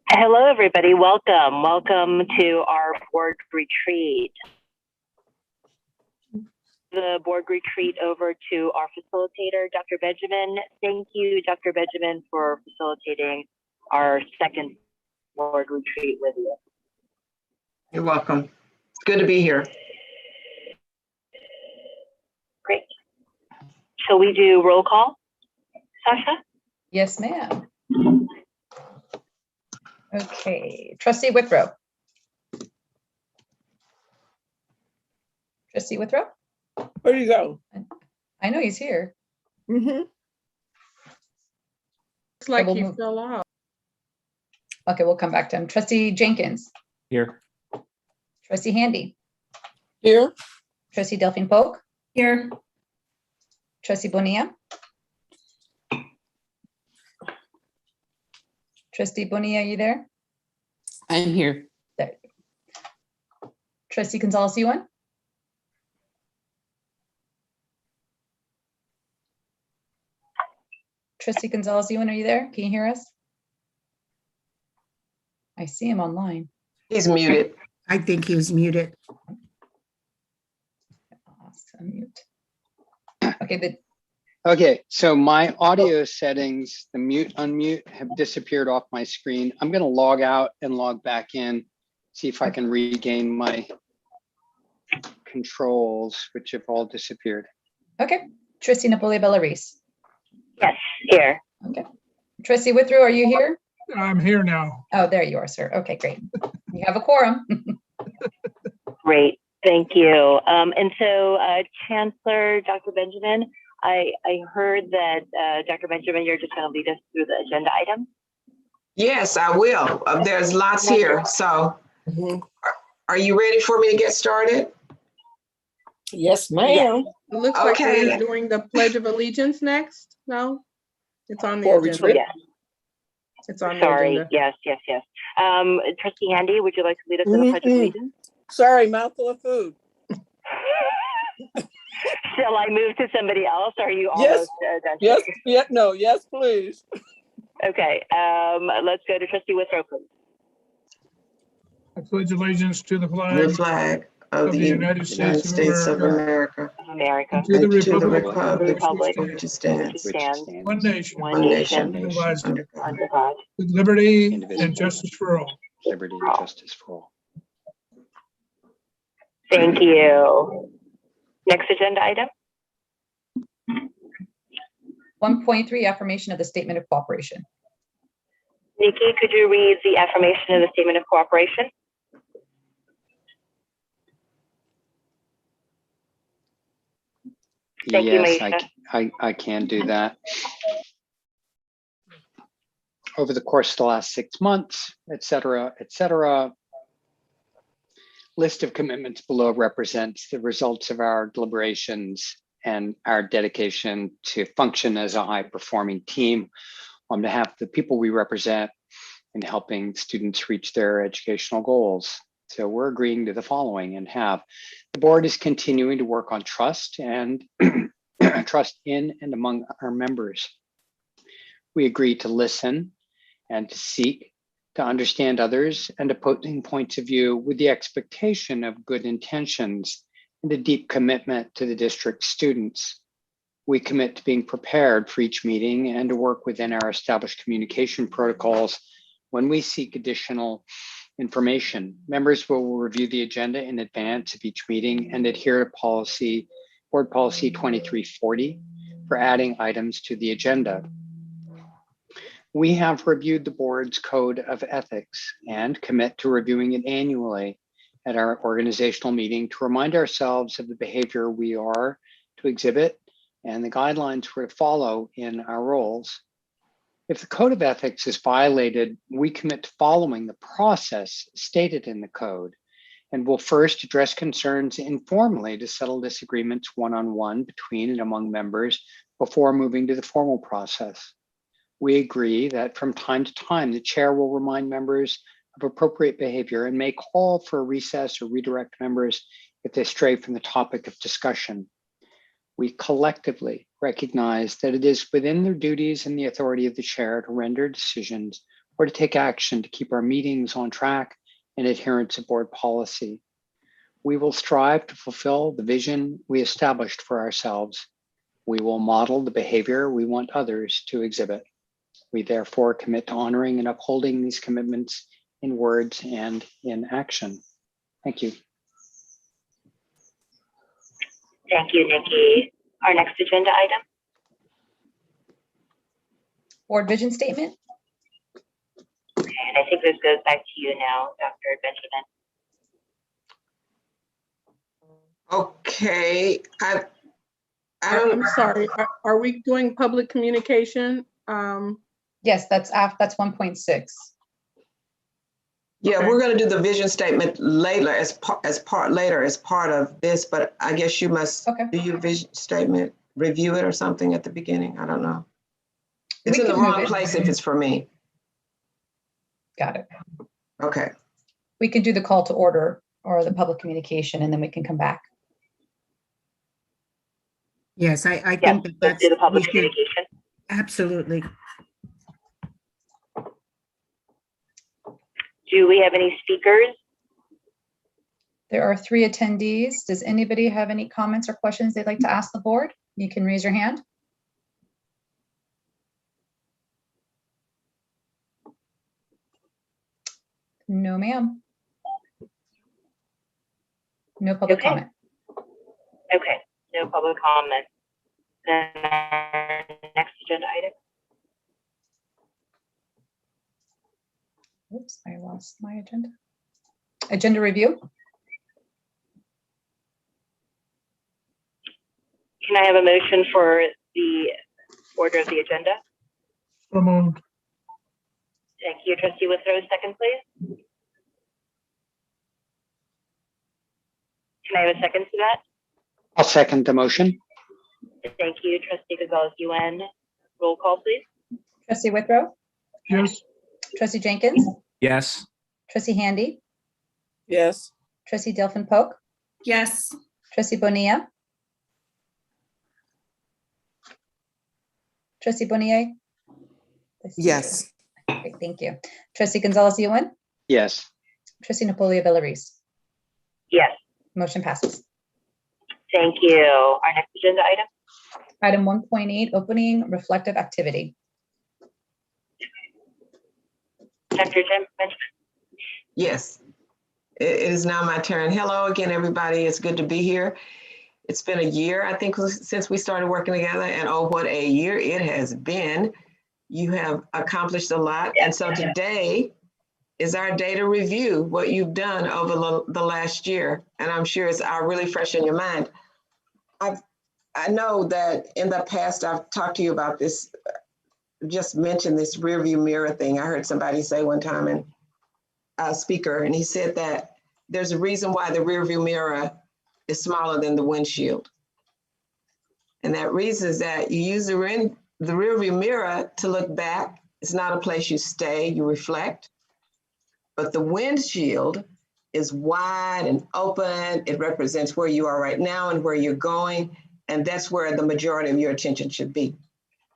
Hello, everybody. Welcome. Welcome to our board retreat. The board retreat over to our facilitator, Dr. Benjamin. Thank you, Dr. Benjamin, for facilitating our second board retreat with you. You're welcome. It's good to be here. Great. Shall we do roll call, Sasha? Yes, ma'am. Okay, Trustee Withrow. Trustee Withrow? Where'd you go? I know he's here. Mm-hmm. Looks like we'll he move. fell off. Okay, we'll come back to him. Trustee Jenkins. Here. Trustee Handy. Here. Trustee Delphine Polk. Here. Trustee Bonilla. Trustee Bonilla, are you there? I'm here. There you go. Trustee Gonzalez-Yuan. Trustee Gonzalez-Yuan, are you there? Can you hear us? I see him online. He's muted. I think he was muted. Unmute. Okay, Okay, so my audio settings, the mute, unmute have disappeared off my screen. I'm gonna log out and log back in, see if I can regain my controls, which have all disappeared. okay. Trustee Napolia Bellaris. Yes, here. Okay. Trustee Withrow, are you here? I'm here now. Oh, there you are, sir. Okay, great. You have a quorum. Great. Thank you. And so, Chancellor Dr. Benjamin, I heard that, Dr. Benjamin, you're just going to lead us through the agenda item. Yes, I will. There's lots here. So are you ready for me to get started? Yes, ma'am. It looks Okay. like we're doing the Pledge of Allegiance next. No, it's on the For agenda. retreat. Yes. It's on the Sorry. agenda. Yes. Trustee Handy, would you like to lead us in the Pledge of Allegiance? Sorry, mouthful of food. Shall I move to somebody else? Are you Yes. almost done? Yes, yeah, no, yes, please. Okay. Let's go to Trustee Withrow, please. I pledge allegiance to the The flag flag of the United States of America America. and to the and to the republic republic Republic which stands Which stands stands one nation, one nation, nation, indivisible, under God, under God. with liberty Indivisible. and justice for all. Liberty and justice for all. Thank you. Next agenda item. 1.3 affirmation of the statement of cooperation. Nikki, could you read the affirmation of the statement of cooperation? Thank you, Yes, Maisha. I can do that. Over the course of the last 6 months, et cetera, list of commitments below represents the results of our deliberations and our dedication to function as a high-performing team on behalf of the people we represent in helping students reach their educational goals. So we're agreeing to the following and have the board is continuing to work on trust and trust in and among our members. We agree to listen and to seek to understand others and opposing points of view with the expectation of good intentions and a deep commitment to the district students. We commit to being prepared for each meeting and to work within our established communication protocols when we seek additional information. Members will review the agenda in advance of each meeting and adhere to board policy 2340 for adding items to the agenda. We have reviewed the board's code of ethics and commit to reviewing it annually at our organizational meeting to remind ourselves of the behavior we are to exhibit and the guidelines we're to follow in our roles. If the code of ethics is violated, we commit to following the process stated in the code and will first address concerns informally to settle disagreements one-on-one between and among members before moving to the formal process. We agree that from time to time, the chair will remind members of appropriate behavior and may call for a recess or redirect members if they stray from the topic of discussion. We collectively recognize that it is within their duties and the authority of the chair to render decisions or to take action to keep our meetings on track in adherence to board policy. We will strive to fulfill the vision we established for ourselves. We will model the behavior we want others to exhibit. We therefore commit to honoring and upholding these commitments in words and in action. Thank you. Thank you, Nikki. Our next agenda item. Board vision statement. Okay, and I think this goes back to you now, Dr. Benjamin. Okay, I I'm sorry, are we doing public communication? Yes, that's 1.6. yeah, Okay. we're gonna do the vision statement later as part of this, but I guess you must Okay. do your vision statement, review it or something at the beginning. I don't know. It's We in the can move wrong it. place if it's for me. Got it. Okay. We can do the call to order or the public communication, and then we can come back. Yes, I Yes, think that let's do the we public should, communication. absolutely. Do we have any speakers? There are 3 attendees. Does anybody have any comments or questions they'd like to ask the board? You can raise your hand. No, ma'am. No public Okay. comment. Okay, no public comment. Then our next agenda item. Oops, I lost my agenda. Agenda review. Can I have a motion for the order of the agenda? So moved. Thank you, Trustee Withrow. Second, please. Can I have a second to that? I'll second the motion. Thank you, Trustee Gonzalez-UN. Roll call, please. Trustee Withrow. Yes. Trustee Jenkins. Yes. Trustee Handy. Yes. Trustee Delphine Polk. Yes. Trustee Bonilla. Trustee Bonilla. Yes. Great, thank you. Trustee Gonzalez-Ewan. Yes. Trustee Napolia Villareese. Yes, Motion passes. thank you. Our next agenda item. Item 1.8, opening reflective activity. Dr. Jim Benjamin. Yes, it is now my turn. Hello again, everybody. It's good to be here. It's been a year, I think, since we started working together, and oh, what a year it has been. You have accomplished a lot. And so today is our day to review what you've done over the last year. And I'm sure it's really fresh in your mind. I know that in the past, I've talked to you about this, just mentioned this rear view mirror thing. I heard somebody say one time, and a speaker, and he said that there's a reason why the rear view mirror is smaller than the windshield. And that reason is that you use the rear view mirror to look back. It's not a place you stay, you reflect. But the windshield is wide and open. It represents where you are right now and where you're going. And that's where the majority of your attention should be.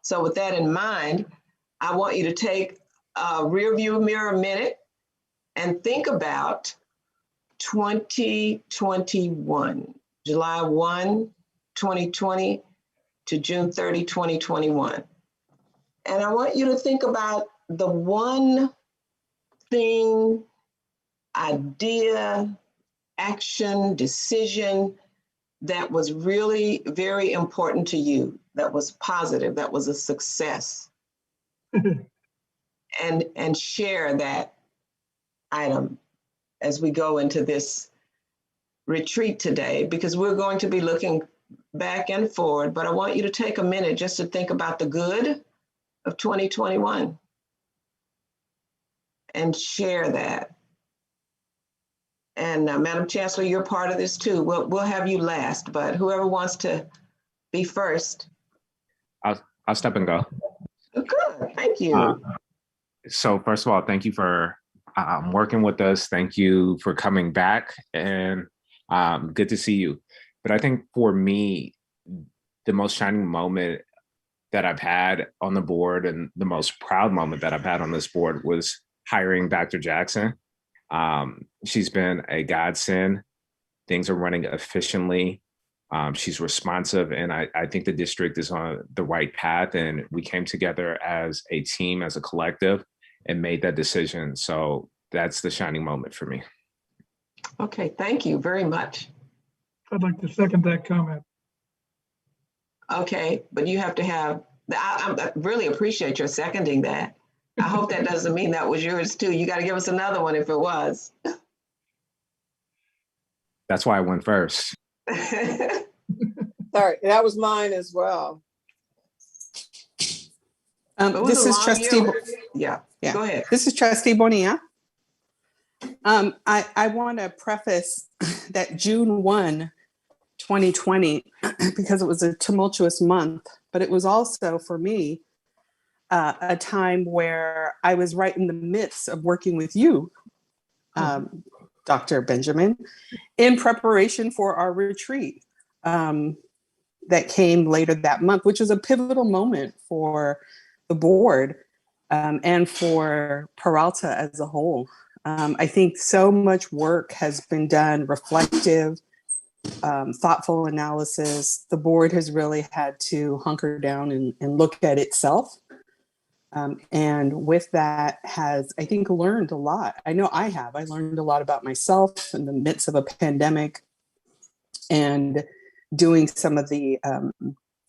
So with that in mind, I want you to take a rear view mirror minute and think about 2021, July 1, 2020 to June 30, 2021. And I want you to think about the one thing, idea, action, decision that was really very important to you, that was positive, that was a success. and share that item as we go into this retreat today, because we're going to be looking back and forward, but I want you to take a minute just to think about the good of 2021 and share that. And Madam Chancellor, you're part of this too. We'll have you last, but whoever wants to be first. I'll step and go. Good, thank you. So first of all, thank you for working with us. Thank you for coming back, and good to see you. But I think for me, the most shining moment that I've had on the board and the most proud moment that I've had on this board was hiring Dr. Jackson. She's been a godsend. Things are running efficiently. She's responsive, and I think the district is on the right path, and we came together as a team, as a collective, and made that decision. So that's the shining moment for me. Okay, thank you very much. I'd like to second that comment. Okay, but you have to have, I really appreciate your seconding that. I hope that doesn't mean that was yours too. You got to give us another one if it was. That's why I went first. Sorry, that was mine as well. This is Trustee. Yeah, go ahead. This is Trustee Bonilla. I want to preface that June 1, 2020, because it was a tumultuous month, but it was also for me a time where I was right in the midst of working with you, Dr. Benjamin, in preparation for our retreat that came later that month, which was a pivotal moment for the board and for Peralta as a whole. I think so much work has been done, reflective, thoughtful analysis. The board has really had to hunker down and look at itself. And with that has, I think, learned a lot. I know I have. I learned a lot about myself in the midst of a pandemic, and doing some of the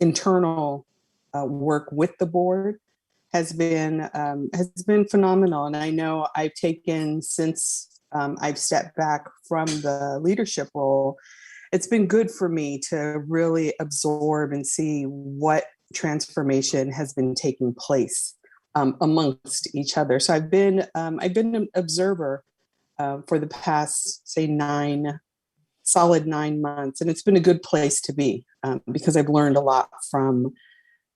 internal work with the board has been phenomenal. And I know I've taken, since I've stepped back from the leadership role, it's been good for me to really absorb and see what transformation has been taking place amongst each other. So I've been an observer for the past, say, solid 9 months, and it's been a good place to be because I've learned a lot from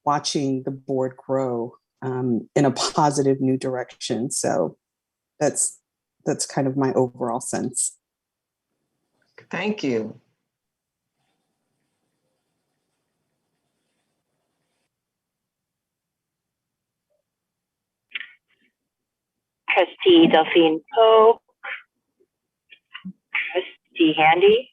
watching the board grow in a positive new direction. So that's kind of my overall sense. Thank you. Trustee Delphine Pope, Trustee Handy.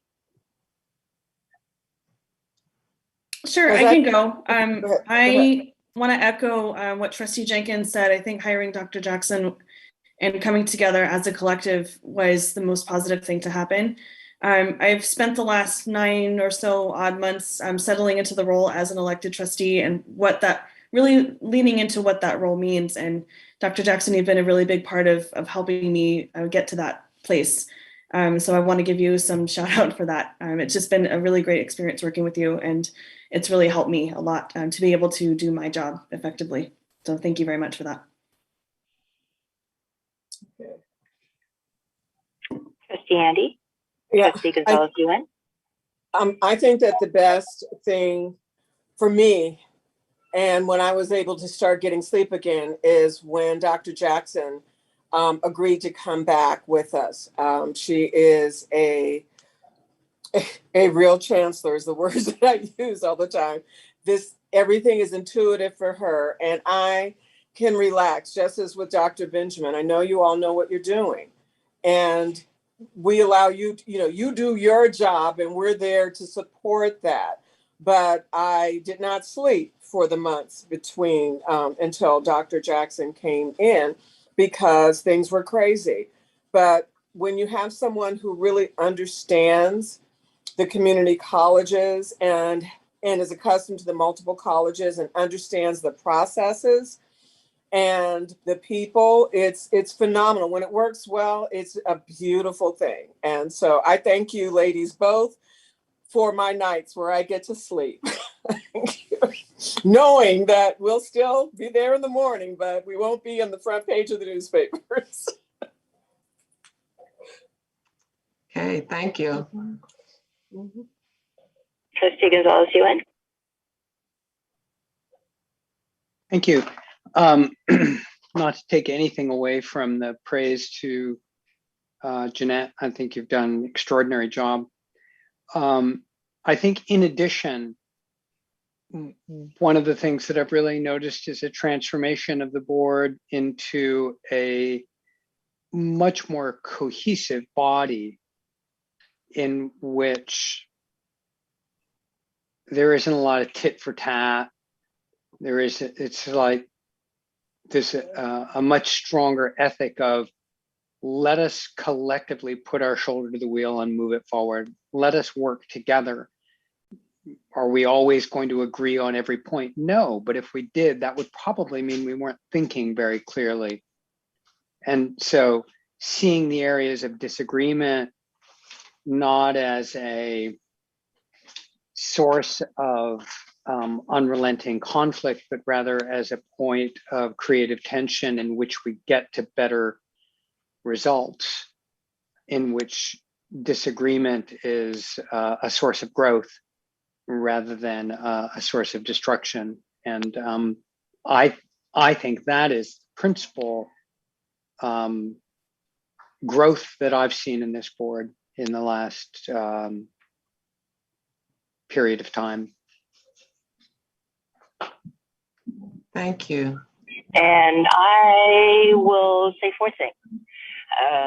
Sure, Was I that- can go. Go ahead. I want to echo what Trustee Jenkins said. I think hiring Dr. Jackson and coming together as a collective was the most positive thing to happen. I've spent the last 9 or so odd months settling into the role as an elected trustee, and what that really leaning into what that role means. And Dr. Jackson, you've been a really big part of helping me get to that place. So I want to give you some shout out for that. It's just been a really great experience working with you, and it's really helped me a lot to be able to do my job effectively. So thank you very much for that. Trustee Handy. Yeah, Trustee Gonzalez-Yuen. I think that the best thing for me, and when I was able to start getting sleep again, is when Dr. Jackson agreed to come back with us. She is a real chancellor, is the words that I use all the time. Everything is intuitive for her, and I can relax, just as with Dr. Benjamin. I know you all know what you're doing, and we allow you, you do your job, and we're there to support that. But I did not sleep for the months between until Dr. Jackson came in, because things were crazy. But when you have someone who really understands the community colleges and is accustomed to the multiple colleges and understands the processes and the people, it's phenomenal. When it works well, it's a beautiful thing. And so I thank you, ladies, both, for my nights where I get to sleep. Knowing that we'll still be there in the morning, but we won't be on the front page of the newspapers. Okay, thank you. Trustee Gonzalez-Yuen. Thank you. Not to take anything away from the praise to Jeanette, I think you've done an extraordinary job. I think in addition, one of the things that I've really noticed is a transformation of the board into a much more cohesive body in which there isn't a lot of tit for tat. It's like there's a much stronger ethic of let us collectively put our shoulder to the wheel and move it forward. Let us work together. Are we always going to agree on every point? No, but if we did, that would probably mean we weren't thinking very clearly. And so seeing the areas of disagreement not as a source of unrelenting conflict, but rather as a point of creative tension in which we get to better results, in which disagreement is a source of growth rather than a source of destruction. And I think that is principal growth that I've seen in this board in the last period of time. Thank you. And I will say four things.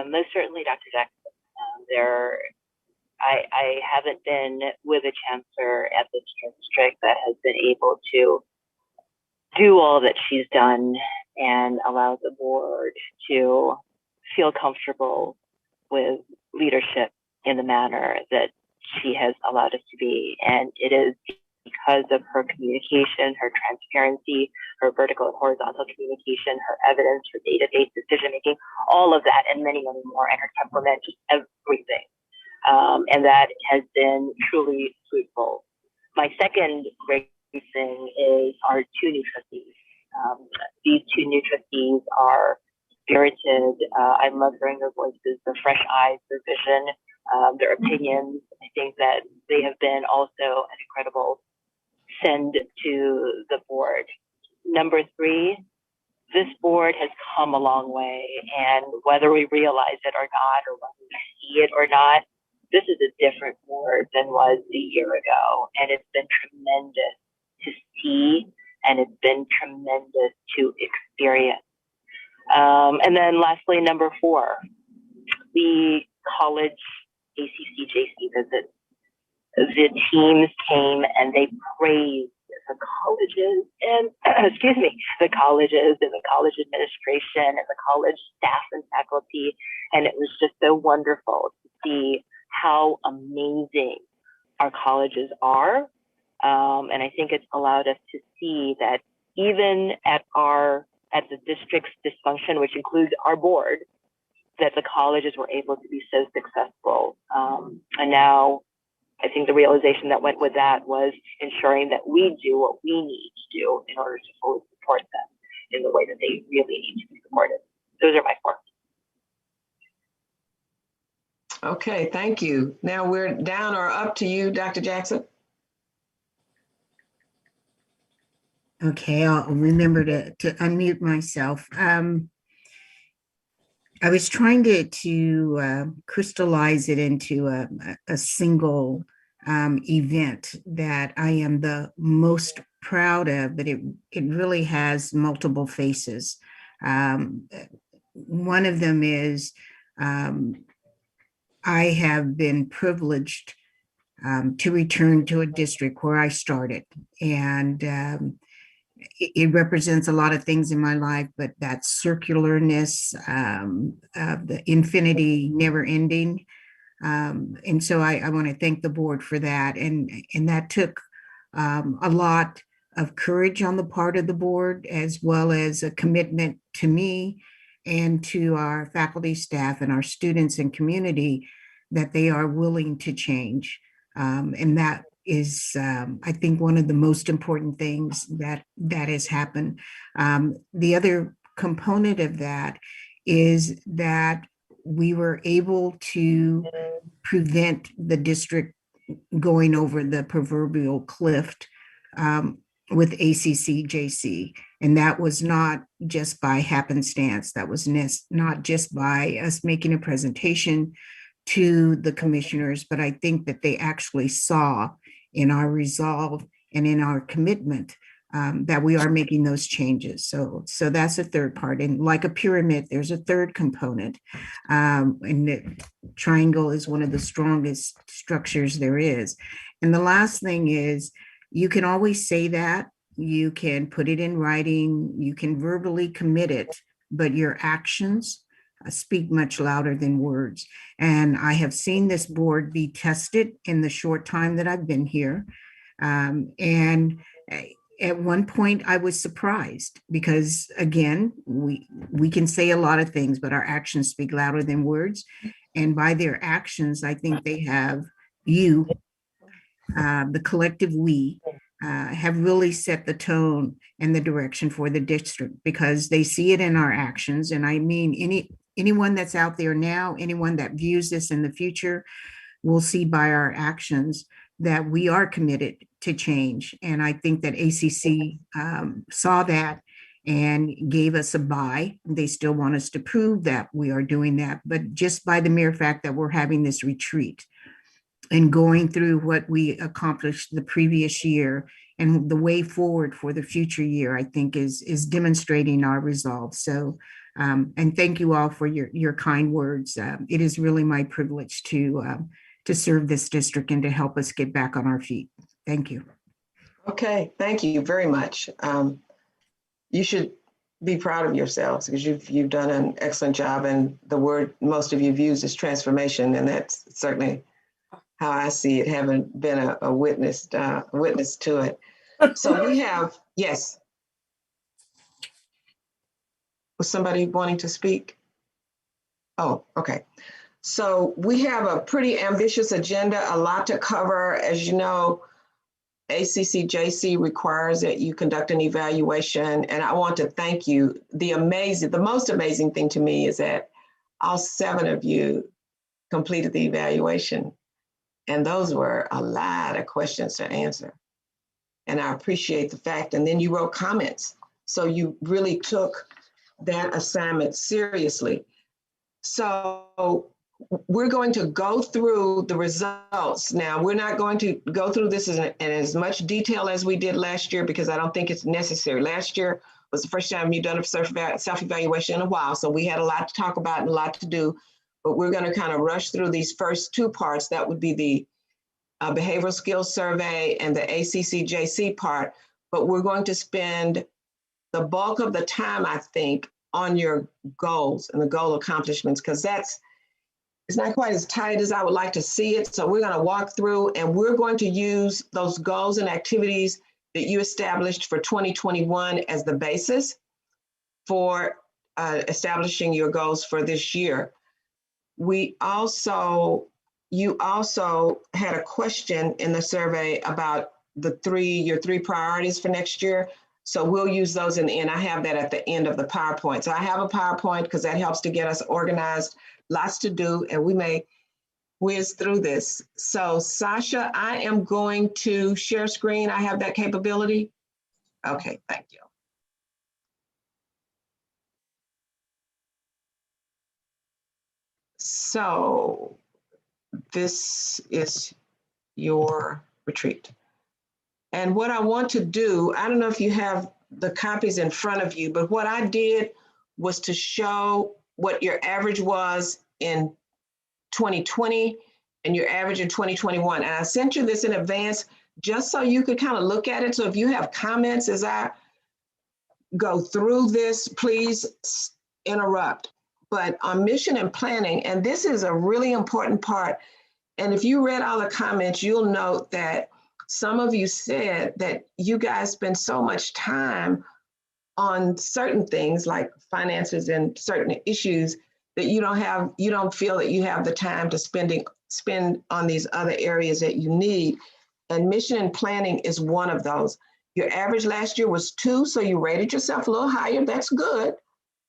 Most certainly, Dr. Jackson. I haven't been with a chancellor at this district that has been able to do all that she's done and allow the board to feel comfortable with leadership in the manner that she has allowed us to be. And it is because of her communication, her transparency, her vertical and horizontal communication, her evidence, her data-based decision-making, all of that and many, many more, and her temperament, just everything. And that has been truly fruitful. My second great thing is our two new trustees. These two new trustees are spirited. I love hearing their voices, their fresh eyes, their vision, their opinions. I think that they have been also an incredible send to the board. Number three, this board has come a long way, and whether we realize it or not, or whether we see it or not, this is a different board than was a year ago, and it's been tremendous to see, and it's been tremendous to experience. And then lastly, number four, the college ACC-JC visit. The teams came and they praised the colleges and, the colleges and the college administration and the college staff and faculty. And it was just so wonderful to see how amazing our colleges are. And I think it's allowed us to see that even at the district's dysfunction, which includes our board, that the colleges were able to be so successful. And now I think the realization that went with that was ensuring that we do what we need to do in order to fully support them in the way that they really need to be supported. Those are my four. Okay, thank you. Now we're down or up to you, Dr. Jackson. Okay, I'll remember to unmute myself. I was trying to crystallize it into a single event that I am the most proud of, but it really has multiple faces. One of them is I have been privileged to return to a district where I started, and it represents a lot of things in my life, but that circularness, the infinity, never ending. And so I want to thank the board for that. And that took a lot of courage on the part of the board, as well as a commitment to me and to our faculty, staff, and our students and community that they are willing to change. And that is, I think, one of the most important things that has happened. The other component of that is that we were able to prevent the district going over the proverbial cliff with ACC-JC. And that was not just by happenstance. That was not just by us making a presentation to the commissioners, but I think that they actually saw in our resolve and in our commitment that we are making those changes. So that's the third part. And like a pyramid, there's a third component. And the triangle is one of the strongest structures there is. And the last thing is, you can always say that, you can put it in writing, you can verbally commit it, but your actions speak much louder than words. And I have seen this board be tested in the short time that I've been here. And at one point I was surprised because, again, we can say a lot of things, but our actions speak louder than words. And by their actions, I think they have the collective we, have really set the tone and the direction for the district, because they see it in our actions. And I mean, anyone that's out there now, anyone that views this in the future, will see by our actions that we are committed to change. And I think that ACC saw that and gave us a buy. They still want us to prove that we are doing that, but just by the mere fact that we're having this retreat and going through what we accomplished the previous year and the way forward for the future year, I think is demonstrating our resolve. So, and thank you all for your kind words. It is really my privilege to serve this district and to help us get back on our feet. Thank you. Okay, thank you very much. You should be proud of yourselves because you've done an excellent job, and the word most of you have used is transformation, and that's certainly how I see it, having been a witness to it. So we have, yes. Was somebody wanting to speak? Oh, okay. So we have a pretty ambitious agenda, a lot to cover. As you know, ACCJC requires that you conduct an evaluation, and I want to thank you. The most amazing thing to me is that all 7 of you completed the evaluation. And those were a lot of questions to answer. And I appreciate the fact. And then you wrote comments. So you really took that assignment seriously. So we're going to go through the results. Now, we're not going to go through this in as much detail as we did last year, because I don't think it's necessary. Last year was the first time you've done a self-evaluation in a while. So we had a lot to talk about and a lot to do. But we're going to kind of rush through these first 2 parts. That would be the behavioral skills survey and the ACCJC part. But we're going to spend the bulk of the time, I think, on your goals and the goal accomplishments, because it's not quite as tight as I would like to see it. So we're going to walk through, and we're going to use those goals and activities that you established for 2021 as the basis for establishing your goals for this year. You also had a question in the survey about your 3 priorities for next year. So we'll use those in the end. I have that at the end of the PowerPoint. So I have a PowerPoint because that helps to get us organized, lots to do, and we may whiz through this. So Sasha, I am going to share screen. I have that capability. Okay, thank you. So this is your retreat. And what I want to do, I don't know if you have the copies in front of you, but what I did was to show what your average was in 2020 and your average in 2021. And I sent you this in advance just so you could kind of look at it. So if you have comments as I go through this, please interrupt. But on mission and planning, and this is a really important part, and if you read all the comments, you'll note that some of you said that you guys spend so much time on certain things like finances and certain issues that you don't feel that you have the time to spend on these other areas that you need. And mission and planning is one of those. Your average last year was 2, so you rated yourself a little higher. That's good,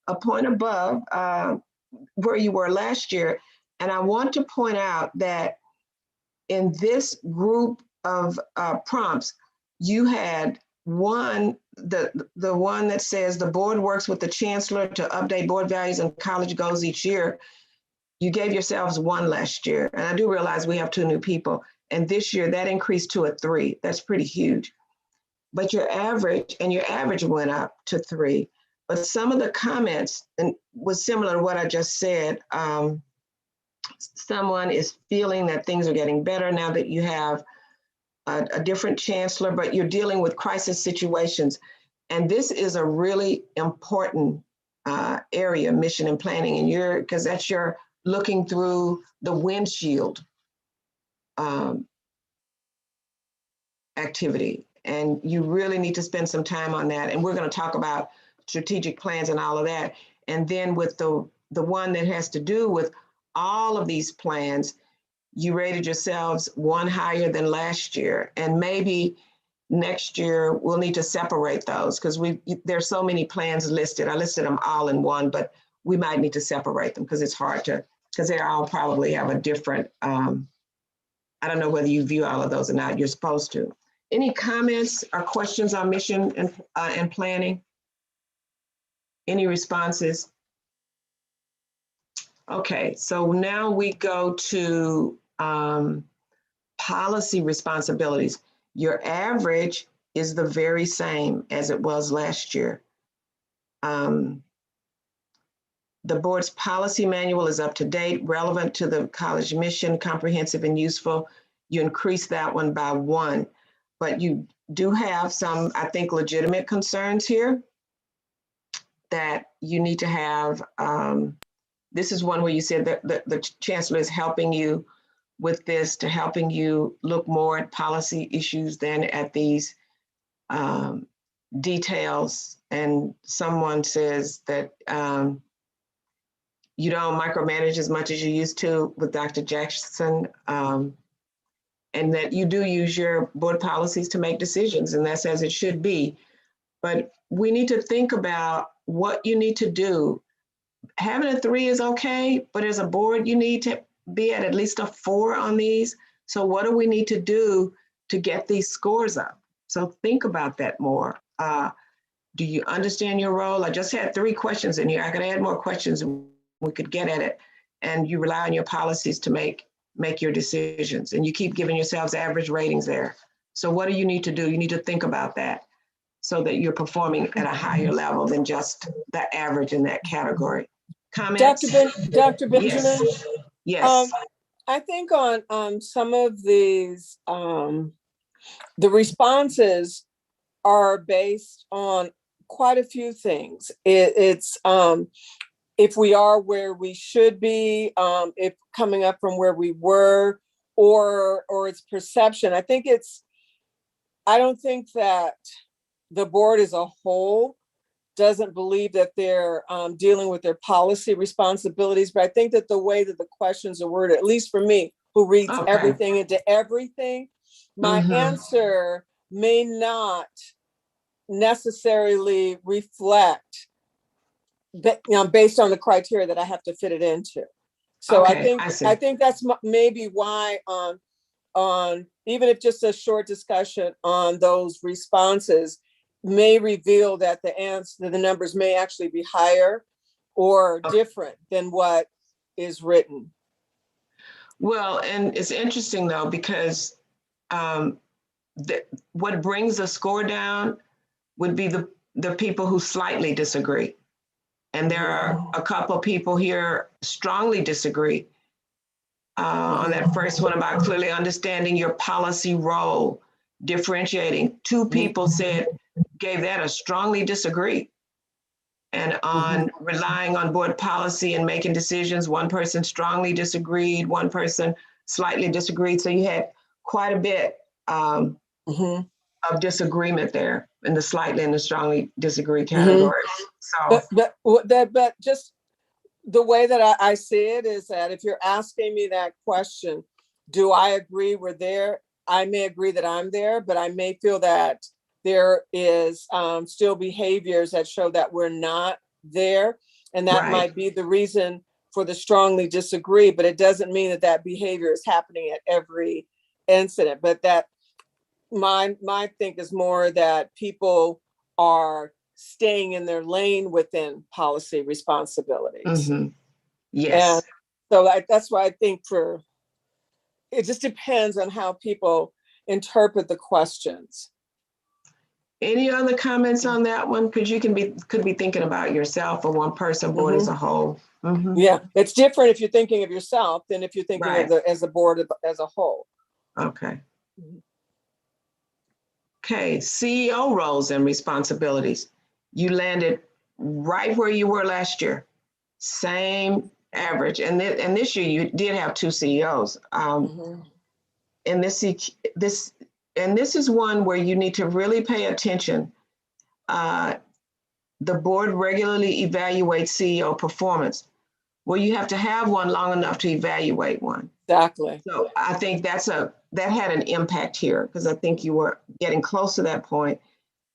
a point above where you were last year. And I want to point out that in this group of prompts, you had one, the one that says the board works with the chancellor to update board values and college goals each year. You gave yourselves 1 last year. And I do realize we have 2 new people. And this year that increased to a 3. That's pretty huge. but your average went up to 3. But some of the comments and was similar to what I just said. Someone is feeling that things are getting better now that you have a different chancellor, but you're dealing with crisis situations. And this is a really important area, mission and planning, and because that's your looking through the windshield activity. And you really need to spend some time on that. And we're going to talk about strategic plans and all of that. And then with the one that has to do with all of these plans, you rated yourselves one higher than last year. And maybe next year we'll need to separate those because there's so many plans listed. I listed them all in one, but we might need to separate them because it's hard to, because they all probably have a different, I don't know whether you view all of those or not. You're supposed to. Any comments or questions on mission and planning? Any responses? Okay, so now we go to policy responsibilities. Your average is the very same as it was last year. The board's policy manual is up to date, relevant to the college mission, comprehensive and useful. You increase that one by 1, but you do have some, I think, legitimate concerns here that you need to have. This is one where you said that the chancellor is helping you with this, to helping you look more at policy issues than at these details. And someone says that you don't micromanage as much as you used to with Dr. Jackson, and that you do use your board policies to make decisions, and that's as it should be. But we need to think about what you need to do. Having a 3 is okay, but as a board, you need to be at least a 4 on these. So what do we need to do to get these scores up? So think about that more. Do you understand your role? I just had 3 questions in here. I could add more questions and we could get at it. And you rely on your policies to make your decisions. And you keep giving yourselves average ratings there. So what do you need to do? You need to think about that so that you're performing at a higher level than just the average in that category. Comments? Dr. Benjamin? Yes. I think on some of these, the responses are based on quite a few things. It's if we are where we should be, if coming up from where we were, or its perception. I don't think that the board as a whole doesn't believe that they're dealing with their policy responsibilities, but I think that the way that the questions are worded, at least for me, who reads everything into everything, my answer may not necessarily reflect based on the criteria that I have to fit it into. So I think that's maybe why on even if just a short discussion on those responses may reveal that the numbers may actually be higher or different than what is written. Well, and it's interesting though, because what brings the score down would be the people who slightly disagree. And there are a couple of people here strongly disagree on that first one about clearly understanding your policy role, differentiating. 2 people gave that a strongly disagree. And on relying on board policy and making decisions, 1 person strongly disagreed, 1 person slightly disagreed. So you had quite a bit of disagreement there in the slightly and the strongly disagree categories. So, but just the way that I see it is that if you're asking me that question, do I agree we're there? I may agree that I'm there, but I may feel that there is still behaviors that show that we're not there. And that might be the reason for the strongly disagree, but it doesn't mean that behavior is happening at every incident. But that my think is more that people are staying in their lane within policy responsibilities. Yes. And so that's why I think it just depends on how people interpret the questions. Any other comments on that one? Because you could be thinking about yourself or one person, board as a whole. Mhm. Yeah, it's different if you're thinking of yourself than if you're thinking Right. of as a board as a whole. Okay. Okay, CEO roles and responsibilities. You landed right where you were last year. Same average. And this year you did have 2 CEOs. And this is one where you need to really pay attention. The board regularly evaluates CEO performance. Well, you have to have one long enough to evaluate one. Exactly. So I think that had an impact here, because I think you were getting close to that point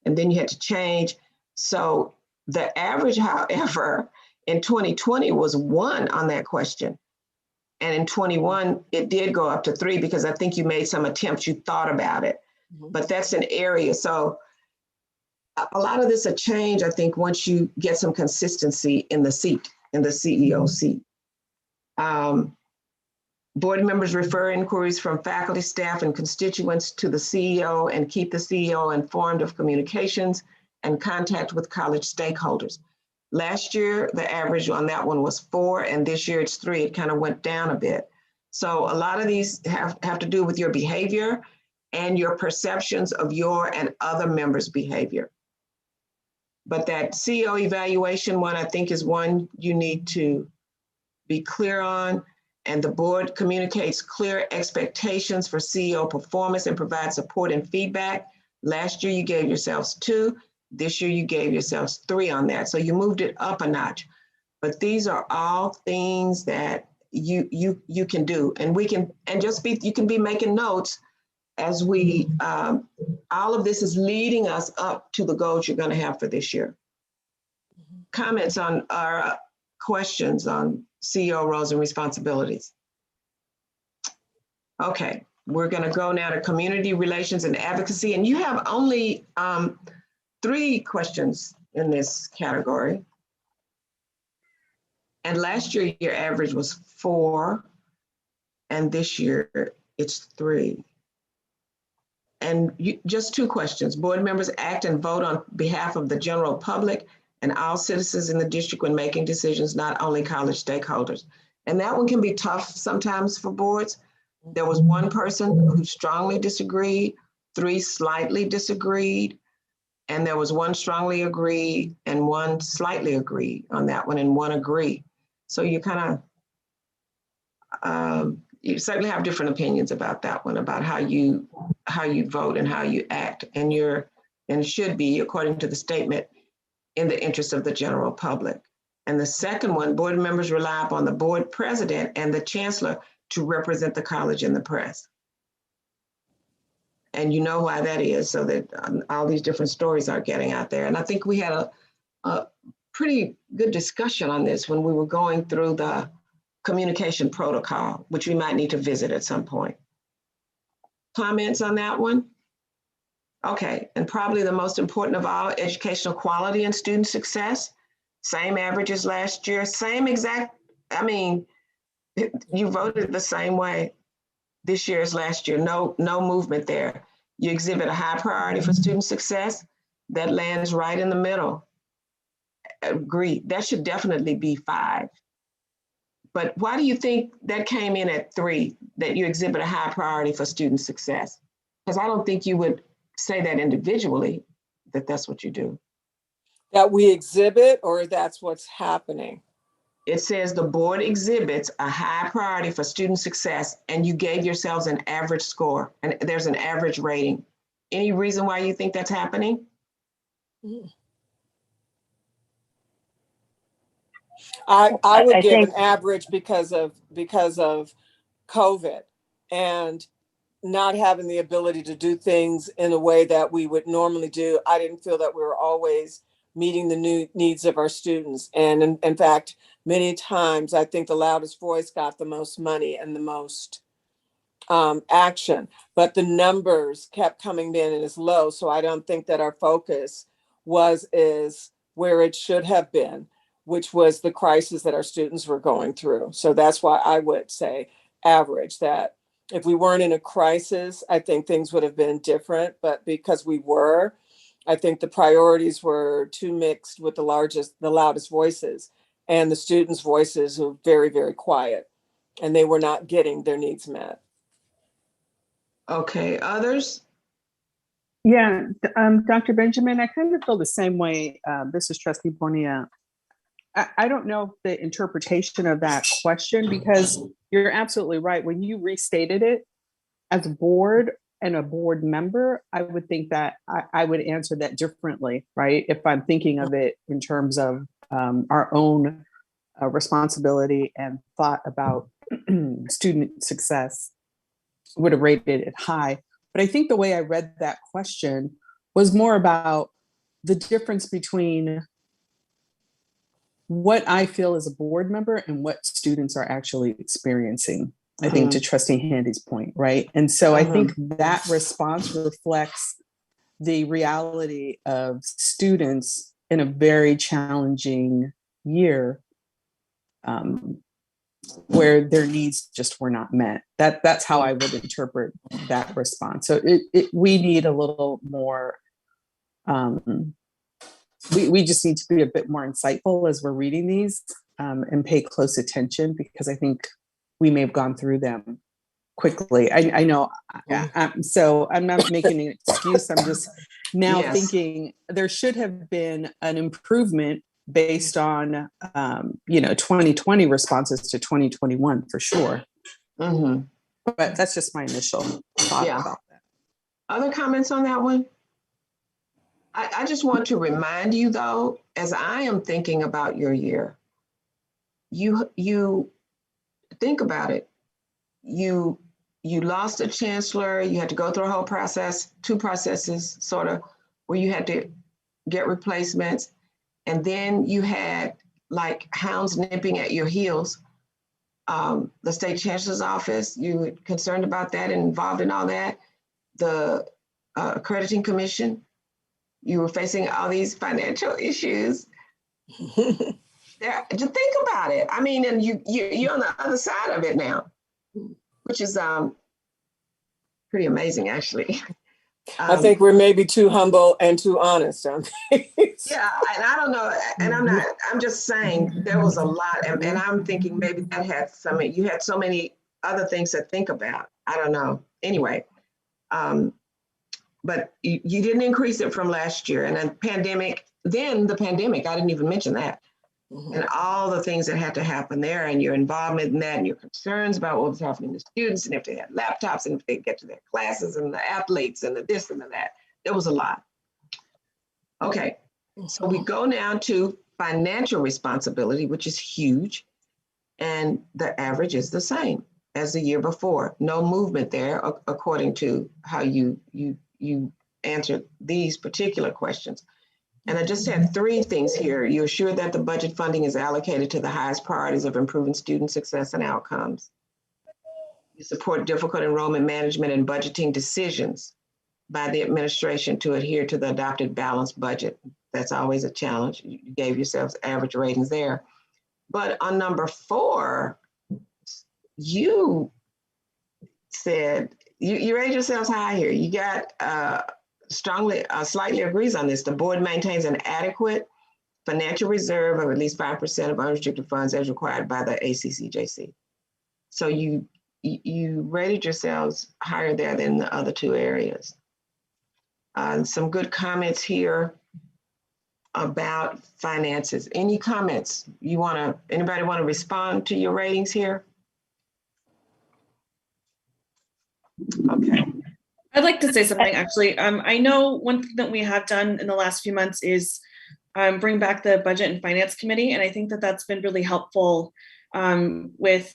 and then you had to change. So the average, however, in 2020 was 1 on that question. And in 21, it did go up to 3 because I think you made some attempts, you thought about it, but that's an area. So a lot of this will change, I think, once you get some consistency in the seat, in the CEO seat. Board members refer inquiries from faculty, staff, and constituents to the CEO and keep the CEO informed of communications and contact with college stakeholders. Last year, the average on that one was 4, and this year it's 3. It kind of went down a bit. So a lot of these have to do with your behavior and your perceptions of your and other members' behavior. But that CEO evaluation one, I think, is one you need to be clear on. And the board communicates clear expectations for CEO performance and provides support and feedback. Last year, you gave yourselves 2. This year, you gave yourselves 3 on that. So you moved it up a notch. But these are all things that you can do. And you can be making notes as we, all of this is leading us up to the goals you're going to have for this year. Comments on our questions on CEO roles and responsibilities. Okay, we're going to go now to community relations and advocacy, and you have only 3 questions in this category. And last year your average was 4, and this year it's 3. And just 2 questions. Board members act and vote on behalf of the general public and all citizens in the district when making decisions, not only college stakeholders. And that one can be tough sometimes for boards. There was 1 person who strongly disagreed, 3 slightly disagreed, and there was 1 strongly agreed and 1 slightly agreed on that one, and 1 agreed. So you kind of, you certainly have different opinions about that one, about how you vote and how you act, and it should be, according to the statement, in the interest of the general public. And the second one, board members rely upon the board president and the chancellor to represent the college in the press. And you know why that is, so that all these different stories are getting out there. And I think we had a pretty good discussion on this when we were going through the communication protocol, which we might need to visit at some point. Comments on that one? Okay, and probably the most important of all, educational quality and student success. Same average as last year, same exact, I mean, you voted the same way this year as last year, no movement there. You exhibit a high priority for student success. That lands right in the middle. Agreed, that should definitely be 5. But why do you think that came in at 3, that you exhibit a high priority for student success? Because I don't think you would say that individually, that that's what you do. That we exhibit, or that's what's happening? It says the board exhibits a high priority for student success, and you gave yourselves an average score, and there's an average rating. Any reason why you think that's happening? I would give an average because of COVID and not having the ability to do things in a way that we would normally do. I didn't feel that we were always meeting the new needs of our students. And in fact, many times I think the loudest voice got the most money and the most action, but the numbers kept coming in and is low. So I don't think that our focus is where it should have been, which was the crisis that our students were going through. So that's why I would say average, that if we weren't in a crisis, I think things would have been different, but because we were, I think the priorities were too mixed with the loudest voices, and the students' voices were very, very quiet, and they were not getting their needs met. Okay, others? Yeah, Dr. Benjamin, I kind of feel the same way. This is Trustee Bonilla. I don't know the interpretation of that question, because you're absolutely right. When you restated it as a board and a board member, I would think that I would answer that differently, right? If I'm thinking of it in terms of our own responsibility and thought about student success, would have rated it high. But I think the way I read that question was more about the difference between what I feel as a board member and what students are actually experiencing, I think, to Trustee Handy's point, right? And so I think that response reflects the reality of students in a very challenging year, where their needs just were not met. That's how I would interpret that response. So we need a little more, we just need to be a bit more insightful as we're reading these, and pay close attention, because I think we may have gone through them quickly. I know, so I'm not making an excuse. I'm just now thinking there should have been an improvement based on 2020 responses to 2021 for sure. But that's just my initial thought about that. Other comments on that one? I just want to remind you, though, as I am thinking about your year, you think about it. You lost a chancellor. You had to go through a whole process, 2 processes, sort of, where you had to get replacements. And then you had like hounds nipping at your heels. The state chancellor's office, you were concerned about that and involved in all that. The accrediting commission, you were facing all these financial issues. Just think about it. I mean, and you're on the other side of it now, which is pretty amazing, actually. I think we're maybe too humble and too honest on things. Yeah, and I don't know, and I'm just saying there was a lot, and I'm thinking maybe that had you had so many other things to think about. I don't know. Anyway, but you didn't increase it from last year, and then the pandemic, I didn't even mention that. And all the things that had to happen there, and your involvement in that, and your concerns about what was happening to students, and if they had laptops, and if they get to their classes, and the athletes, and the this and the that. There was a lot. Okay, so we go now to financial responsibility, which is huge, and the average is the same as the year before. No movement there, according to how you answered these particular questions. And I just had 3 things here. You're sure that the budget funding is allocated to the highest priorities of improving student success and outcomes. You support difficult enrollment management and budgeting decisions by the administration to adhere to the adopted balanced budget. That's always a challenge. You gave yourselves average ratings there. But on number 4, you said, you raised yourselves high here. You got slightly agrees on this. The board maintains an adequate financial reserve of at least 5% of unrestricted funds as required by the ACCJC. So you rated yourselves higher there than the other 2 areas. Some good comments here about finances. Any comments anybody want to respond to your ratings here? Okay. I'd like to say something, actually. I know one thing that we have done in the last few months is bring back the Budget and Finance Committee, and I think that that's been really helpful with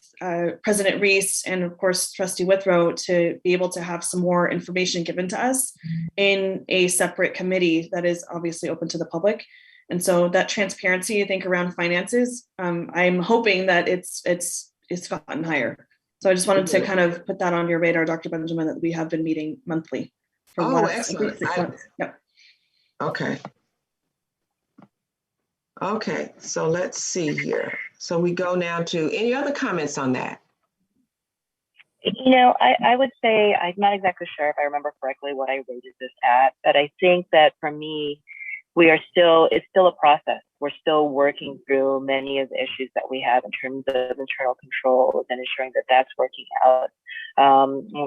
President Reese and, of course, Trustee Withrow to be able to have some more information given to us in a separate committee that is obviously open to the public. And so that transparency, I think, around finances, I'm hoping that it's gotten higher. So I just wanted to kind of put that on your radar, Dr. Benjamin, that we have been meeting monthly. Excellent. 6 months. Yep. Okay. Okay, so let's see here. So we go now to any other comments on that? You know, I would say I'm not exactly sure if I remember correctly what I rated this at, but I think that for me, it's still a process. We're still working through many of the issues that we have in terms of internal controls and ensuring that that's working out.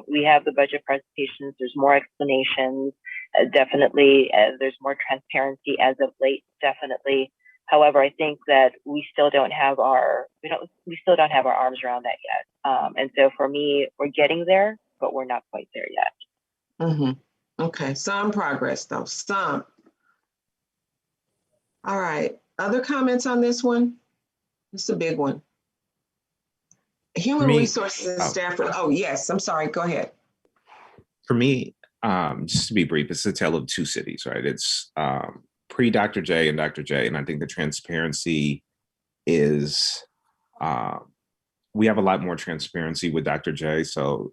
We have the budget presentations, there's more explanations, definitely, there's more transparency as of late, definitely. However, I think that we still don't have our arms around that yet. And so for me, we're getting there, but we're not quite there yet. Mm-hmm. Okay, some progress though, some. All right, other comments on this one? It's a big one. Human Me- resources and staff. Oh, yes, I'm sorry, go ahead. For me, just to be brief, it's a tale of two cities, right? It's pre-Dr. J and Dr. J, and I think the transparency is, we have a lot more transparency with Dr. J, so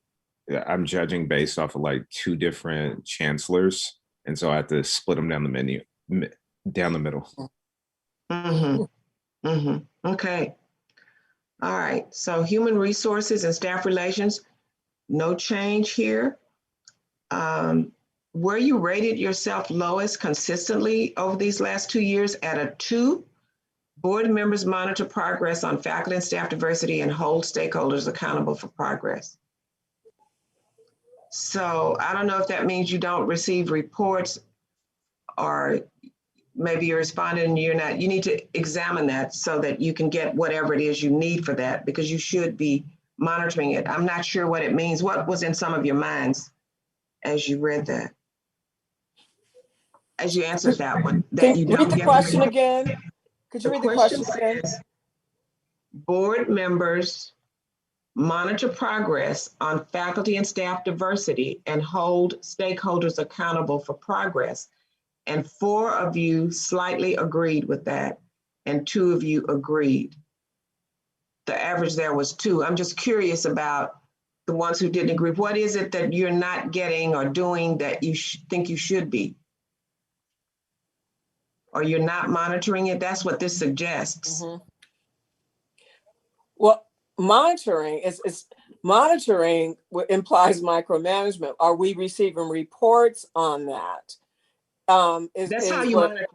I'm judging based off of like two different chancellors, and so I have to split them down the middle. Mm-hmm. Mm-hmm. Okay. All right, so human resources and staff relations, no change here. Where you rated yourself lowest consistently over these last 2 years at a 2, board members monitor progress on faculty and staff diversity and hold stakeholders accountable for progress. So I don't know if that means you don't receive reports, or maybe you're responding and you're not. You need to examine that so that you can get whatever it is you need for that, because you should be monitoring it. I'm not sure what it means. What was in some of your minds as you read that? As you answered that one, that you don't read the get question the again. Could you read the question again? says, board members monitor progress on faculty and staff diversity and hold stakeholders accountable for progress. And 4 of you slightly agreed with that, and 2 of you agreed. The average there was 2. I'm just curious about the ones who didn't agree. What is it that you're not getting or doing that you think you should be? Or you're not monitoring it? That's what this suggests. Mm-hmm. Well, monitoring monitoring implies micromanagement. Are we receiving reports on that? That's how you monitor.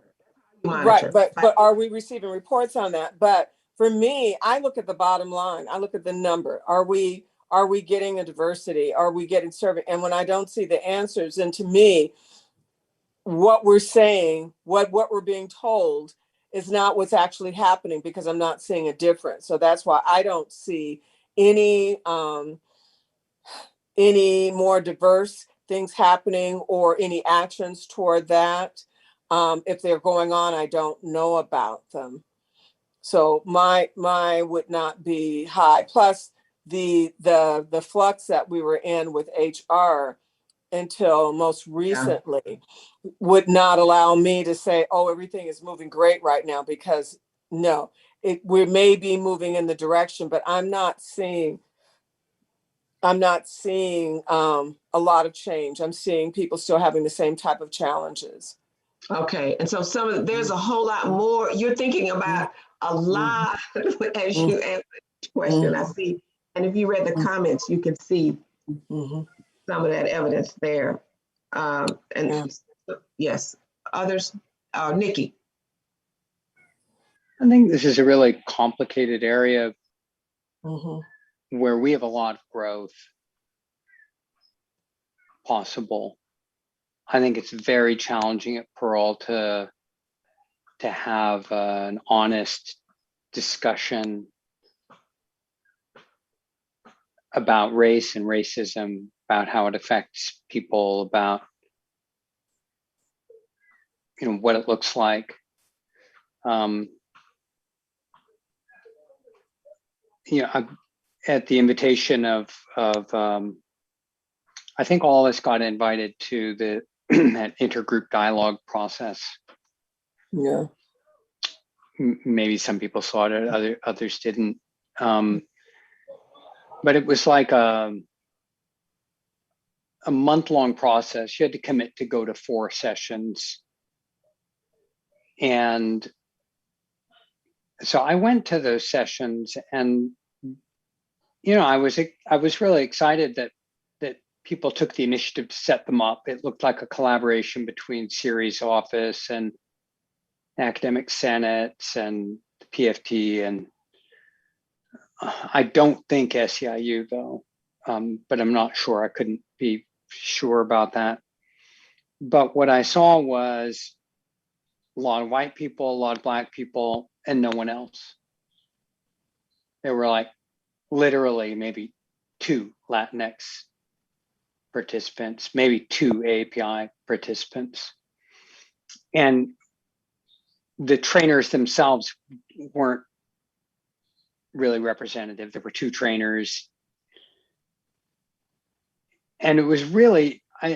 Right, but are we receiving reports on that? But for me, I look at the bottom line. I look at the number. Are we getting a diversity? Are we getting survey? And when I don't see the answers, then to me, what we're saying, what we're being told is not what's actually happening, because I'm not seeing a difference. So that's why I don't see any more diverse things happening or any actions toward that. If they're going on, I don't know about them. So my would not be high. Plus the flux that we were in with HR until most recently would not allow me to say, oh, everything is moving great right now, because no, we may be moving in the direction, but I'm not seeing a lot of change. I'm seeing people still having the same type of challenges. Okay, and so there's a whole lot more. You're thinking about a lot as you answer the question, I see. And if you read the comments, you can see some of that evidence there. Yes, others, Nikki. I think this is a really complicated area where we have a lot of growth possible. I think it's very challenging at Peralta to have an honest discussion about race and racism, about how it affects people, about what it looks like. At the invitation of I think all of us got invited to the that intergroup dialogue process. Yeah. Maybe some people saw it, others didn't. But it was like a month-long process. You had to commit to go to 4 sessions. And so I went to those sessions, and I was really excited that people took the initiative to set them up. It looked like a collaboration between Siri's office and Academic Senates and the PFT, and I don't think SEIU though, but I'm not sure. I couldn't be sure about that. But what I saw was a lot of white people, a lot of Black people, and no one else. There were like literally maybe 2 Latinx participants, maybe 2 API participants. And the trainers themselves weren't really representative. There were 2 trainers. And it was really, I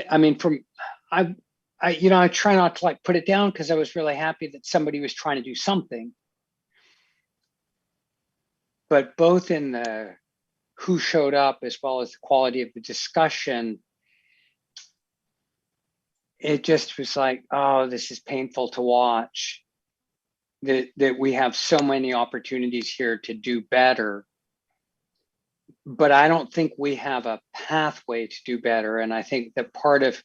try not to like put it down because I was really happy that somebody was trying to do something. But both in the who showed up as well as the quality of the discussion, it just was like, oh, this is painful to watch. That we have so many opportunities here to do better. But I don't think we have a pathway to do better. And I think that part of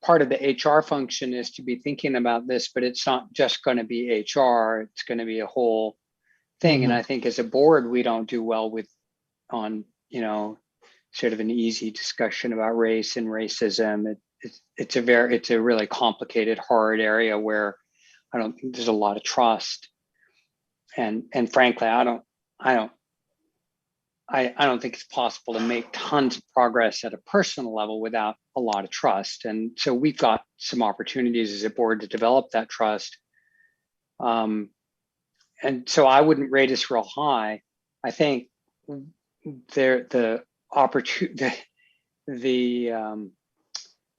the HR function is to be thinking about this, but it's not just going to be HR, it's going to be a whole thing. Mm-hmm. And I think as a board, we don't do well on sort of an easy discussion about race and racism. It's a really complicated, hard area where I don't think there's a lot of trust. And frankly, I don't think it's possible to make tons of progress at a personal level without a lot of trust. And so we've got some opportunities as a board to develop that trust. And so I wouldn't rate us real high. I think the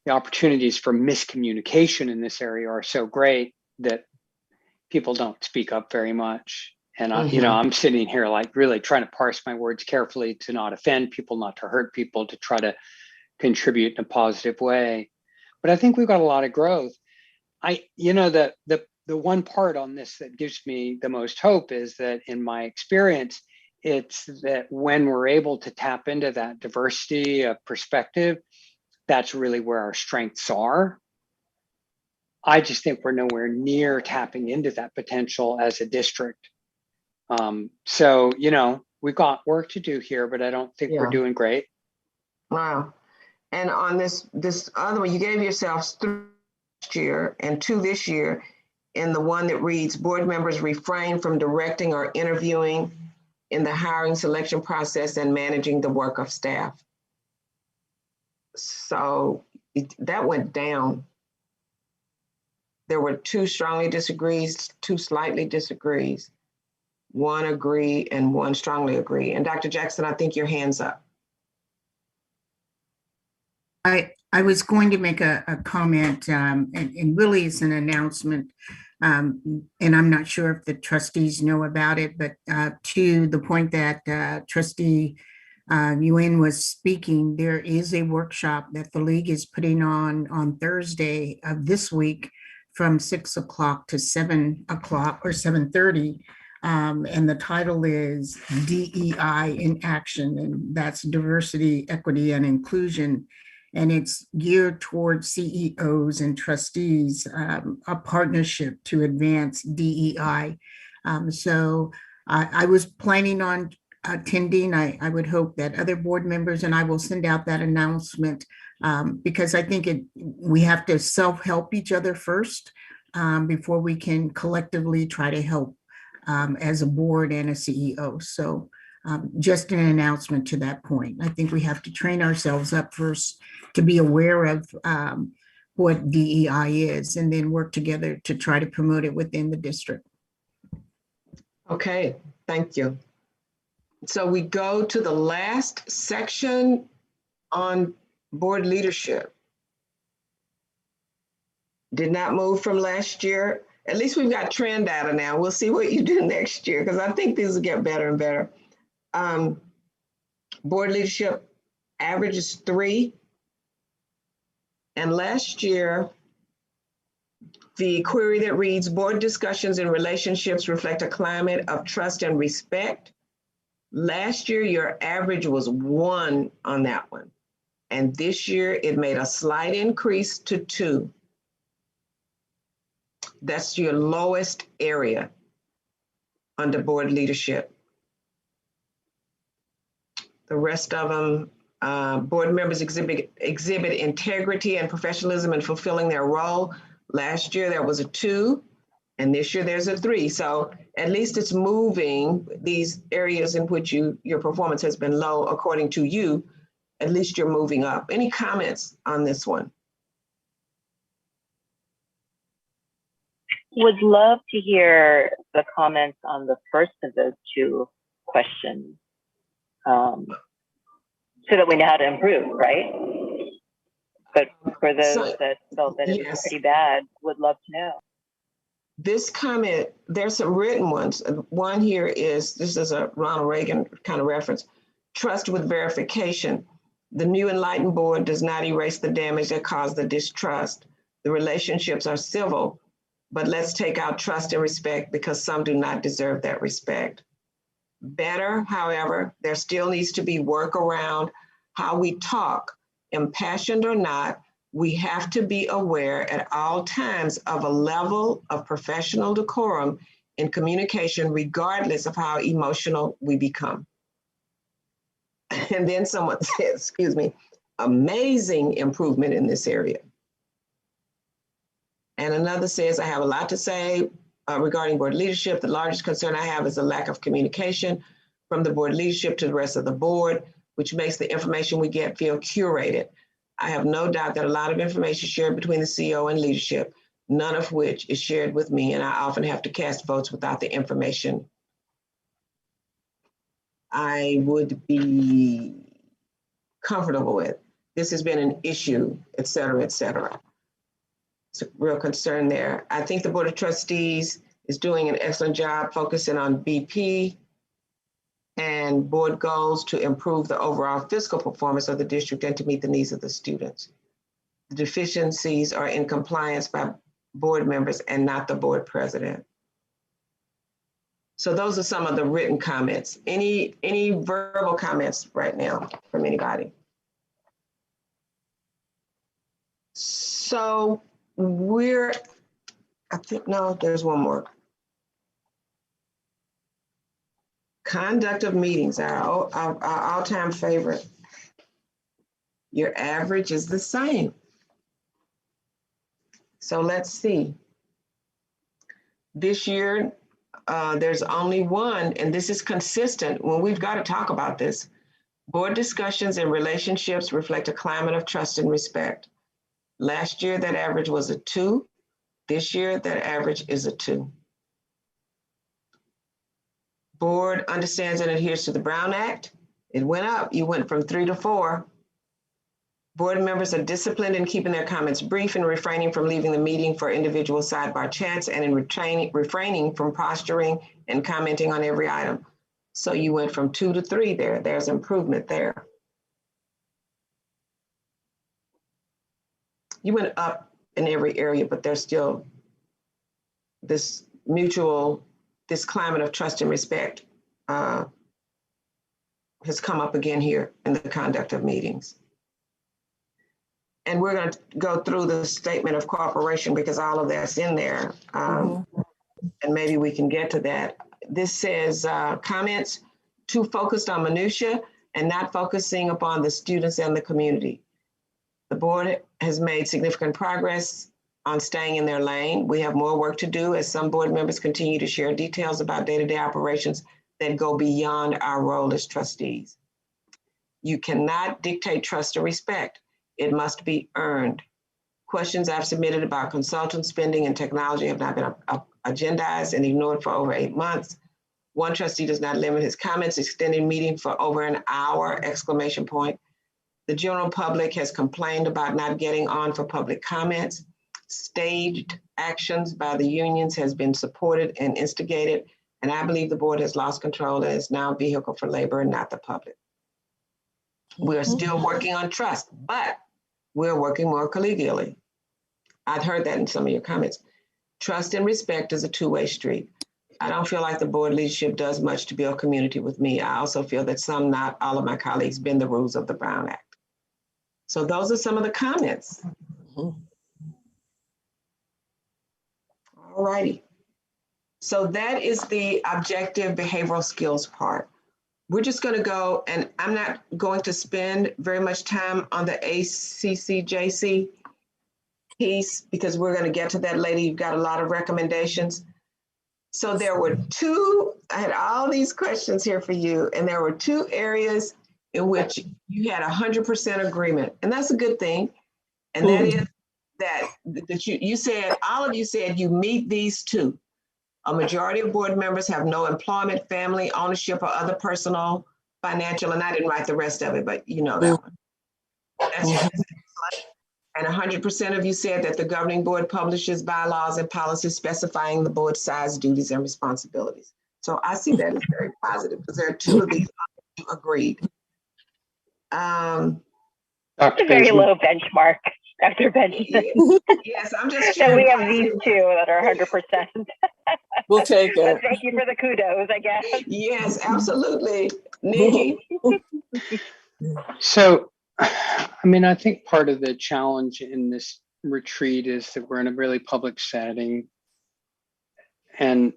opportunities for miscommunication in this area are so great that people don't speak up very much. And I'm sitting here like really trying to parse my words carefully to not offend people, not to hurt people, to try to contribute in a positive way. But I think we've got a lot of growth. The one part on this that gives me the most hope is that in my experience, it's that when we're able to tap into that diversity of perspective, that's really where our strengths are. I just think we're nowhere near tapping into that potential as a district. So, we've got work to do here, but I don't think we're doing great. Wow. And on this other one, you gave yourselves 3 last year and 2 this year in the one that reads, board members refrain from directing or interviewing in the hiring selection process and managing the work of staff. So that went down. There were 2 strongly disagrees, 2 slightly disagrees, 1 agree, and 1 strongly agree. And Dr. Jackson, I think your hand's up. I was going to make a comment, and really it's an announcement, and I'm not sure if the trustees know about it, but to the point that Trustee Nguyen was speaking, there is a workshop that the league is putting on Thursday of this week from 6 o'clock to 7 o'clock or 7:30. And the title is DEI in Action, and that's diversity, equity, and inclusion. And it's geared towards CEOs and trustees, a partnership to advance DEI. So I was planning on attending. I would hope that other board members, and I will send out that announcement because I think we have to self-help each other first before we can collectively try to help as a board and a CEO. So just an announcement to that point. I think we have to train ourselves up first to be aware of what DEI is and then work together to try to promote it within the district. Okay, thank you. So we go to the last section on board leadership. Did not move from last year. At least we've got trend data now. We'll see what you do next year because I think these will get better and better. Board leadership average is 3. And last year, the query that reads, board discussions and relationships reflect a climate of trust and respect. Last year, your average was 1 on that one. And this year, it made a slight increase to 2. That's your lowest area under board leadership. The rest of them, board members exhibit integrity and professionalism in fulfilling their role. Last year, there was a 2, and this year there's a 3. So at least it's moving these areas in which your performance has been low, according to you, at least you're moving up. Any comments on this one? Would love to hear the comments on the first of those 2 questions, so that we know how to improve, right? But for those that felt that it was pretty bad, would love to know. This comment, there's some written ones. One here is, this is a Ronald Reagan kind of reference, trust with verification. The new enlightened board does not erase the damage that caused the distrust. The relationships are civil, but let's take out trust and respect because some do not deserve that respect. Better, however, there still needs to be work around how we talk, impassioned or not. We have to be aware at all times of a level of professional decorum in communication, regardless of how emotional we become. And then someone says, excuse me, amazing improvement in this area. And another says, I have a lot to say regarding board leadership. The largest concern I have is the lack of communication from the board leadership to the rest of the board, which makes the information we get feel curated. I have no doubt that a lot of information shared between the CEO and leadership, none of which is shared with me, and I often have to cast votes without the information I would be comfortable with. This has been an issue, et cetera, et cetera. It's a real concern there. I think the Board of Trustees is doing an excellent job focusing on BP and board goals to improve the overall fiscal performance of the district and to meet the needs of the students. The deficiencies are in compliance by board members and not the board president. So those are some of the written comments. Any verbal comments right now from anybody? So I think, no, there's one more. Conduct of meetings, our all-time favorite. Your average is the same. So let's see. This year, there's only one, and this is consistent when we've got to talk about this. Board discussions and relationships reflect a climate of trust and respect. Last year, that average was a 2. This year, that average is a 2. Board understands and adheres to the Brown Act. It went up. You went from 3 to 4. Board members are disciplined in keeping their comments brief and refraining from leaving the meeting for individual sidebar chats and in refraining from posturing and commenting on every item. So you went from 2 to 3 there. There's improvement there. You went up in every area, but there's still this climate of trust and respect has come up again here in the conduct of meetings. And we're going to go through the statement of cooperation because all of that's in there. And maybe we can get to that. This says comments too focused on minutia and not focusing upon the students and the community. The board has made significant progress on staying in their lane. We have more work to do as some board members continue to share details about day-to-day operations that go beyond our role as trustees. You cannot dictate trust or respect. It must be earned. Questions I've submitted about consultant spending and technology have not been agendized and ignored for over 8 months. One trustee does not limit his comments, extending meeting for over an hour, exclamation point. The general public has complained about not getting on for public comments. Staged actions by the unions has been supported and instigated, and I believe the board has lost control and is now a vehicle for labor and not the public. We are still working on trust, but we're working more collegially. I've heard that in some of your comments. Trust and respect is a two-way street. I don't feel like the board leadership does much to build community with me. I also feel that some, not all of my colleagues, bend the rules of the Brown Act. So those are some of the comments. All righty. So that is the objective behavioral skills part. We're just going to go, and I'm not going to spend very much time on the ACCJC piece because we're going to get to that later. You've got a lot of recommendations. So there were two, I had all these questions here for you, and there were two areas in which you had 100% agreement, and that's a good thing. And that is that you said, all of you said you meet these two. A majority of board members have no employment, family, ownership, or other personal, financial, and I didn't write the rest of it, but you know that one. That's and 100% of you said that the governing board publishes bylaws and policies specifying the board's size, duties, and responsibilities. So I see that as very positive because there are two of these you agreed. It's a very low benchmark, Dr. Benjamin. Yes, I'm just So we have these two that are 100%. We'll take it. Thank you for the kudos, I guess. Yes, absolutely. Nikki? So, I mean, I think part of the challenge in this retreat is that we're in a really public setting, and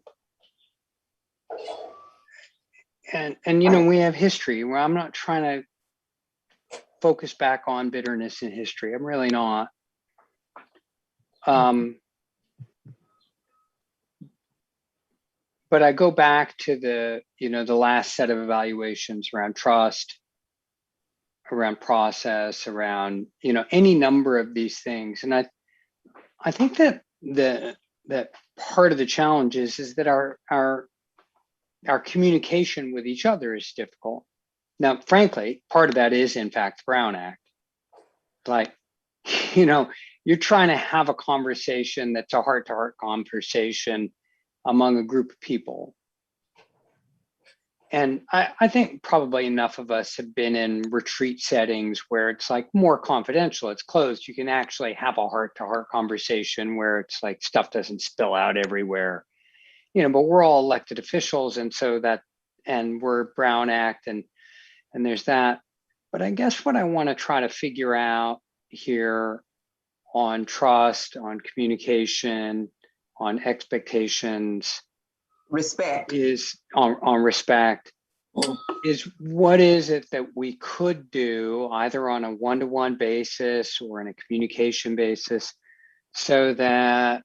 you know, we have history where I'm not trying to focus back on bitterness in history. I'm really not. But I go back to the, you know, the last set of evaluations around trust, around process, around, you know, any number of these things. And I think that that part of the challenge is that our communication with each other is difficult. Now, frankly, part of that is in fact the Brown Act. Like, you know, you're trying to have a conversation that's a heart-to-heart conversation among a group of people. And I think probably enough of us have been in retreat settings where it's like more confidential, it's closed. You can actually have a heart-to-heart conversation where it's like stuff doesn't spill out everywhere, you know, but we're all elected officials. And so that, and we're Brown Act and there's that. But I guess what I want to try to figure out here on trust, on communication, on expectations, respect is on respect is what is it that we could do either on a one-to-one basis or in a communication basis so that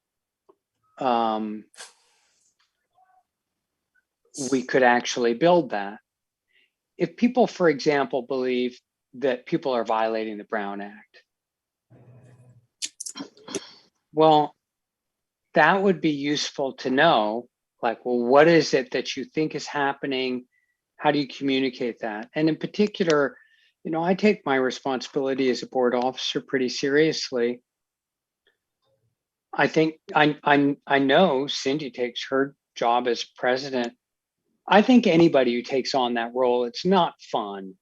we could actually build that. If people, for example, believe that people are violating the Brown Act, well, that would be useful to know, like, well, what is it that you think is happening? How do you communicate that? And in particular, you know, I take my responsibility as a board officer pretty seriously. I think I know Cindy takes her job as president. I think anybody who takes on that role, it's not fun.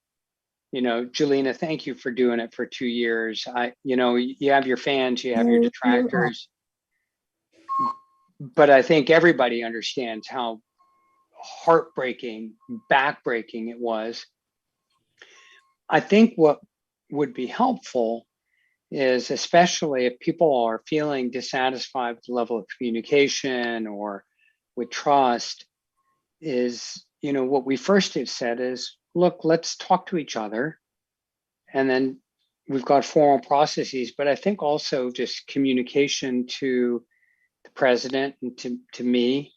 You know, Jelena, thank you for doing it for 2 years. You know, you have your fans, you have your detractors. But I think everybody understands how heartbreaking, backbreaking it was. I think what would be helpful is, especially if people are feeling dissatisfied with the level of communication or with trust, is, you know, what we first have said is, look, let's talk to each other. And then we've got formal processes, but I think also just communication to the president and to me,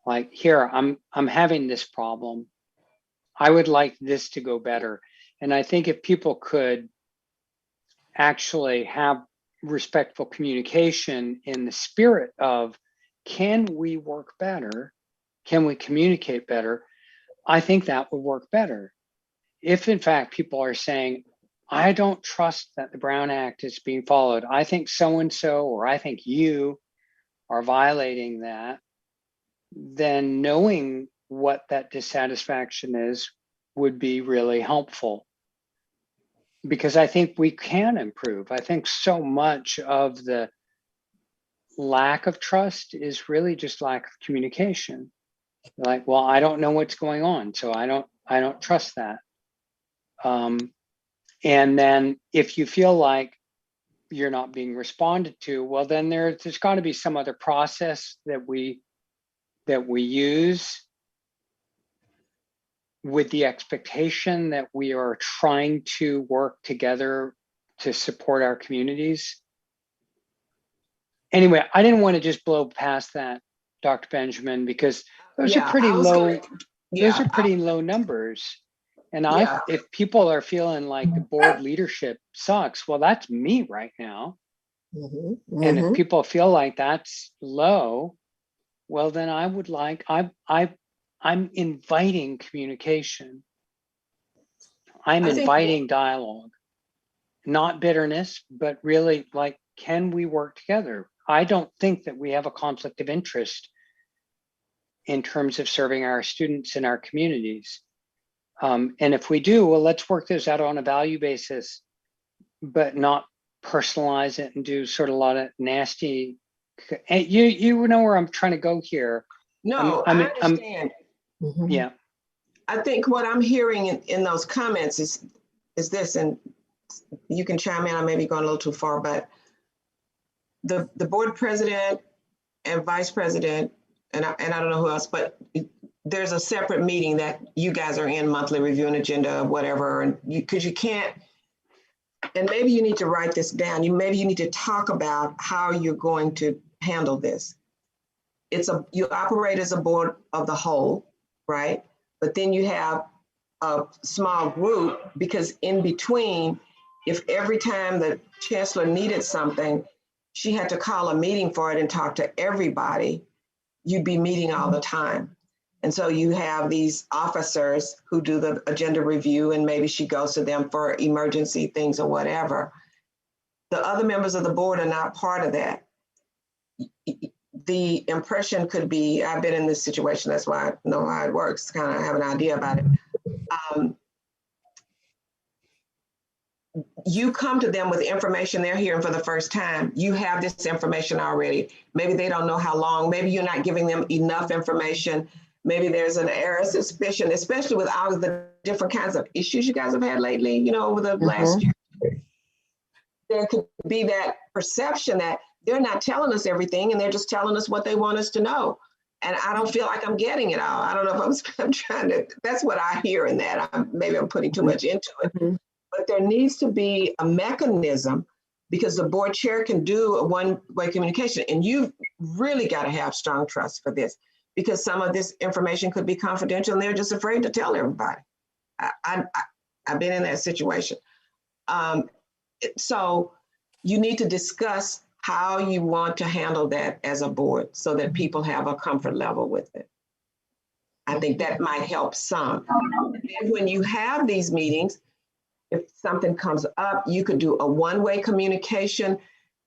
like, here, I'm having this problem. I would like this to go better. And I think if people could actually have respectful communication in the spirit of, can we work better? Can we communicate better? I think that would work better. If in fact people are saying, I don't trust that the Brown Act is being followed. I think so-and-so, or I think you are violating that, then knowing what that dissatisfaction is would be really helpful. Because I think we can improve. I think so much of the lack of trust is really just lack of communication. Like, well, I don't know what's going on, so I don't trust that. And then if you feel like you're not being responded to, well, then there's got to be some other process that we use with the expectation that we are trying to work together to support our communities. Anyway, I didn't want to just blow past that, Dr. Benjamin, because those are pretty low. Those are pretty low numbers. And if people are feeling like the board leadership sucks, well, that's me right now. And if people feel like that's low, well, then I would like, I'm inviting communication. I'm inviting dialogue, not bitterness, but really like, can we work together? I don't think that we have a conflict of interest in terms of serving our students and our communities. And if we do, well, let's work this out on a value basis, but not personalize it and do sort of a lot of nasty. And you know where I'm trying to go here. No, I understand. Yeah. I think what I'm hearing in those comments is this, and you can chime in, I may be going a little too far, but the board president and vice president, and I don't know who else, but there's a separate meeting that you guys are in, monthly review and agenda, whatever, and because you can't, and maybe you need to write this down. Maybe you need to talk about how you're going to handle this. You operate as a board of the whole, right? But then you have a small group, because in between, if every time the chancellor needed something, she had to call a meeting for it and talk to everybody, you'd be meeting all the time. And so you have these officers who do the agenda review, and maybe she goes to them for emergency things or whatever. The other members of the board are not part of that. The impression could be, I've been in this situation, that's why I know how it works, kind of have an idea about it. You come to them with information they're hearing for the first time. You have this information already. Maybe they don't know how long. Maybe you're not giving them enough information. Maybe there's an error suspicion, especially with all of the different kinds of issues you guys have had lately, you know, over the last year. There could be that perception that they're not telling us everything and they're just telling us what they want us to know. And I don't feel like I'm getting it all. I don't know if I'm trying to, that's what I hear in that. Maybe I'm putting too much into it. But there needs to be a mechanism, because the board chair can do a one-way communication. And you've really got to have strong trust for this, because some of this information could be confidential and they're just afraid to tell everybody. I've been in that situation. So you need to discuss how you want to handle that as a board so that people have a comfort level with it. I think that might help some. And when you have these meetings, if something comes up, you could do a one-way communication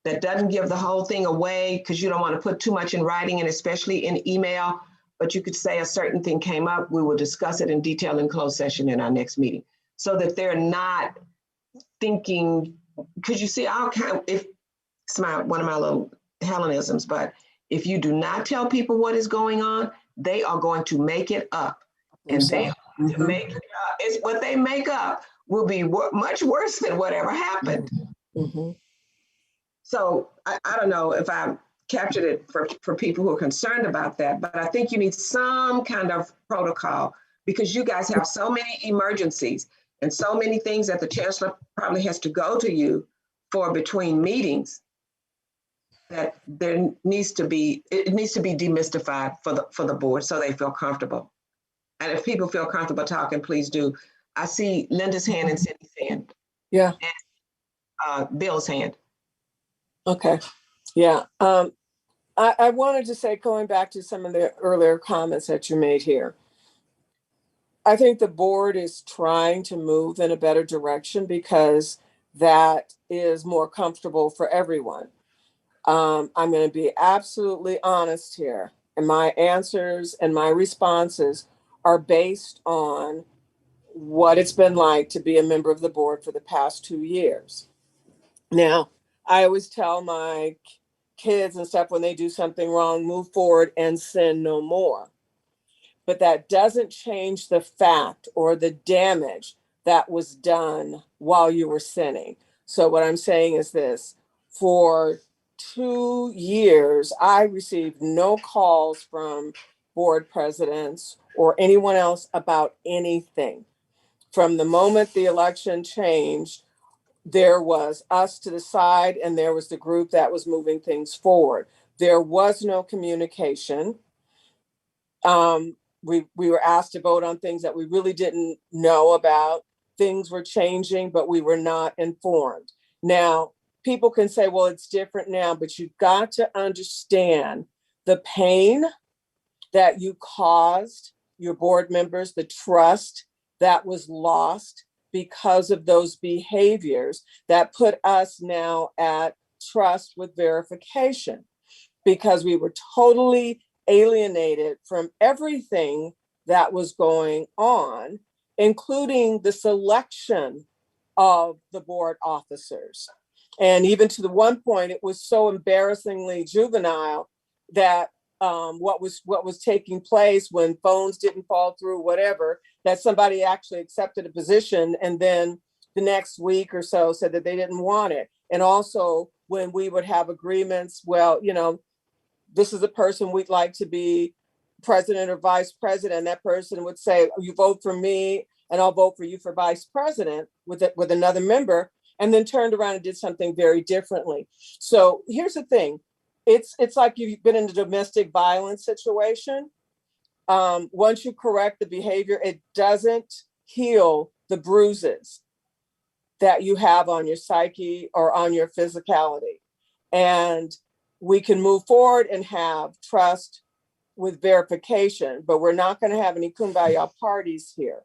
that doesn't give the whole thing away, because you don't want to put too much in writing, and especially in email, but you could say a certain thing came up, we will discuss it in detail in closed session in our next meeting, so that they're not thinking, because you see, if it's one of my little Hellenisms, but if you do not tell people what is going on, they are going to make it up. And they are going to make it up. It's what they make up will be much worse than whatever happened. So I don't know if I captured it for people who are concerned about that, but I think you need some kind of protocol, because you guys have so many emergencies and so many things that the chancellor probably has to go to you for between meetings, that it needs to be demystified for the board so they feel comfortable. And if people feel comfortable talking, please do. I see Linda's hand and Cindy's hand. Yeah. And Bill's hand. Okay. Yeah. I wanted to say, going back to some of the earlier comments that you made here, I think the board is trying to move in a better direction, because that is more comfortable for everyone. I'm going to be absolutely honest here, and my answers and my responses are based on what it's been like to be a member of the board for the past 2 years. Now, I always tell my kids and stuff, when they do something wrong, move forward and sin no more. but that doesn't change the fact or the damage that was done while you were sinning. So what I'm saying is this: for 2 years, I received no calls from board presidents or anyone else about anything. From the moment the election changed, there was us to the side and there was the group that was moving things forward. There was no communication. We were asked to vote on things that we really didn't know about. Things were changing, but we were not informed. Now, people can say, well, it's different now, but you've got to understand the pain that you caused your board members, the trust that was lost because of those behaviors that put us now at trust with verification, because we were totally alienated from everything that was going on, including the selection of the board officers. And even to the one point, it was so embarrassingly juvenile that what was taking place when phones didn't fall through, whatever, that somebody actually accepted a position and then the next week or so said that they didn't want it. And also when we would have agreements, well, you know, this is a person we'd like to be president or vice president. That person would say, you vote for me and I'll vote for you for vice president with another member, and then turned around and did something very differently. So here's the thing. It's like you've been in a domestic violence situation. Once you correct the behavior, it doesn't heal the bruises that you have on your psyche or on your physicality. And we can move forward and have trust with verification, but we're not going to have any kumbaya parties here.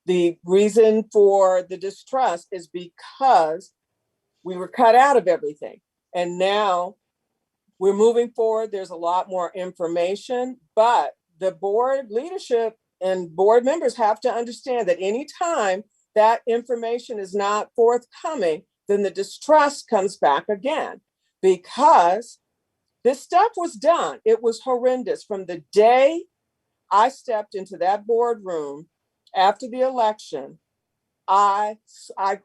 The reason for the distrust is because we were cut out of everything. And now we're moving forward. There's a lot more information, but the board leadership and board members have to understand that anytime that information is not forthcoming, then the distrust comes back again, because this stuff was done. It was horrendous. From the day I stepped into that boardroom after the election, I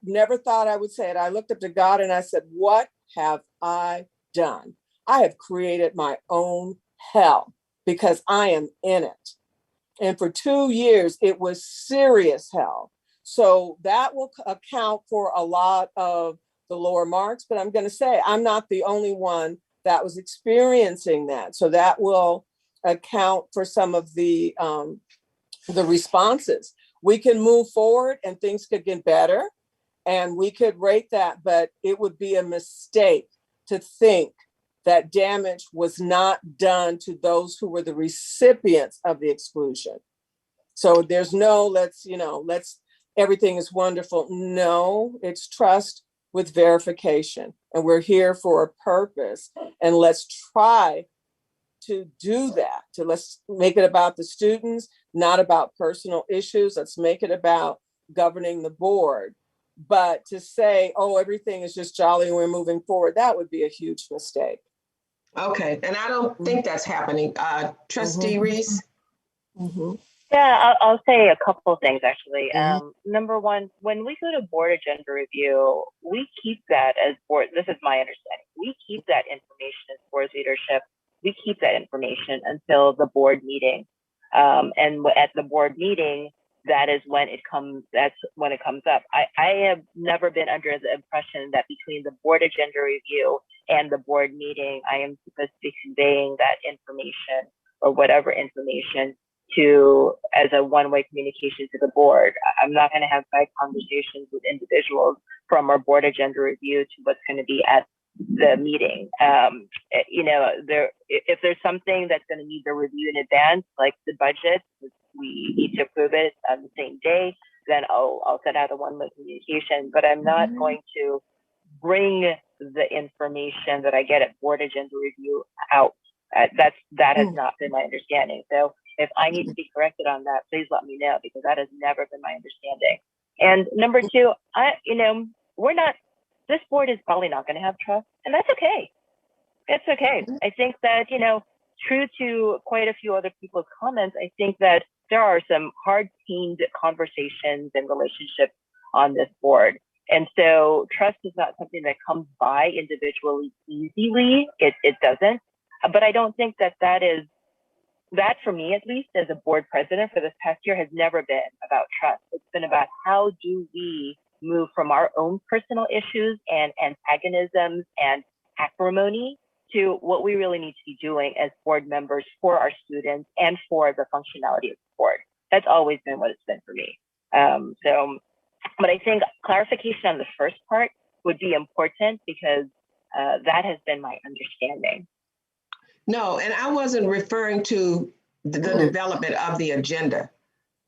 never thought I would say it. I looked up to God and I said, what have I done? I have created my own hell because I am in it. And for 2 years, it was serious hell. So that will account for a lot of the lower marks, but I'm going to say I'm not the only one that was experiencing that. So that will account for some of the responses. We can move forward and things could get better and we could rate that, but it would be a mistake to think that damage was not done to those who were the recipients of the exclusion. So there's no, everything is wonderful. No, it's trust with verification. And we're here for a purpose. And let's try to do that. Let's make it about the students, not about personal issues. Let's make it about governing the board. But to say, oh, everything is just jolly and we're moving forward, that would be a huge mistake. Okay, and I don't think that's happening. Trustee Reese? Yeah, I'll say a couple of things actually. Number one, when we go to board agenda review, we keep that as board. This is my understanding. We keep that information as board leadership. We keep that information until the board meeting. And at the board meeting, that is when it comes. That's when it comes up. I have never been under the impression that between the board agenda review and the board meeting, I am supposed to be conveying that information or whatever information as a one-way communication to the board. I'm not going to have side conversations with individuals from our board agenda review to what's going to be at the meeting. If there's something that's going to need the review in advance, like the budget, we need to approve it on the same day, then I'll send out a one-way communication. But I'm not going to bring the information that I get at board agenda review out. That has not been my understanding. So if I need to be corrected on that, please let me know, because that has never been my understanding. And number two, this board is probably not going to have trust, and that's okay. It's okay. I think that, true to quite a few other people's comments, I think that there are some hard-tamed conversations and relationships on this board. And so trust is not something that comes by individually easily. It doesn't. But I don't think that that for me, at least as a board president for this past year, has never been about trust. It's been about how do we move from our own personal issues and antagonisms and acrimony to what we really need to be doing as board members for our students and for the functionality of the board. That's always been what it's been for me. But I think clarification on the first part would be important because that has been my understanding. No, and I wasn't referring to the development of the agenda.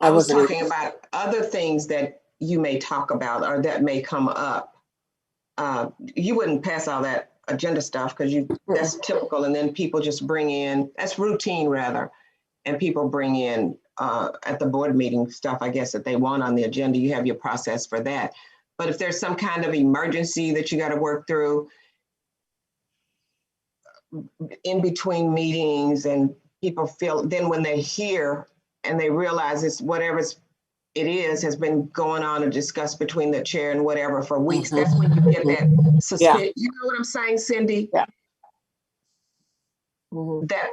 I I was wasn't talking about other things that you may talk about or that may come up. You wouldn't pass all that agenda stuff because that's typical, and then people just bring in, that's routine rather, and people bring in at the board meeting stuff, I guess, that they want on the agenda. You have your process for that. But if there's some kind of emergency that you got to work through in between meetings, and people feel, then when they hear and they realize it's whatever it is has been going on and discussed between the chair and whatever for weeks, that's when you get that suspicion. You know what I'm saying, Cindy? Yeah.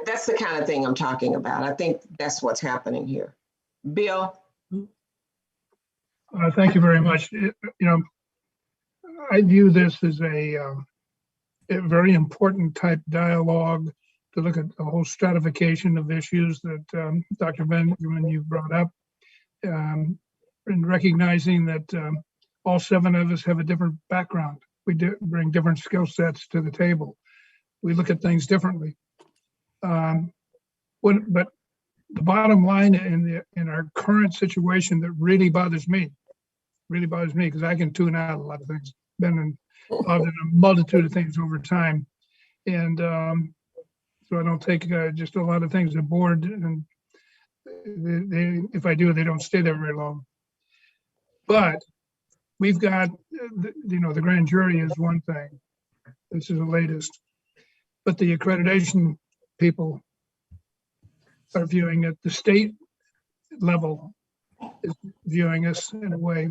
That's the kind of thing I'm talking about. I think that's what's happening here. Bill? Thank you very much. I view this as a very important type dialogue to look at the whole stratification of issues that Dr. Benjamin, you brought up, and recognizing that all 7 of us have a different background. We bring different skill sets to the table. We look at things differently. But the bottom line in our current situation that really bothers me because I can tune out a lot of things, been involved in a multitude of things over time. And so I don't take just a lot of things aboard, and if I do, they don't stay there very long. But we've got, the grand jury is one thing. This is the latest. But the accreditation people are viewing it. The state level is viewing us in a way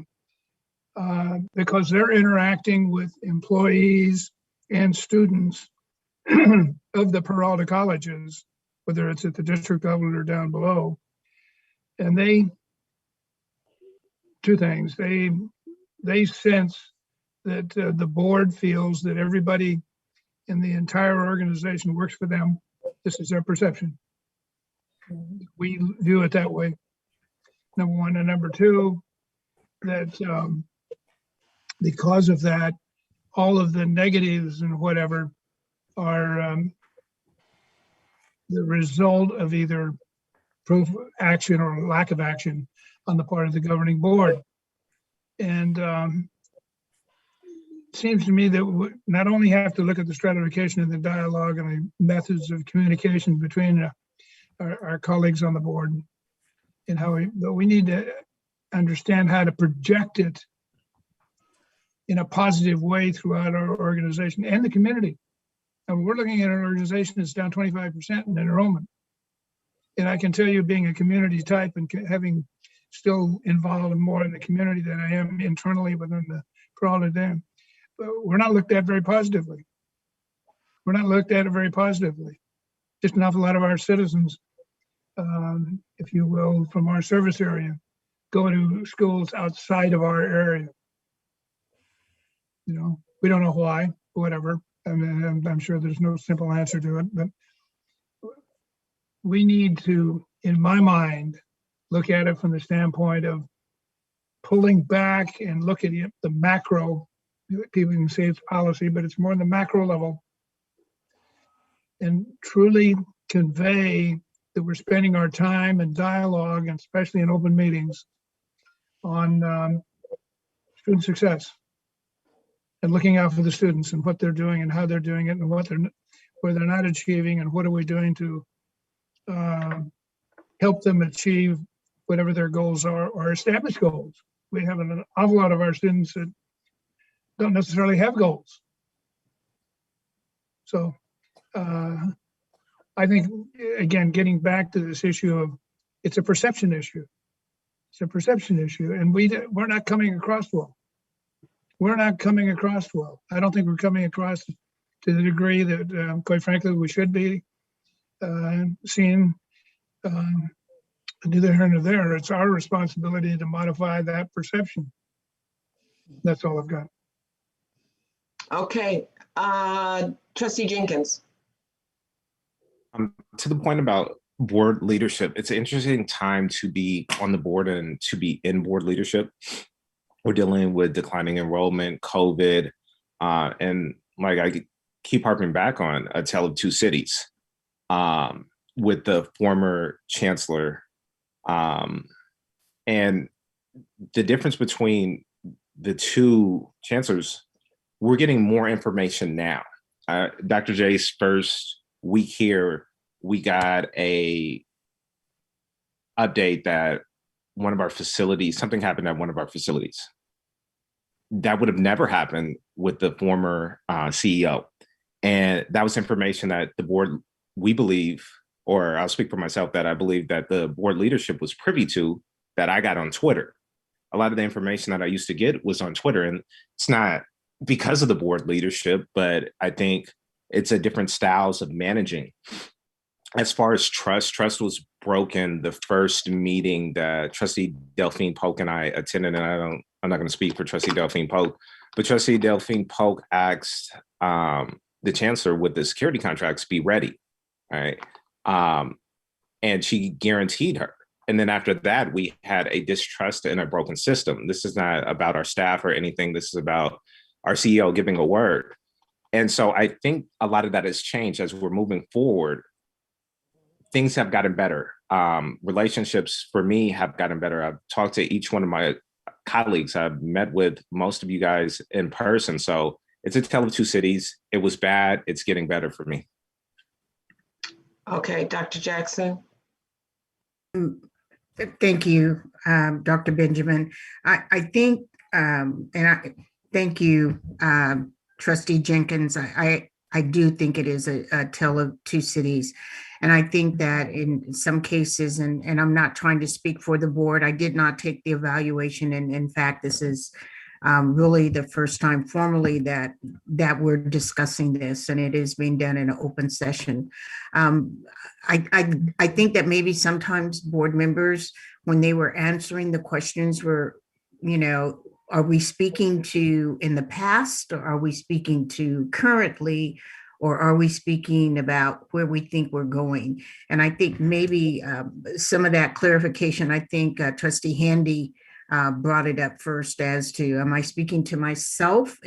because they're interacting with employees and students of the Peralta colleges, whether it's at the district level or down below. And two things. They sense that the board feels that everybody in the entire organization works for them. This is their perception. We view it that way, number one. And number two, that because of that, all of the negatives and whatever are the result of either proof action or lack of action on the part of the governing board. And it seems to me that we not only have to look at the stratification and the dialogue and the methods of communication between our colleagues on the board and but we need to understand how to project it in a positive way throughout our organization and the community. And we're looking at an organization that's down 25% in enrollment. And I can tell you, being a community type and having still involved more in the community than I am internally within the Peralta Dam, but we're not looked at very positively. We're not looked at it very positively. Just an awful lot of our citizens, if you will, from our service area, go to schools outside of our area. We don't know why, whatever. I mean, I'm sure there's no simple answer to it, but we need to, in my mind, look at it from the standpoint of pulling back and look at the macro. People can say it's policy, but it's more on the macro level, and truly convey that we're spending our time and dialogue, and especially in open meetings, on student success and looking out for the students and what they're doing and how they're doing it and where they're not achieving and what are we doing to help them achieve whatever their goals are or establish goals. We have an awful lot of our students that don't necessarily have goals. So I think, again, getting back to this issue of, it's a perception issue. It's a perception issue, and we're not coming across well. We're not coming across well. I don't think we're coming across to the degree that, quite frankly, we should be seen. Neither here nor there. It's our responsibility to modify that perception. That's all I've got. Okay, Trustee Jenkins. To the point about board leadership, it's an interesting time to be on the board and to be in board leadership. We're dealing with declining enrollment, COVID, and like I keep harping back on A Tale of Two Cities with the former chancellor. And the difference between the two chancellors, we're getting more information now. Dr. J's first week here, we got a update that one of our facilities, something happened at one of our facilities. That would have never happened with the former CEO. And that was information that the board, we believe, or I'll speak for myself, that I believe that the board leadership was privy to, that I got on Twitter. A lot of the information that I used to get was on Twitter, and it's not because of the board leadership, but I think it's a different styles of managing. As far as trust was broken the first meeting that Trustee Delphine Polk and I attended, and I'm not going to speak for Trustee Delphine Polk, but Trustee Delphine Polk asked the chancellor, would the security contracts be ready, right? And she guaranteed her. And then after that, we had a distrust and a broken system. This is not about our staff or anything. This is about our CEO giving a word. And so I think a lot of that has changed as we're moving forward. Things have gotten better. Relationships for me have gotten better. I've talked to each one of my colleagues. I've met with most of you guys in person. So it's a tale of two cities. It was bad. It's getting better for me. Okay, Dr. Jackson. Thank you, Dr. Benjamin. I think, and I thank you, Trustee Jenkins. I do think it is a tale of two cities. And I think that in some cases, and I'm not trying to speak for the board, I did not take the evaluation. And in fact, this is really the first time formally that we're discussing this, and it is being done in an open session. I think that maybe sometimes board members, when they were answering the questions, were, are we speaking to in the past, or are we speaking to currently, or are we speaking about where we think we're going? And I think maybe some of that clarification, I think Trustee Handy brought it up first as to, am I speaking to myself,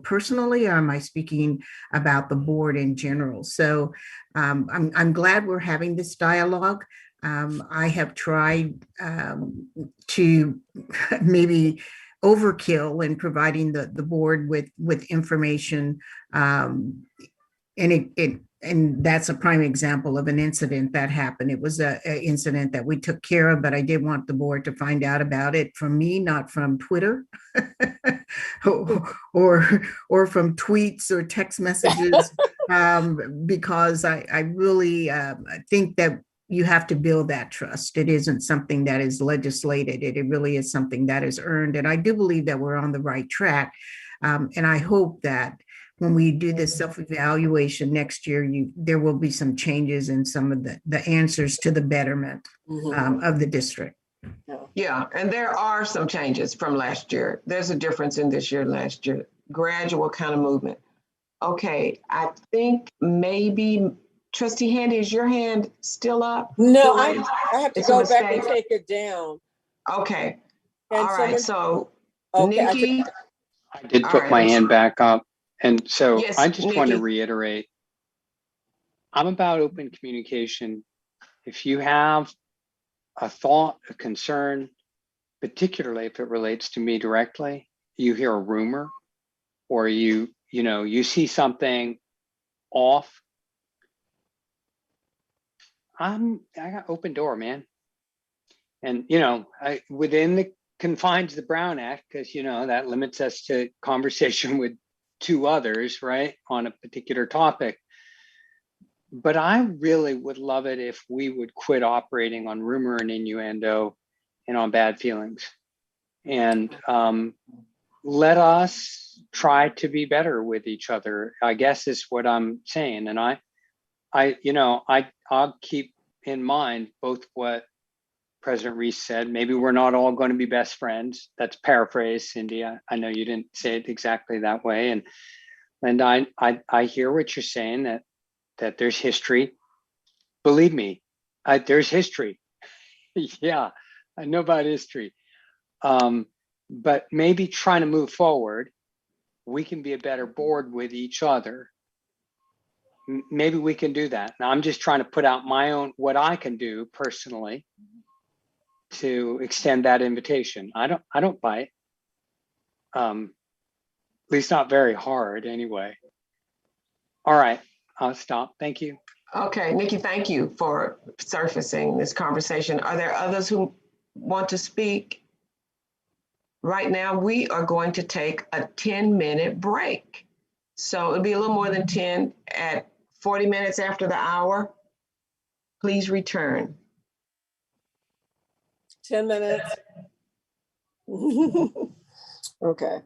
personally, or am I speaking about the board in general? So I'm glad we're having this dialogue. I have tried to maybe overkill in providing the board with information, and that's a prime example of an incident that happened. It was an incident that we took care of, but I did want the board to find out about it from me, not from Twitter or from tweets or text messages, because I really think that you have to build that trust. It isn't something that is legislated. It really is something that is earned. And I do believe that we're on the right track. And I hope that when we do this self-evaluation next year, there will be some changes in some of the answers to the betterment of the district. Yeah, and there are some changes from last year. There's a difference in this year and last year. Gradual kind of movement. Okay, I think maybe Trustee Handy, is your hand still up? No, I have to go back and take it down. Okay. And all right. So, okay, Nikki. I did put my hand back up. And so yes, I just Nikki. want to reiterate, I'm about open communication. If you have a thought, a concern, particularly if it relates to me directly, you hear a rumor, or you see something off, I got open door, man. And, within the confines of the Brown Act, because, that limits us to conversation with two others, right, on a particular topic. but I really would love it if we would quit operating on rumor and innuendo and on bad feelings. And let us try to be better with each other, I guess is what I'm saying. And I'll keep in mind both what President Reese said. Maybe we're not all going to be best friends. That's paraphrase, Cindy. I know you didn't say it exactly that way. And I hear what you're saying, that there's history. Believe me, there's history. Yeah, I know about history. But maybe trying to move forward, we can be a better board with each other. Maybe we can do that. Now I'm just trying to put out my own, what I can do personally to extend that invitation. I don't bite. At least not very hard anyway. All right, I'll stop. Thank you. Okay, Nikki, thank you for surfacing this conversation. Are there others who want to speak? Right now, we are going to take a 10-minute break. So it'll be a little more than 10 at 40 minutes after the hour. Please return. 10 minutes. Okay.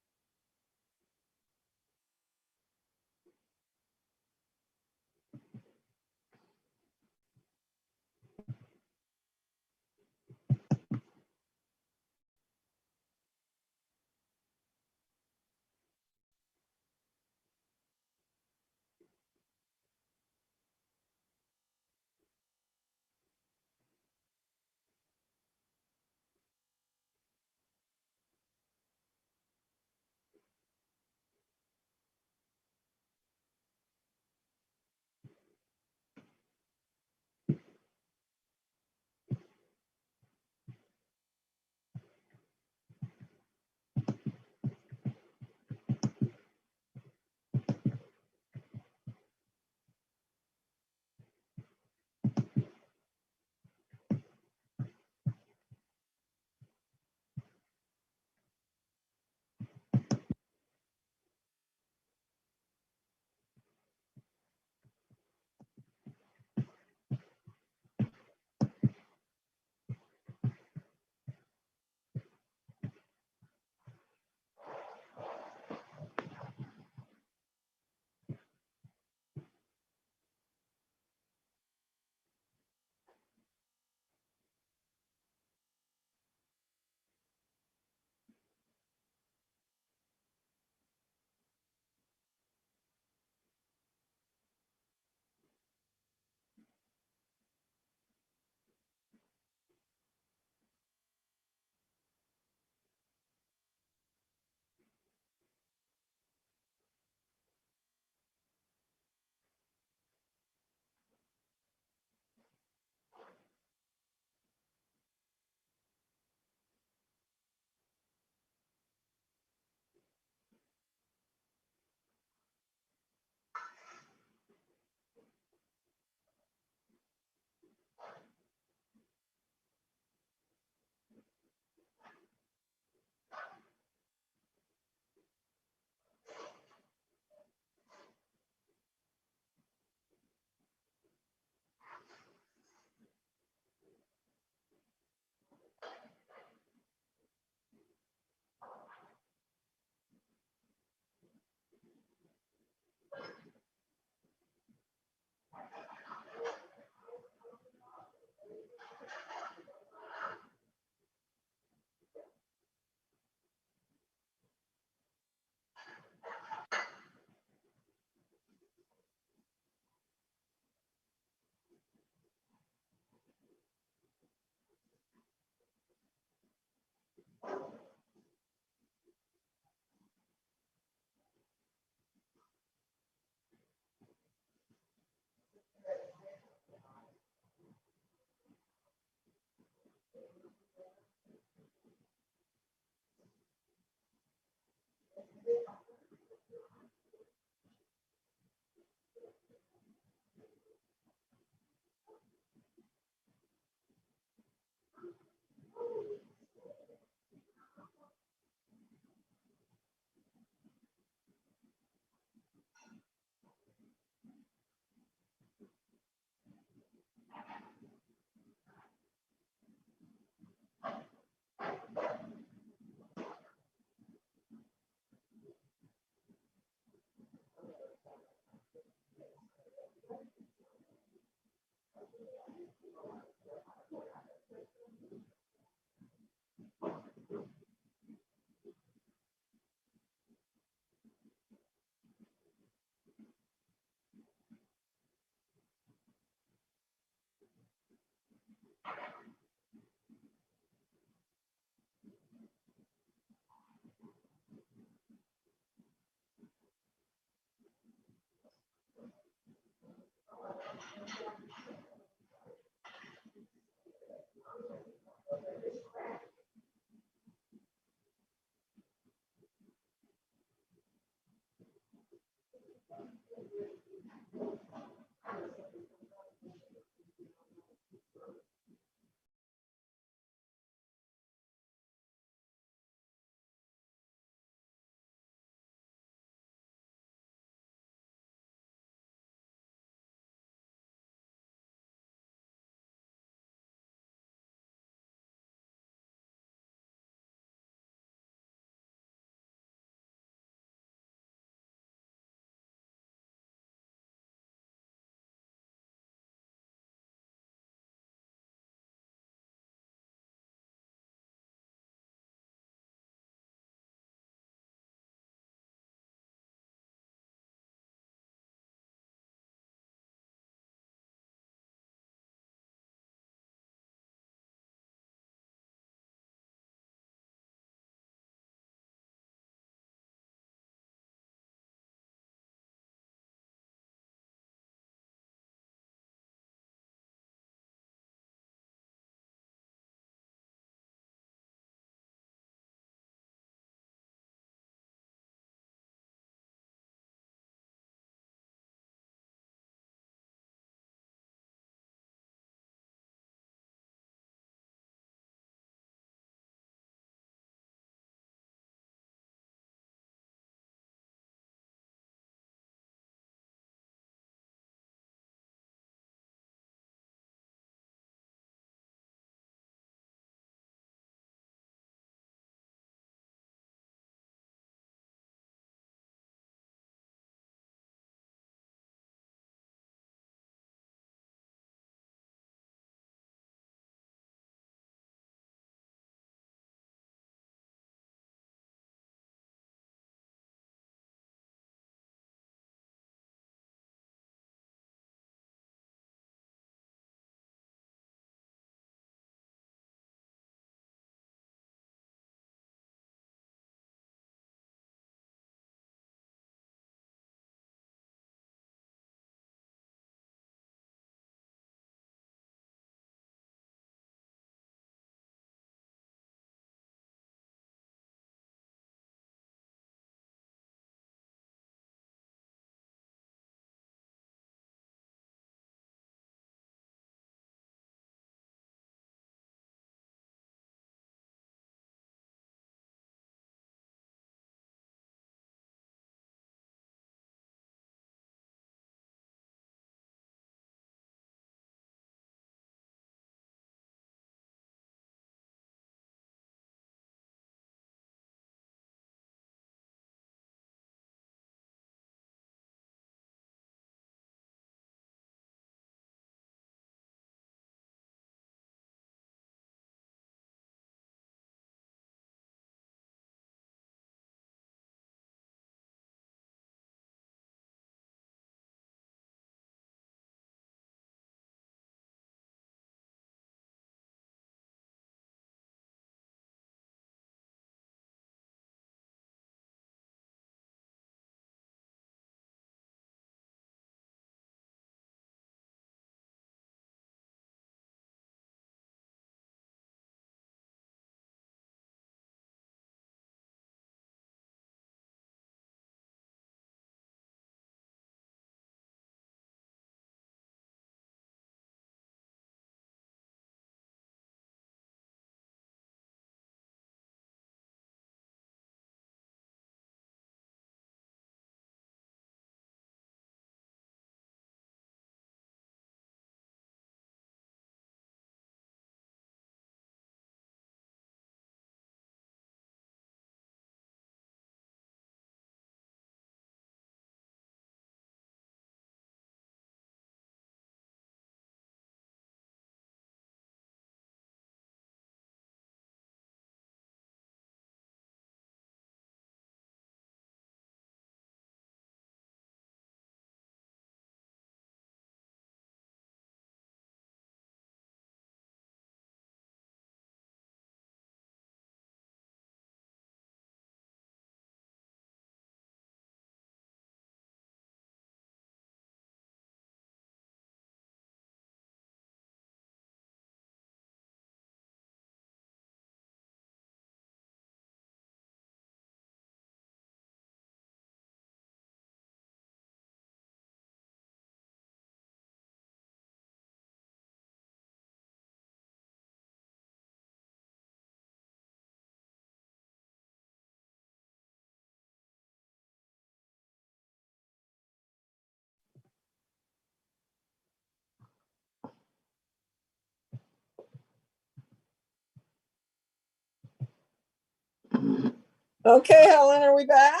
Okay, Helen, are we back?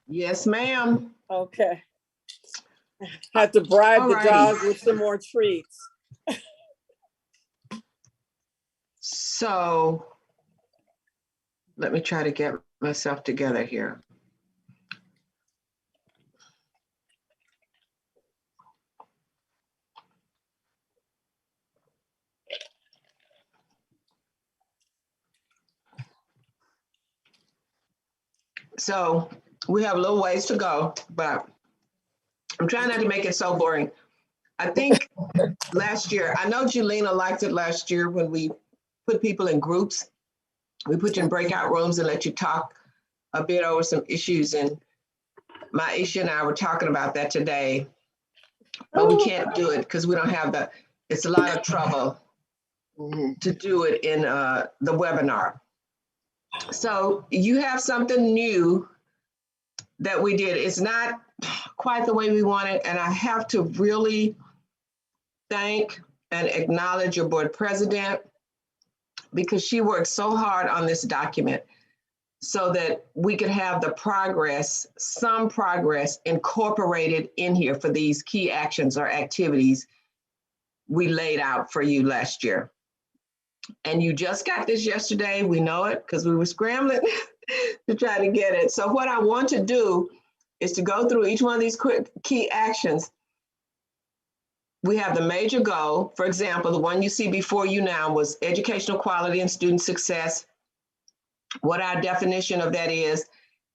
Yes, ma'am. Okay. Had to bribe the Alrighty. dog with some more treats. So let me try to get myself together here. So we have a little ways to go, but I'm trying not to make it so boring. I think last year, I know Julina liked it last year when we put people in groups. We put you in breakout rooms and let you talk a bit over some issues. And Maisha and I were talking about that today, but we can't do it because we don't have it's a lot of trouble to do it in the webinar. So you have something new that we did. It's not quite the way we want it. And I have to really thank and acknowledge your board president, because she worked so hard on this document so that we could have the progress, some progress incorporated in here for these key actions or activities we laid out for you last year. And you just got this yesterday. We know it because we were scrambling to try to get it. So what I want to do is to go through each one of these quick key actions. We have the major goal. For example, the one you see before you now was educational quality and student success, what our definition of that is,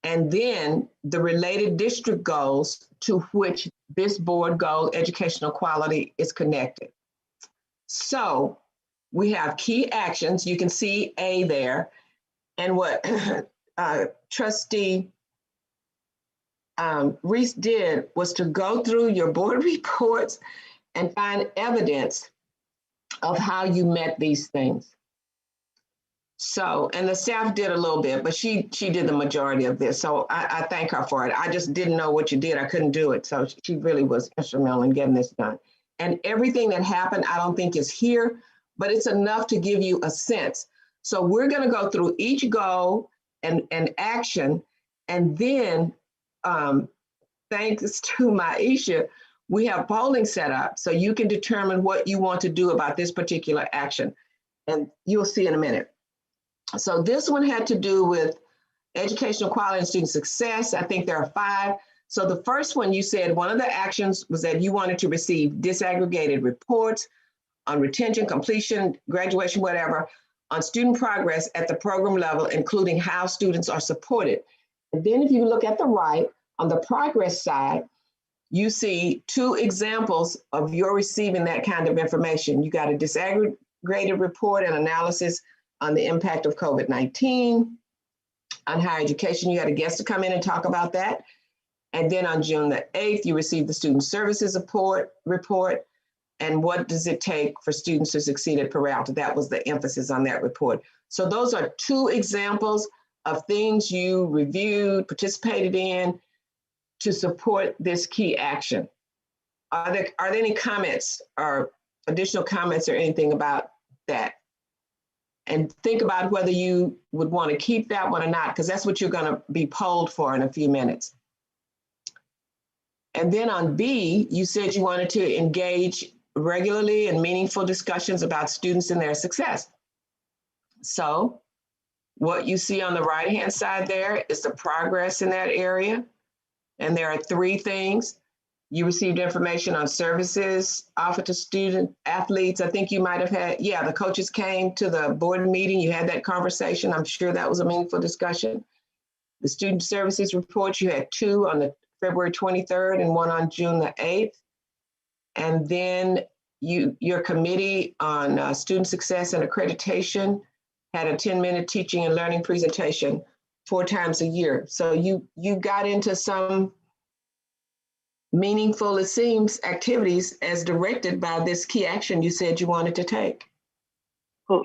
and then the related district goals to which this board goal, educational quality, is connected. So we have key actions. You can see A there. And what Trustee Reese did was to go through your board reports and find evidence of how you met these things. So, and the staff did a little bit, but she did the majority of this. So I thank her for it. I just didn't know what you did. I couldn't do it. So she really was instrumental in getting this done. And everything that happened, I don't think is here, but it's enough to give you a sense. So we're gonna go through each goal and action, and then thanks to Maisha, we have polling set up so you can determine what you want to do about this particular action. And you'll see in a minute. So this one had to do with educational quality and student success. I think there are 5. So the first one, you said one of the actions was that you wanted to receive disaggregated reports on retention, completion, graduation, whatever, on student progress at the program level, including how students are supported. And then if you look at the right, on the progress side, you see 2 examples of your receiving that kind of information. You got a disaggregated report and analysis on the impact of COVID-19 on higher education. You had a guest to come in and talk about that. And then on June the 8th, you received the student services report. And what does it take for students to succeed at Peralta? That was the emphasis on that report. So those are 2 examples of things you reviewed, participated in to support this key action. Are there any comments or additional comments or anything about that? And think about whether you would want to keep that one or not, because that's what you're going to be polled for in a few minutes. And then on B, you said you wanted to engage regularly in meaningful discussions about students and their success. So what you see on the right-hand side there is the progress in that area. And there are 3 things. You received information on services offered to student athletes. I think you might have had, the coaches came to the board meeting. You had that conversation. I'm sure that was a meaningful discussion. The student services reports, you had 2 on the February 23rd and 1 on June the 8th. And then your committee on student success and accreditation had a 10-minute teaching and learning presentation 4 times a year. So you got into some meaningful, it seems, activities as directed by this key action you said you wanted to take.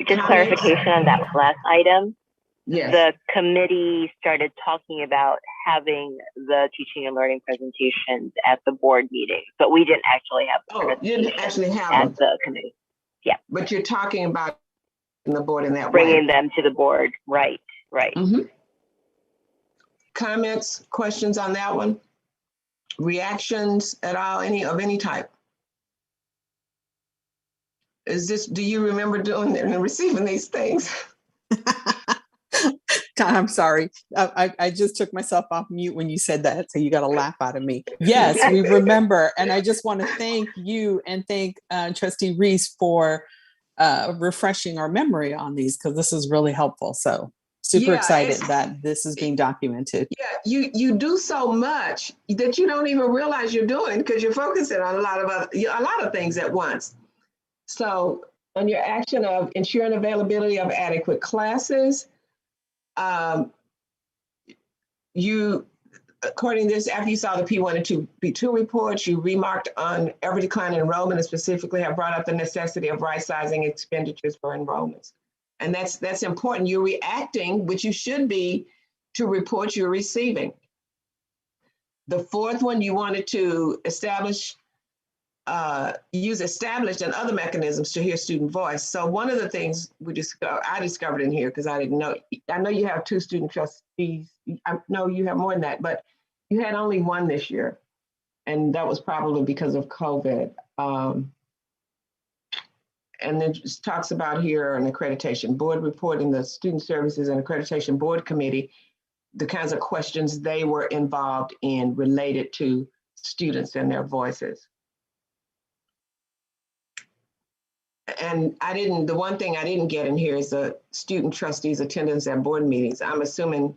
Just clarification on that last item. Yes. The committee started talking about having the teaching and learning presentations at the board meeting, but we didn't actually have the you didn't actually have at them. The committee. Yeah. But you're talking about the board in that bringing way. them to the board. Right. Mm-hmm. Comments, questions on that one? Reactions at all, any type? Do you remember doing and receiving these things? I'm sorry. I just took myself off mute when you said that, so you got a laugh out of me. Yes, we remember. And I just want to thank you and thank Trustee Reese for refreshing our memory on these, because this is really helpful. So super excited that this is being documented. Yeah, you do so much that you don't even realize you're doing, because you're focusing on a lot of things at once. So on your action of ensuring availability of adequate classes, you, according to this, after you saw the P1 and P2 reports, you remarked on every decline in enrollment and specifically have brought up the necessity of right-sizing expenditures for enrollments. And that's important. You're reacting, which you should be, to reports you're receiving. The fourth one, you wanted to use established and other mechanisms to hear student voice. So one of the things I discovered in here, because I didn't know, I know you have 2 student trustees. I know you have more than that, but you had only 1 this year. And that was probably because of COVID. And then just talks about here an accreditation board report in the Student Services and Accreditation Board Committee, the kinds of questions they were involved in related to students and their voices. And the one thing I didn't get in here is the student trustees' attendance at board meetings. I'm assuming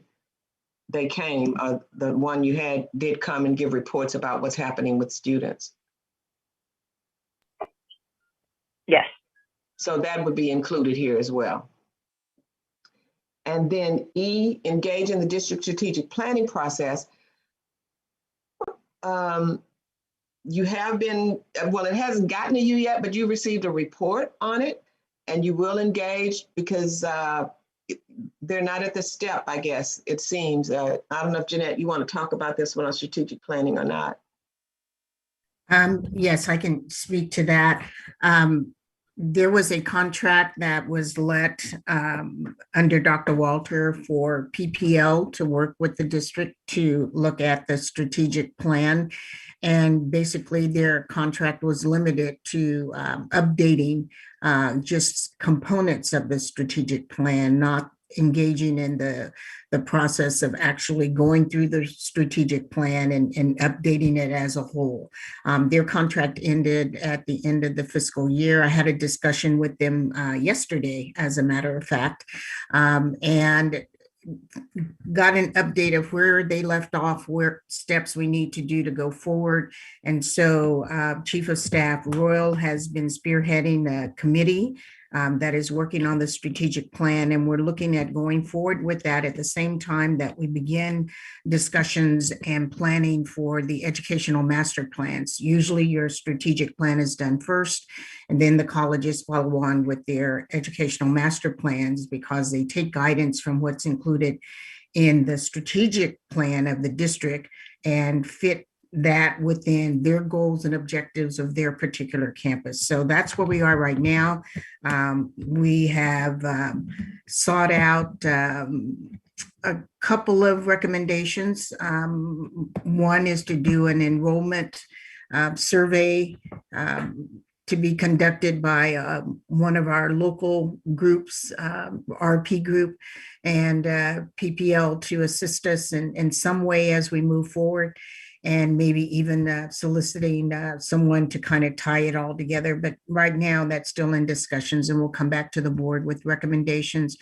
they came, the one you had did come and give reports about what's happening with students. Yes. So that would be included here as well. And then E, engage in the district strategic planning process. You have been, well, it hasn't gotten to you yet, but you received a report on it, and you will engage because they're not at the step, I guess, it seems. I don't know if, Jeanette, you want to talk about this one on strategic planning or not. Yes, I can speak to that. There was a contract that was let under Dr. Walter for PPL to work with the district to look at the strategic plan. And basically their contract was limited to updating just components of the strategic plan, not engaging in the process of actually going through the strategic plan and updating it as a whole. Their contract ended at the end of the fiscal year. I had a discussion with them yesterday, as a matter of fact, and got an update of where they left off, where steps we need to do to go forward. And so Chief of Staff Royal has been spearheading a committee that is working on the strategic plan, and we're looking at going forward with that at the same time that we begin discussions and planning for the educational master plans. Usually your strategic plan is done first, and then the colleges follow on with their educational master plans because they take guidance from what's included in the strategic plan of the district and fit that within their goals and objectives of their particular campus. So that's where we are right now. We have sought out a couple of recommendations. One is to do an enrollment survey to be conducted by one of our local groups, RP group, and PPL to assist us in some way as we move forward, and maybe even soliciting someone to kind of tie it all together. But right now that's still in discussions, and we'll come back to the board with recommendations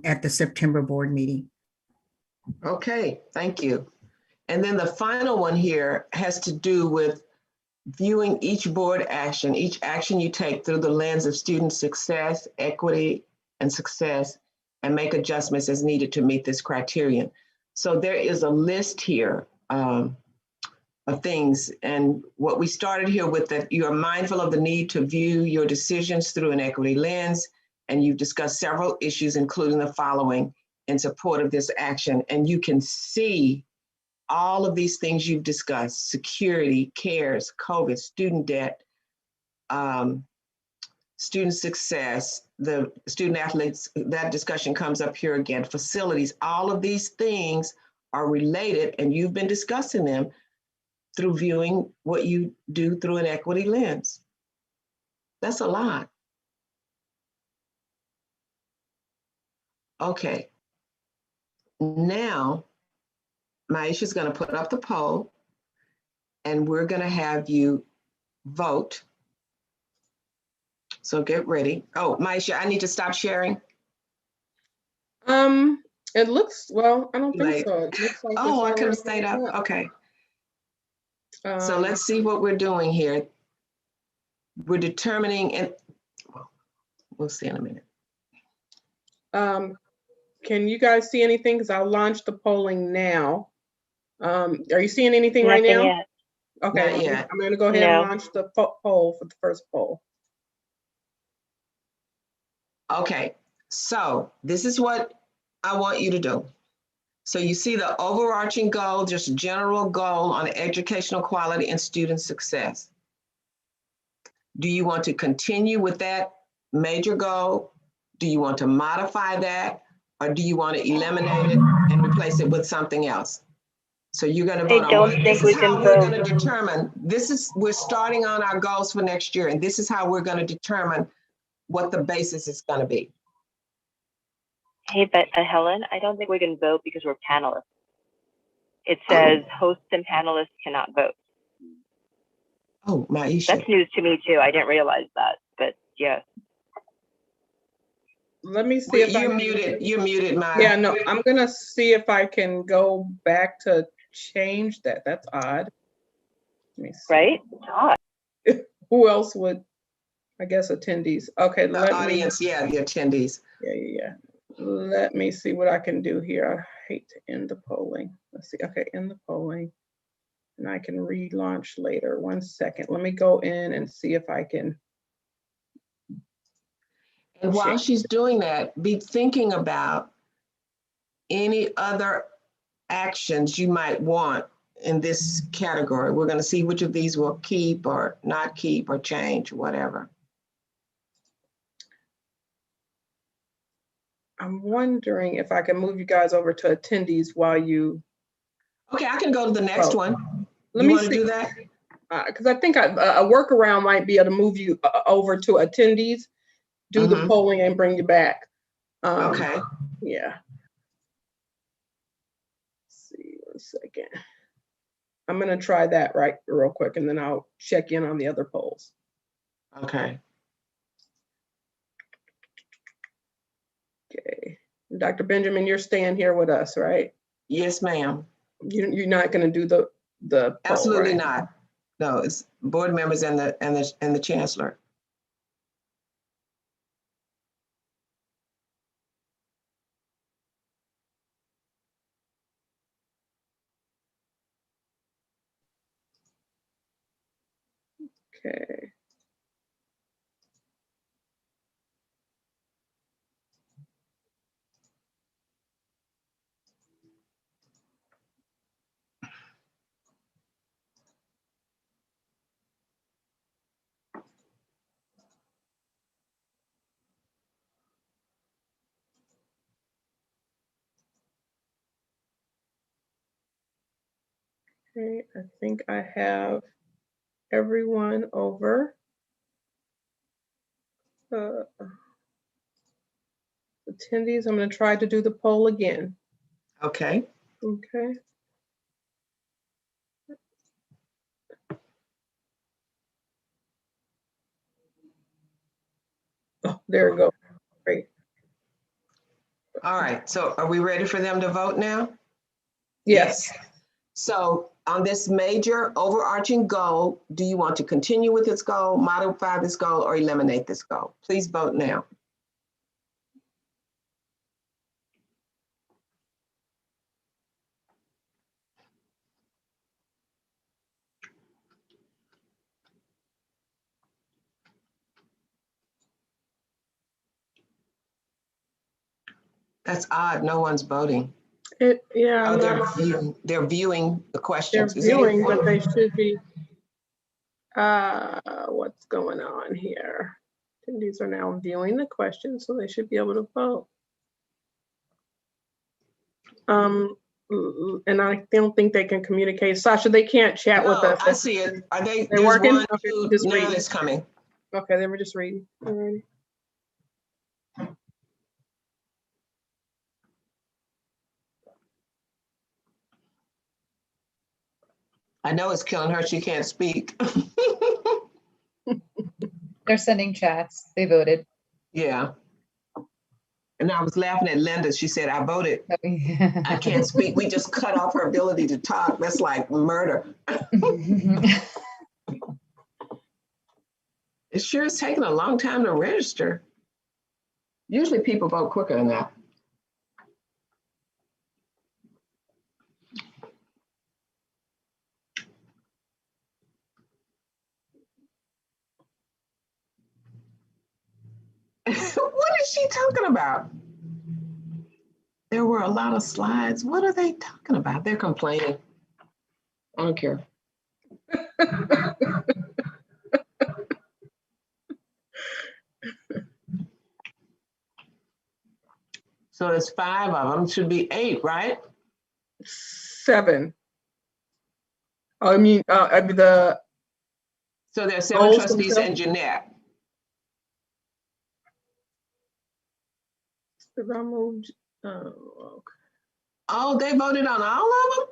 at the September board meeting. Okay, thank you. And then the final one here has to do with viewing each board action, each action you take through the lens of student success, equity, and success, and make adjustments as needed to meet this criterion. So there is a list here of things. And what we started here with, that you are mindful of the need to view your decisions through an equity lens. And you've discussed several issues, including the following, in support of this action. And you can see all of these things you've discussed: security, CARES, COVID, student debt, student success, the student athletes, that discussion comes up here again, facilities. All of these things are related, and you've been discussing them through viewing what you do through an equity lens. That's a lot. Okay. Now, Maisha's going to put up the poll, and we're going to have you vote. So get ready. Oh, Maisha, I need to stop sharing. It looks, well, I don't think Like, so. It looks like oh, I it's could have already stayed up. up. Okay. So let's see what we're doing here. We're determining, and well, we'll see in a minute. Can you guys see anything? Because I'll launch the polling now. Are you seeing anything right Nothing now? yet. Okay, Not yet. I'm going to go ahead and launch the poll for the first poll. Okay, so this is what I want you to do. So you see the overarching goal, just general goal on educational quality and student success. Do you want to continue with that major goal? Do you want to modify that? Or do you want to eliminate it and replace it with something else? So you're going to vote on what. This is how we're going to determine. We're starting on our goals for next year, and this is how we're going to determine what the basis is going to be. Hey, but Helen, I don't think we can vote because we're panelists. It says hosts and panelists cannot vote. Oh, Maisha. That's news to me too. I didn't realize that, but yeah. Let me see if you're muted. You're muted, Maya. Yeah, no, I'm gonna see if I can go back to change that. That's odd. Let me see. Right? It's odd. Who else would? I guess attendees. Okay, The audience, yeah, the attendees. Yeah. Let me see what I can do here. I hate to end the polling. Let's see. Okay, end the polling. And I can relaunch later. 1 second. Let me go in and see if I can. And while she's doing that, be thinking about any other actions you might want in this category. We're going to see which of these will keep or not keep or change, whatever. I'm wondering if I can move you guys over to attendees while you. Okay, I can go to the next one. Let you me want to see. do that? Because I think a workaround might be able to move you over to attendees, do the polling and bring you back. Okay. Yeah. Let's see, 1 second. I'm going to try that real quick, and then I'll check in on the other polls. Okay. Okay. Dr. Benjamin, you're staying here with us, right? Yes, ma'am. You're not going to do the poll, absolutely right? not. No, it's board members and the chancellor. Okay. Okay, I think I have everyone over. Attendees, I'm going to try to do the poll again. Okay. Okay. Oh, there we go. Great. All right, so are we ready for them to vote now? Yes. So on this major overarching goal, do you want to continue with this goal, modify this goal, or eliminate this goal? Please vote now. That's odd, no one's voting. Yeah. Oh, they're viewing the questions. They're viewing, but they should be. What's going on here? Attendees are now viewing the questions, so they should be able to vote. and I don't think they can communicate. Sasha, they can't chat with No, us. I see it. Are they? They're There's working? one, Okay, two, just now read. it's coming. Okay, they were just reading. All right. I know it's killing her. She can't speak. They're sending chats. They voted. Yeah. And I was laughing at Linda. She said, I voted. I can't speak. We just cut off her ability to talk. That's like murder. It sure is taking a long time to register. Usually people vote quicker than that. What is she talking about? There were a lot of slides. What are they talking about? They're complaining. I don't care. So there's 5 of them. Should be 8, right? 7. Oh, I mean the. So there's 7 Goals trustees themselves? and Jeanette. Okay. Oh, they voted on all of them?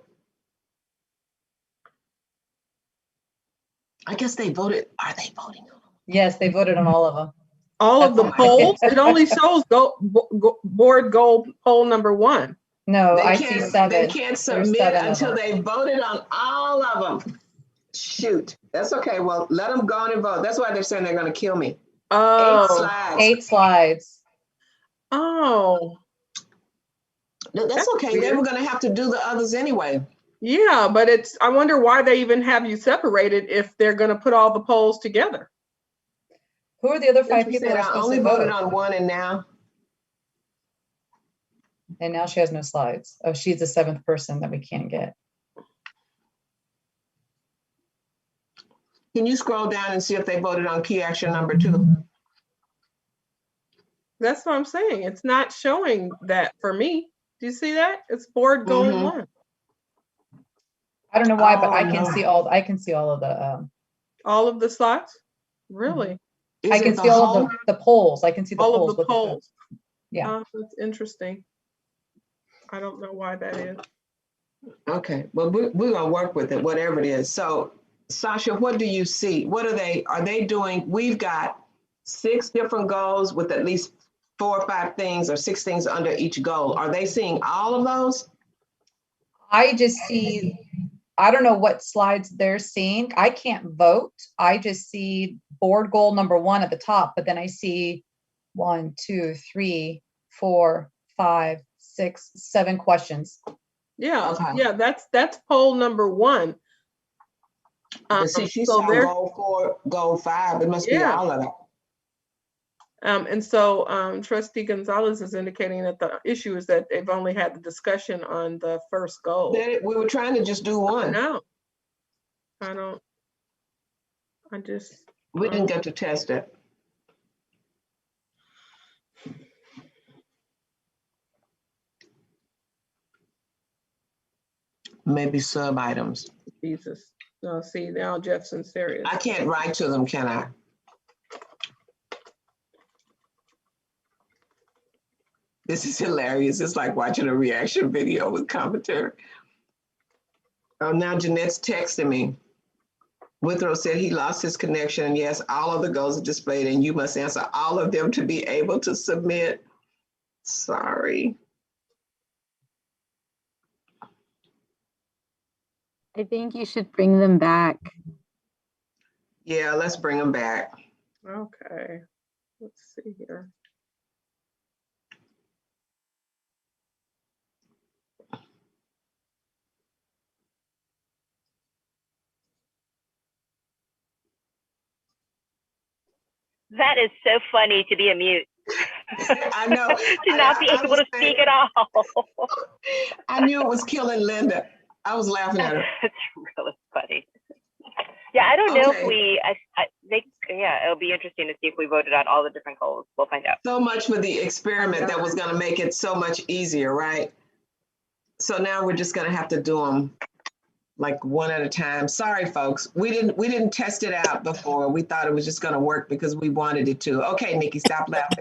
I guess they voted. Are they voting on them? Yes, they voted on all of them. All of the That's- polls? It only shows board goal poll number 1. No, I see They 7. can't There's submit 7 of until them. they voted on all of them. Shoot, that's okay. Well, let them go on and vote. That's why they're saying they're going to kill me. 8 Oh. slides. 8 slides. Oh. No, that's okay. They weird. were going to have to do the others anyway. Yeah, but I wonder why they even have you separated if they're going to put all the polls together. Who are the other 5 She people said that are I supposed only to voted vote? on 1 and now. And now she has no slides. Oh, she's the 7th person that we can't get. Can you scroll down and see if they voted on key action number 2? That's what I'm saying. It's not showing that for me. Do you see that? It's board goal Mhm. 1. I don't know why, but Oh, I can no. see all. I can see all of the. All of the slots? Really? Is I it can the see all whole- of the polls. I can see the All polls. of the with polls? Yeah. That's interesting. I don't know why that is. Okay, well, we're going to work with it, whatever it is. So, Sasha, what do you see? What are they doing? We've got 6 different goals with at least 4 or 5 things or 6 things under each goal. Are they seeing all of those? I just see. I don't know what slides they're seeing. I can't vote. I just see board goal number 1 at the top, but then I see 1, 2, 3, 4, 5, 6, 7 questions. Yeah, Okay. yeah, that's poll number 1. But see, she so saw they're- goal 4, goal 5. It must be Yeah. all of it. And so Trustee Gonzalez is indicating that the issue is that they've only had the discussion on the first goal. We were trying to just do 1. No, We didn't get to test it. Maybe sub items. Jesus. No, see, now Jeffson's serious. I can't write to them, can I? This is hilarious. It's like watching a reaction video with commentary. Oh, now Jeanette's texting me. Withrow said he lost his connection. And yes, all of the goals are displayed and you must answer all of them to be able to submit. Sorry. I think you should bring them back. Yeah, let's bring them back. Okay, let's see here. That is so funny to be a mute. I know. To not be able to speak at all. I knew it was killing Linda. I was laughing at her. It's really funny. Yeah, I don't know if Okay. it'll be interesting to see if we voted on all the different goals. We'll find out. So much for the experiment that was going to make it so much easier, right? So now we're just gonna have to do them like one at a time. Sorry, folks. We didn't test it out before. We thought it was just gonna work because we wanted it to. Okay, Nikki, stop laughing.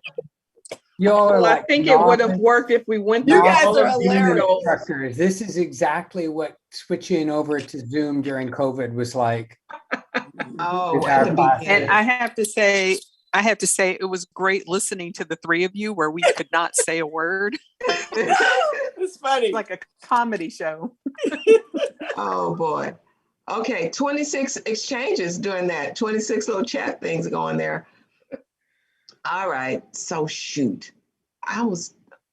Y'all are Well, I like think it would have novice- worked if we went. You through guys all are of the hilarious. instructors. This is exactly what switching over to Zoom during COVID was like. Oh, With at our the class. beginning. And I have to say it was great listening to the three of you where we could not say a word. It's funny. Like a comedy show. Oh, boy. Okay, 26 exchanges doing that. 26 little chat things going there. All right, so shoot.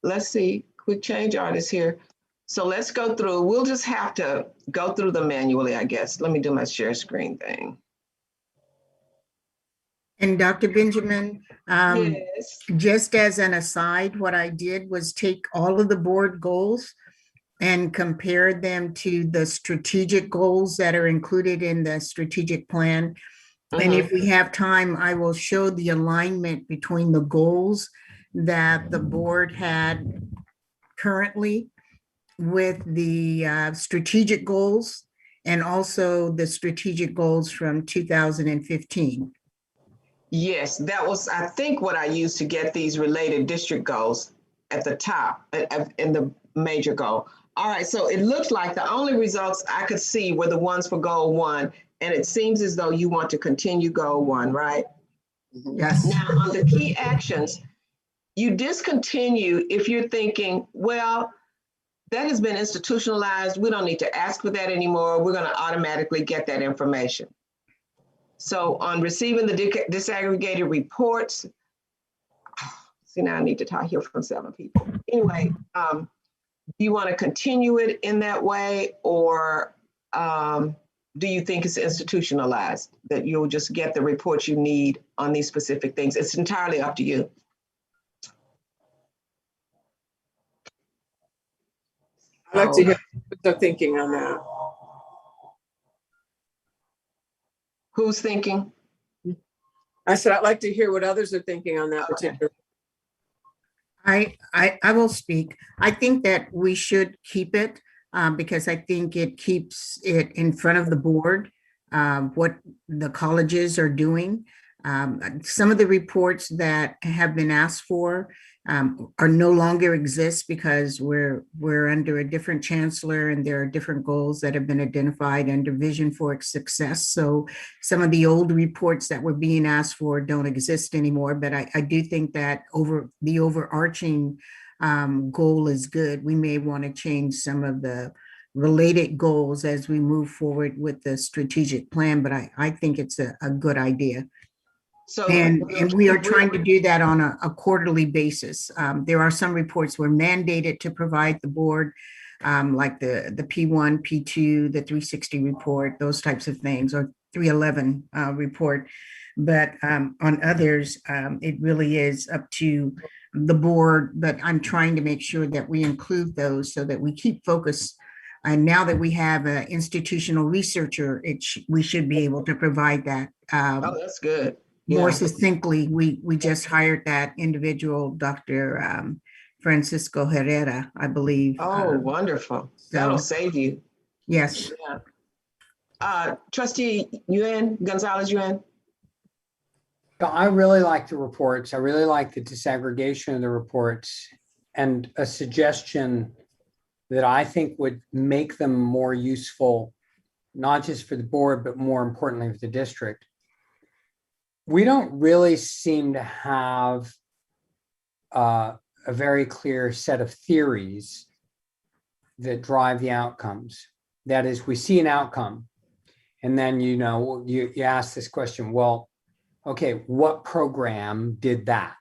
Let's see, quick change artist here. So let's go through. We'll just have to go through them manually, I guess. Let me do my share screen thing. And Dr. Benjamin, Yes. just as an aside, what I did was take all of the board goals and compare them to the strategic goals that are included in the strategic plan. And if we have time, I will show the alignment between the goals that the board had currently with the strategic goals and also the strategic goals from 2015. Yes, that was, I think, what I used to get these related district goals at the top in the major goal. All right, so it looks like the only results I could see were the ones for goal 1, and it seems as though you want to continue goal 1, right? Yes. Now, on the key actions, you discontinue if you're thinking, well, that has been institutionalized. We don't need to ask for that anymore. We're going to automatically get that information. So on receiving the disaggregated reports, see, now I need to hear from 7 people. Anyway, do you want to continue it in that way, or do you think it's institutionalized, that you'll just get the reports you need on these specific things? It's entirely up to you. I'd like to hear what they're thinking on that. Who's thinking? I said, I'd like to hear what others are thinking on that particular. I will speak. I think that we should keep it because I think it keeps it in front of the board, what the colleges are doing. Some of the reports that have been asked for are no longer exist because we're under a different chancellor and there are different goals that have been identified under Vision for Success. So some of the old reports that were being asked for don't exist anymore, but I do think that the overarching goal is good. We may want to change some of the related goals as we move forward with the strategic plan, but I think it's a good idea. So, and we are trying to do that on a quarterly basis. There are some reports we're mandated to provide the board, like the P1, P2, the 360 report, those types of things, or 311 report. But on others, it really is up to the board, but I'm trying to make sure that we include those so that we keep focus. And now that we have an institutional researcher, we should be able to provide that. Oh, that's good. More succinctly. We just hired that individual, Dr. Francisco Herrera, I believe. Oh, wonderful. That'll save you. Yes. Yeah. Trustee Gonzalez Yuan. I really like the reports. I really like the disaggregation of the reports, and a suggestion that I think would make them more useful, not just for the board, but more importantly for the district. We don't really seem to have a very clear set of theories that drive the outcomes. That is, we see an outcome, and then you ask this question, well, okay, what program did that?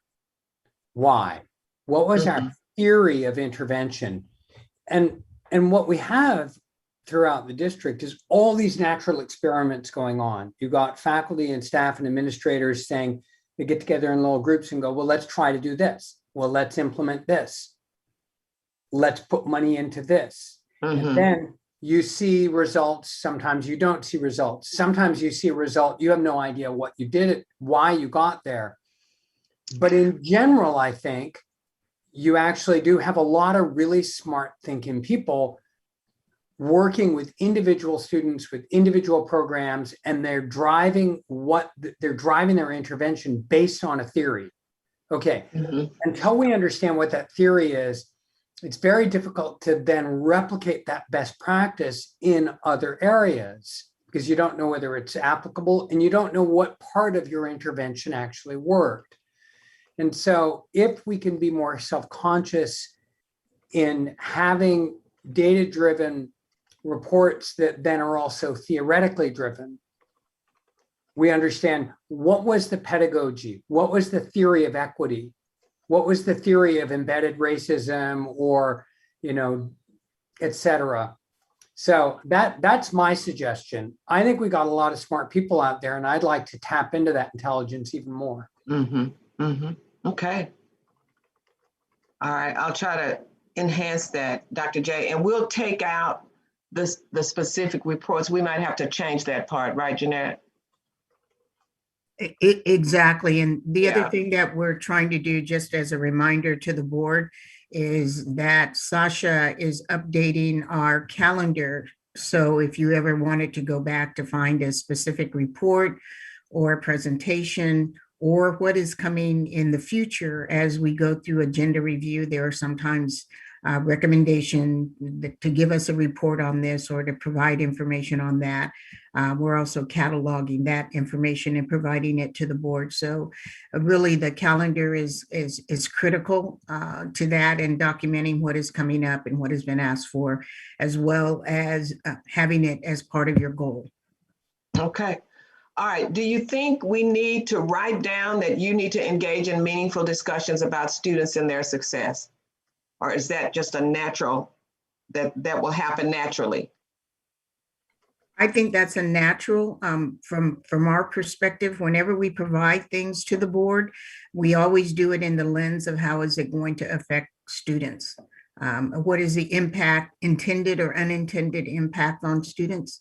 Why? What was our theory of intervention? And what we have throughout the district is all these natural experiments going on. You got faculty and staff and administrators saying, they get together in little groups and go, well, let's try to do this. Well, let's implement this. Let's put money into this. And then you see results. Sometimes you don't see results. Sometimes you see a result. You have no idea what you did, why you got there. But in general, I think you actually do have a lot of really smart thinking people working with individual students with individual programs, and they're driving their intervention based on a theory. Okay, until we understand what that theory is, it's very difficult to then replicate that best practice in other areas, because you don't know whether it's applicable and you don't know what part of your intervention actually worked. And so if we can be more self-conscious in having data-driven reports that then are also theoretically driven, we understand what was the pedagogy, what was the theory of equity, what was the theory of embedded racism, or, et cetera. So that's my suggestion. I think we got a lot of smart people out there, and I'd like to tap into that intelligence even more. Okay. All right, I'll try to enhance that, Dr. J, and we'll take out the specific reports. We might have to change that part, right, Jeanette? Exactly. And the other thing that we're trying to do, just as a reminder to the board, is that Sasha is updating our calendar. So if you ever wanted to go back to find a specific report or presentation or what is coming in the future as we go through agenda review, there are sometimes recommendation to give us a report on this or to provide information on that. We're also cataloging that information and providing it to the board. So really the calendar is critical to that, and documenting what is coming up and what has been asked for, as well as having it as part of your goal. Okay. All right. Do you think we need to write down that you need to engage in meaningful discussions about students and their success? Or is that just a natural, that will happen naturally? I think that's a natural. From our perspective, whenever we provide things to the board, we always do it in the lens of how is it going to affect students? What is the impact, intended or unintended impact on students?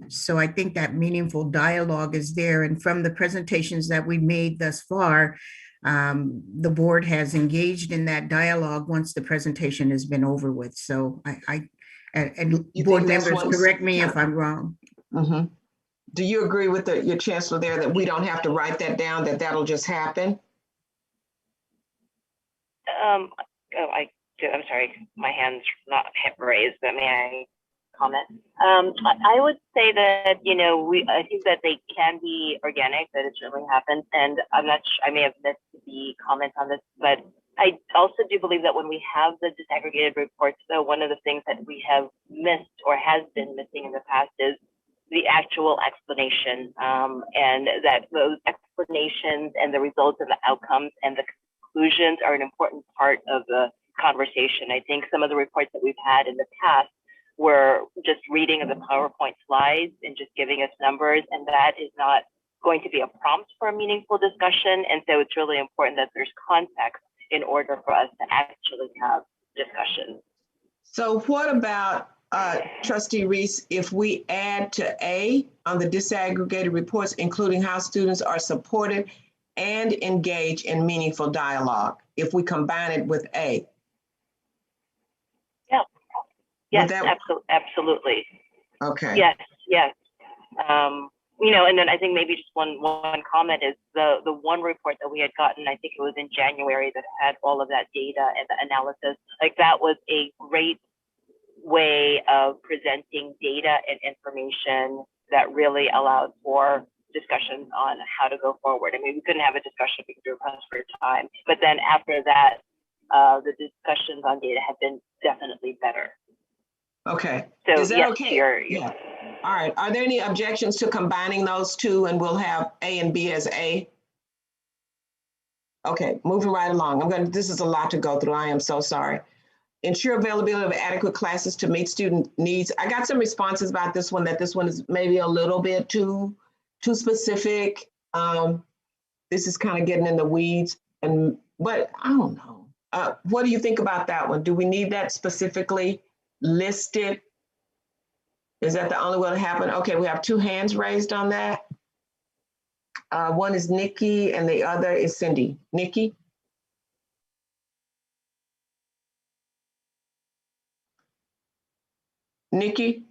So I think that meaningful dialogue is there. And from the presentations that we made thus far, the board has engaged in that dialogue once the presentation has been over with. So and board members, correct me if I'm wrong. Do you agree with your chancellor there that we don't have to write that down, that that'll just happen? I'm sorry, my hand's not raised, but may I comment? I would say that, I think that they can be organic, that it certainly happens. And I'm not sure, I may have missed the comment on this, but I also do believe that when we have the disaggregated reports, though, one of the things that we have missed or has been missing in the past is the actual explanation, and that those explanations and the results and the outcomes and the conclusions are an important part of the conversation. I think some of the reports that we've had in the past were just reading of the PowerPoint slides and just giving us numbers, and that is not going to be a prompt for a meaningful discussion. And so it's really important that there's context in order for us to actually have discussion. So what about, Trustee Reese, if we add to A on the disaggregated reports, including how students are supported and engage in meaningful dialogue, if we combine it with A? Yeah. Yes, absolutely. Okay. Yes. And then I think maybe just one comment is the one report that we had gotten, I think it was in January, that had all of that data and the analysis. Like, that was a great way of presenting data and information that really allowed for discussions on how to go forward. I mean, we couldn't have a discussion because we were pressed for time, but then after that, the discussions on data have been definitely better. Okay. So is that yes, okay? Yeah. All right. Are there any objections to combining those two, and we'll have A and B as A? Okay, moving right along. This is a lot to go through. I am so sorry. Ensure availability of adequate classes to meet student needs. I got some responses about this one, that this one is maybe a little bit too specific. This is kind of getting in the weeds, but I don't know. What do you think about that one? Do we need that specifically listed? Is that the only way to happen? Okay, we have two hands raised on that. One is Nikki and the other is Cindy. Nikki? Nikki?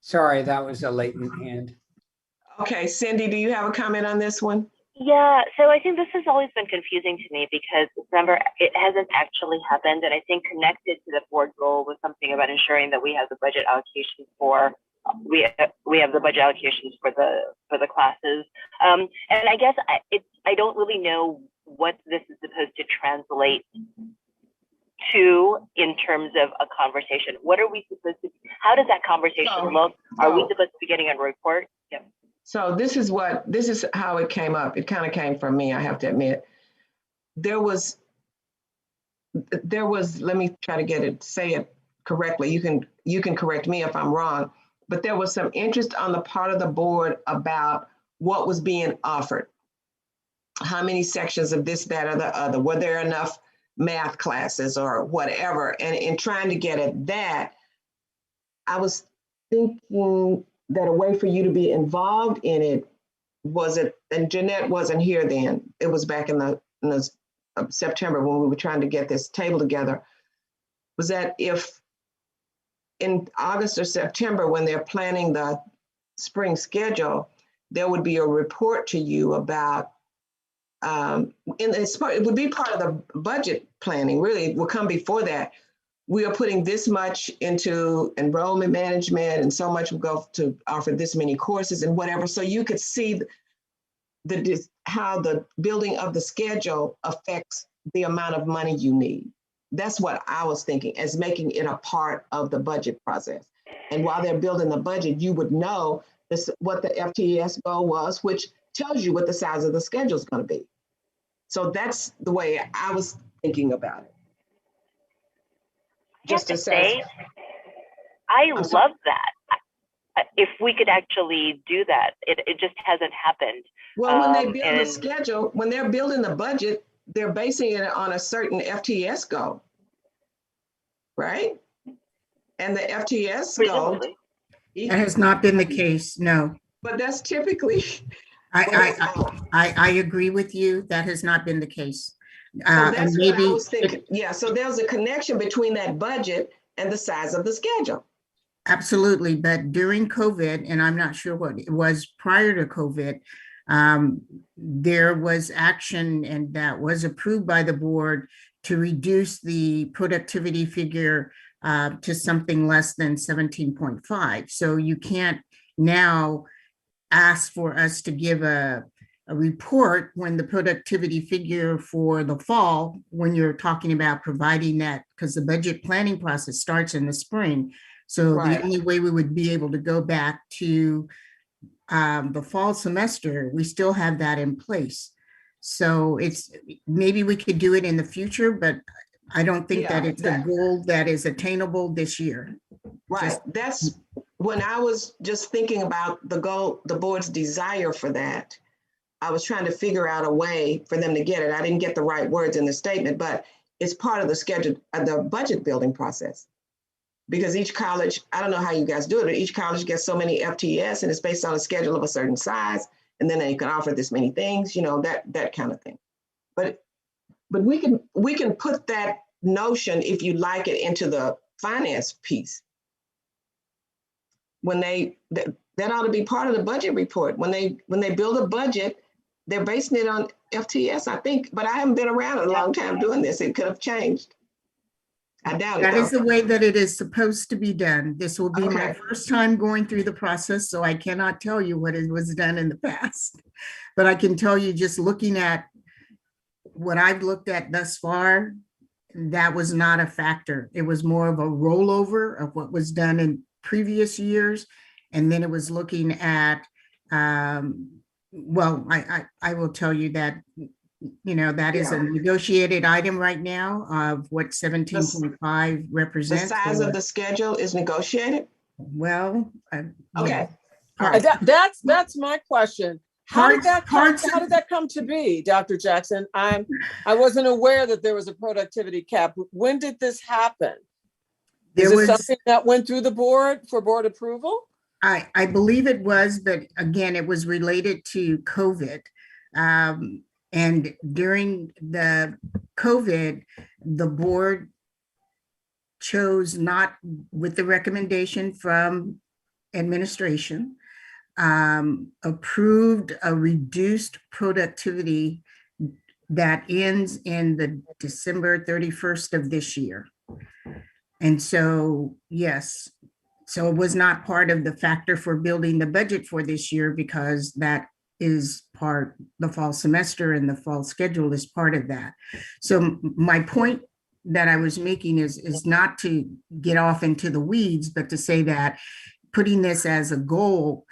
Sorry, that was a latent hand. Okay, Cindy, do you have a comment on this one? Yeah, so I think this has always been confusing to me because remember, it hasn't actually happened. And I think connected to the board goal was something about ensuring that we have the budget allocation for we have the budget allocations for the classes. And I guess I don't really know what this is supposed to translate to in terms of a conversation. What are we supposed to, how does that conversation look? Are we supposed to be getting a report? Yeah. So this is how it came up. It kind of came from me, I have to admit. There was, let me try to say it correctly. You can correct me if I'm wrong, but there was some interest on the part of the board about what was being offered. How many sections of this, that, or the other? Were there enough math classes or whatever? And in trying to get at that, I was thinking that a way for you to be involved in it and Jeanette wasn't here then. It was back in the September when we were trying to get this table together, was that if in August or September, when they're planning the spring schedule, there would be a report to you about, it would be part of the budget planning, really, it will come before that. We are putting this much into enrollment management and so much will go to offer this many courses and whatever. So you could see how the building of the schedule affects the amount of money you need. That's what I was thinking, as making it a part of the budget process. And while they're building the budget, you would know what the FTES goal was, which tells you what the size of the schedule is going to be. So that's the way I was thinking about it. Just to say, I love that. If we could actually do that, it just hasn't happened. Well, when they build the schedule, when they're building the budget, they're basing it on a certain FTS goal, right? And the FTS goal. That has not been the case, no. But that's typically. I agree with you. That has not been the case. So that's what I was thinking. Yeah, so there's a connection between that budget and the size of the schedule. Absolutely, but during COVID, and I'm not sure what it was prior to COVID, there was action and that was approved by the board to reduce the productivity figure to something less than 17.5. So you can't now ask for us to give a report when the productivity figure for the fall, when you're talking about providing that, because the budget planning process starts in the spring. So the only way we would be able to go back to the fall semester, we still have that in place. So it's, maybe we could do it in the future, but I don't think that it's a goal that is attainable this year. Right, that's when I was just thinking about the goal, the board's desire for that. I was trying to figure out a way for them to get it. I didn't get the right words in the statement, but it's part of the schedule, the budget building process. Because each college, I don't know how you guys do it, but each college gets so many FTS and it's based on a schedule of a certain size. And then they can offer this many things, you know, that kind of thing. But we can put that notion, if you like it, into the finance piece. When that ought to be part of the budget report. When they build a budget, they're basing it on FTS, I think, but I haven't been around a long time doing this. It could have changed. I doubt it. That is the way that it is supposed to be done. This will be my first time going through the process, so I cannot tell you what it was done in the past. But I can tell you, just looking at what I've looked at thus far, that was not a factor. It was more of a rollover of what was done in previous years. And then it was looking at, well, I will tell you that, you know, that is a negotiated item right now of what 17.5 represents. The size of the schedule is negotiated? Well, okay. That's my question. How did that come to be, Dr. Jackson? I wasn't aware that there was a productivity cap. When did this happen? Is it something that went through the board for board approval? I believe it was, but again, it was related to COVID. And during the COVID, the board chose not with the recommendation from administration, approved a reduced productivity that ends in the December 31st of this year. And so, yes, so it was not part of the factor for building the budget for this year because that is part, the fall semester and the fall schedule is part of that. So my point that I was making is not to get off into the weeds, but to say that putting this as a goal,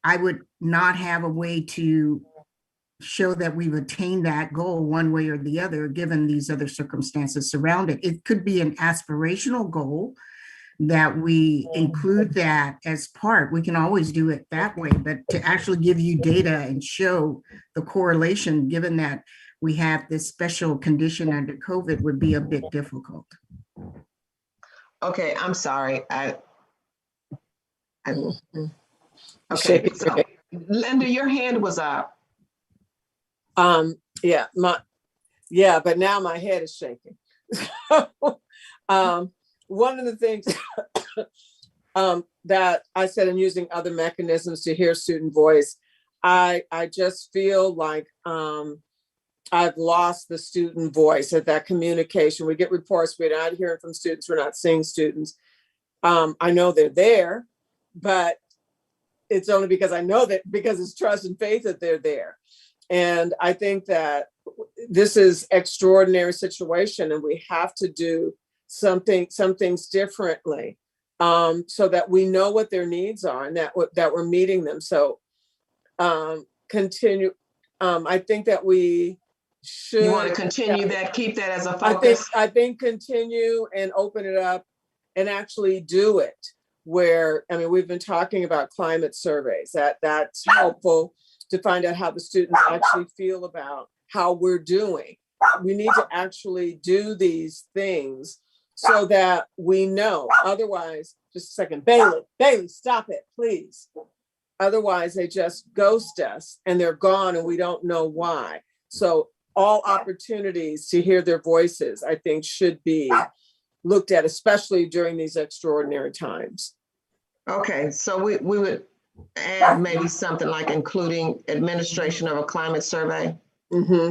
I would not have a way to show that we've attained that goal one way or the other, given these other circumstances surrounding it. It could be an aspirational goal that we include that as part. We can always do it that way, but to actually give you data and show the correlation, given that we have this special condition under COVID, would be a bit difficult. Okay, I'm sorry. Okay, so Linda, your hand was up. Yeah, but now my head is shaking. One of the things that I said in using other mechanisms to hear student voice, I just feel like I've lost the student voice at that communication. We get reports, we're not hearing from students, we're not seeing students. I know they're there, but it's only because I know that, because it's trust and faith that they're there. And I think that this is extraordinary situation and we have to do some things differently so that we know what their needs are and that we're meeting them. So continue. I think that we should. You want to continue that, keep that as a focus? I think continue and open it up and actually do it. Where, I mean, we've been talking about climate surveys, that's helpful to find out how the students actually feel about how we're doing. We need to actually do these things so that we know. Otherwise, just a second, Bailey, stop it, please. Otherwise, they just ghost us and they're gone and we don't know why. So all opportunities to hear their voices, I think, should be looked at, especially during these extraordinary times. Okay, so we would add maybe something like including administration of a climate survey,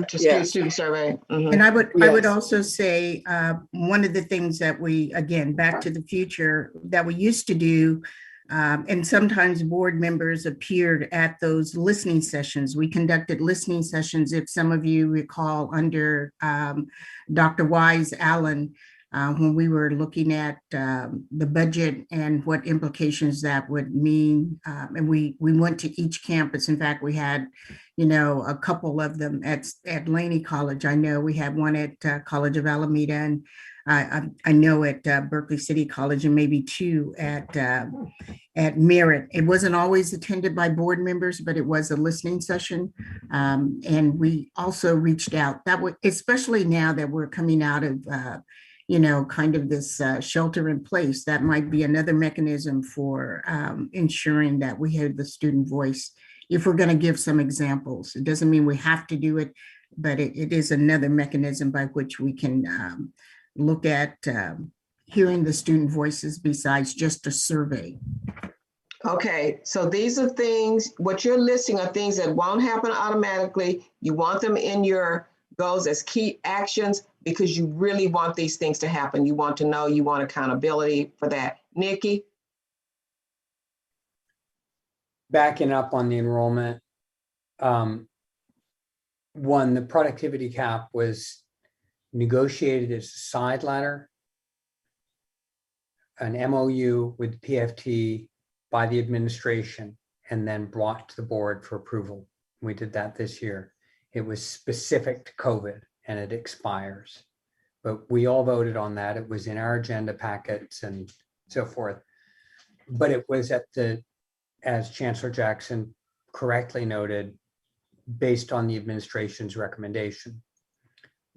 student survey. And I would also say one of the things that we, again, back to the future, that we used to do, and sometimes board members appeared at those listening sessions. We conducted listening sessions, if some of you recall, under Dr. Wise Allen, when we were looking at the budget and what implications that would mean. And we went to each campus. In fact, we had, a couple of them at Laney College. I know we had one at College of Alameda, and I know at Berkeley City College, and maybe two at Merritt. It wasn't always attended by board members, but it was a listening session. And we also reached out, that would, especially now that we're coming out of kind of this shelter in place, that might be another mechanism for ensuring that we have the student voice. If we're going to give some examples, it doesn't mean we have to do it, but it is another mechanism by which we can look at hearing the student voices besides just a survey. Okay, so these are things, what you're listing are things that won't happen automatically. You want them in your goals as key actions because you really want these things to happen. You want to know, you want accountability for that. Nikki? Backing up on the enrollment, one, the productivity cap was negotiated as a side letter, an MOU with PFT by the administration, and then brought to the board for approval. We did that this year. It was specific to COVID and it expires. But we all voted on that. It was in our agenda packets and so forth. But it was as Chancellor Jackson correctly noted, based on the administration's recommendation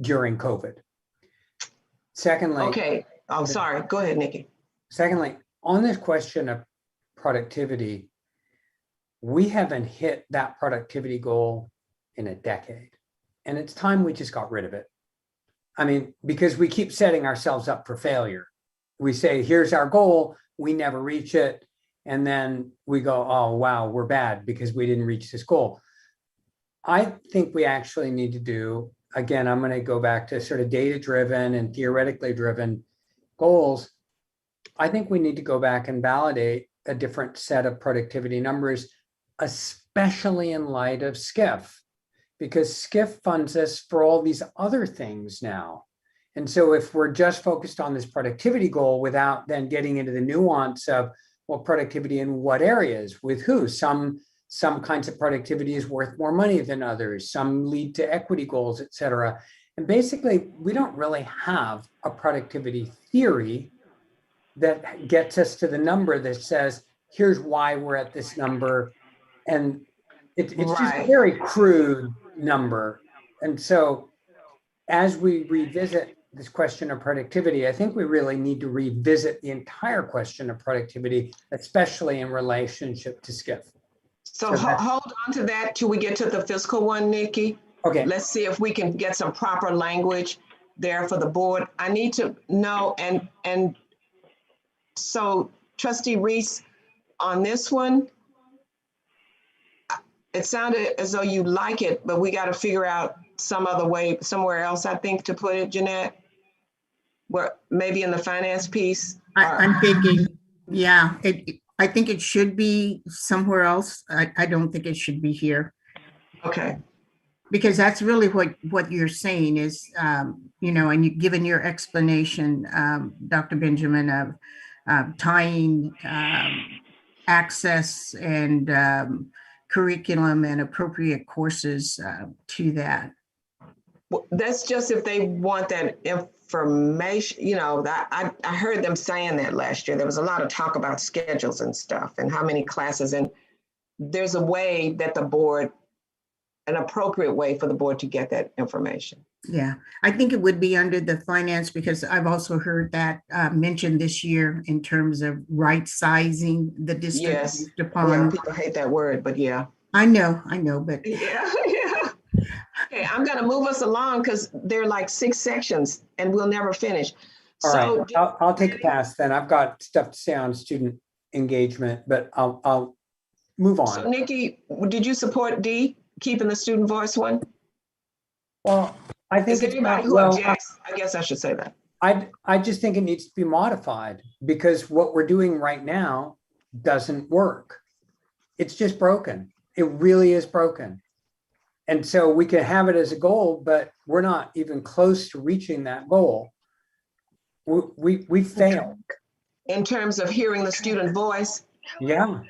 during COVID. Secondly. Okay, I'm sorry. Go ahead, Nikki. Secondly, on this question of productivity, we haven't hit that productivity goal in a decade. And it's time we just got rid of it. I mean, because we keep setting ourselves up for failure. we say, here's our goal, we never reach it. And then we go, oh, wow, we're bad because we didn't reach this goal. I think we actually need to do, again, I'm going to go back to sort of data-driven and theoretically driven goals. I think we need to go back and validate a different set of productivity numbers, especially in light of SCIF, because SCIF funds us for all these other things now. And so if we're just focused on this productivity goal without then getting into the nuance of, well, productivity in what areas, with who, some kinds of productivity is worth more money than others, some lead to equity goals, et cetera. And basically, we don't really have a productivity theory that gets us to the number that says, here's why we're at this number. And it's just a very crude number. And so as we revisit this question of productivity, I think we really need to revisit the entire question of productivity, especially in relationship to SCIF. So hold on to that till we get to the fiscal one, Nikki. Okay. Let's see if we can get some proper language there for the board. I need to know, and so Trustee Reese, on this one, it sounded as though you like it, but we got to figure out some other way, somewhere else, I think, to put it, Jeanette, where maybe in the finance piece. I'm thinking, yeah, I think it should be somewhere else. I don't think it should be here. Okay. Because that's really what you're saying is, you know, and given your explanation, Dr. Benjamin, of tying access and curriculum and appropriate courses to that. Well, that's just if they want that information, you know, that I heard them saying that last year. There was a lot of talk about schedules and stuff and how many classes, and there's a way that the board, an appropriate way for the board to get that information. Yeah, I think it would be under the finance, because I've also heard that mentioned this year in terms of right sizing the district. Yes, upon. Yeah, people hate that word, but yeah. I know, but. Yeah. Okay, I'm gonna move us along because there are like 6 sections and we'll never finish. All right, I'll take a pass then. I've got stuff to say on student engagement, but I'll move on. So Nikki, did you support D, keeping the student voice one? Well, I think it's not, objects, I guess I should say that. I just think it needs to be modified because what we're doing right now doesn't work. It's just broken. It really is broken. And so we can have it as a goal, but we're not even close to reaching that goal. We failed. In terms of hearing the student voice? Yeah.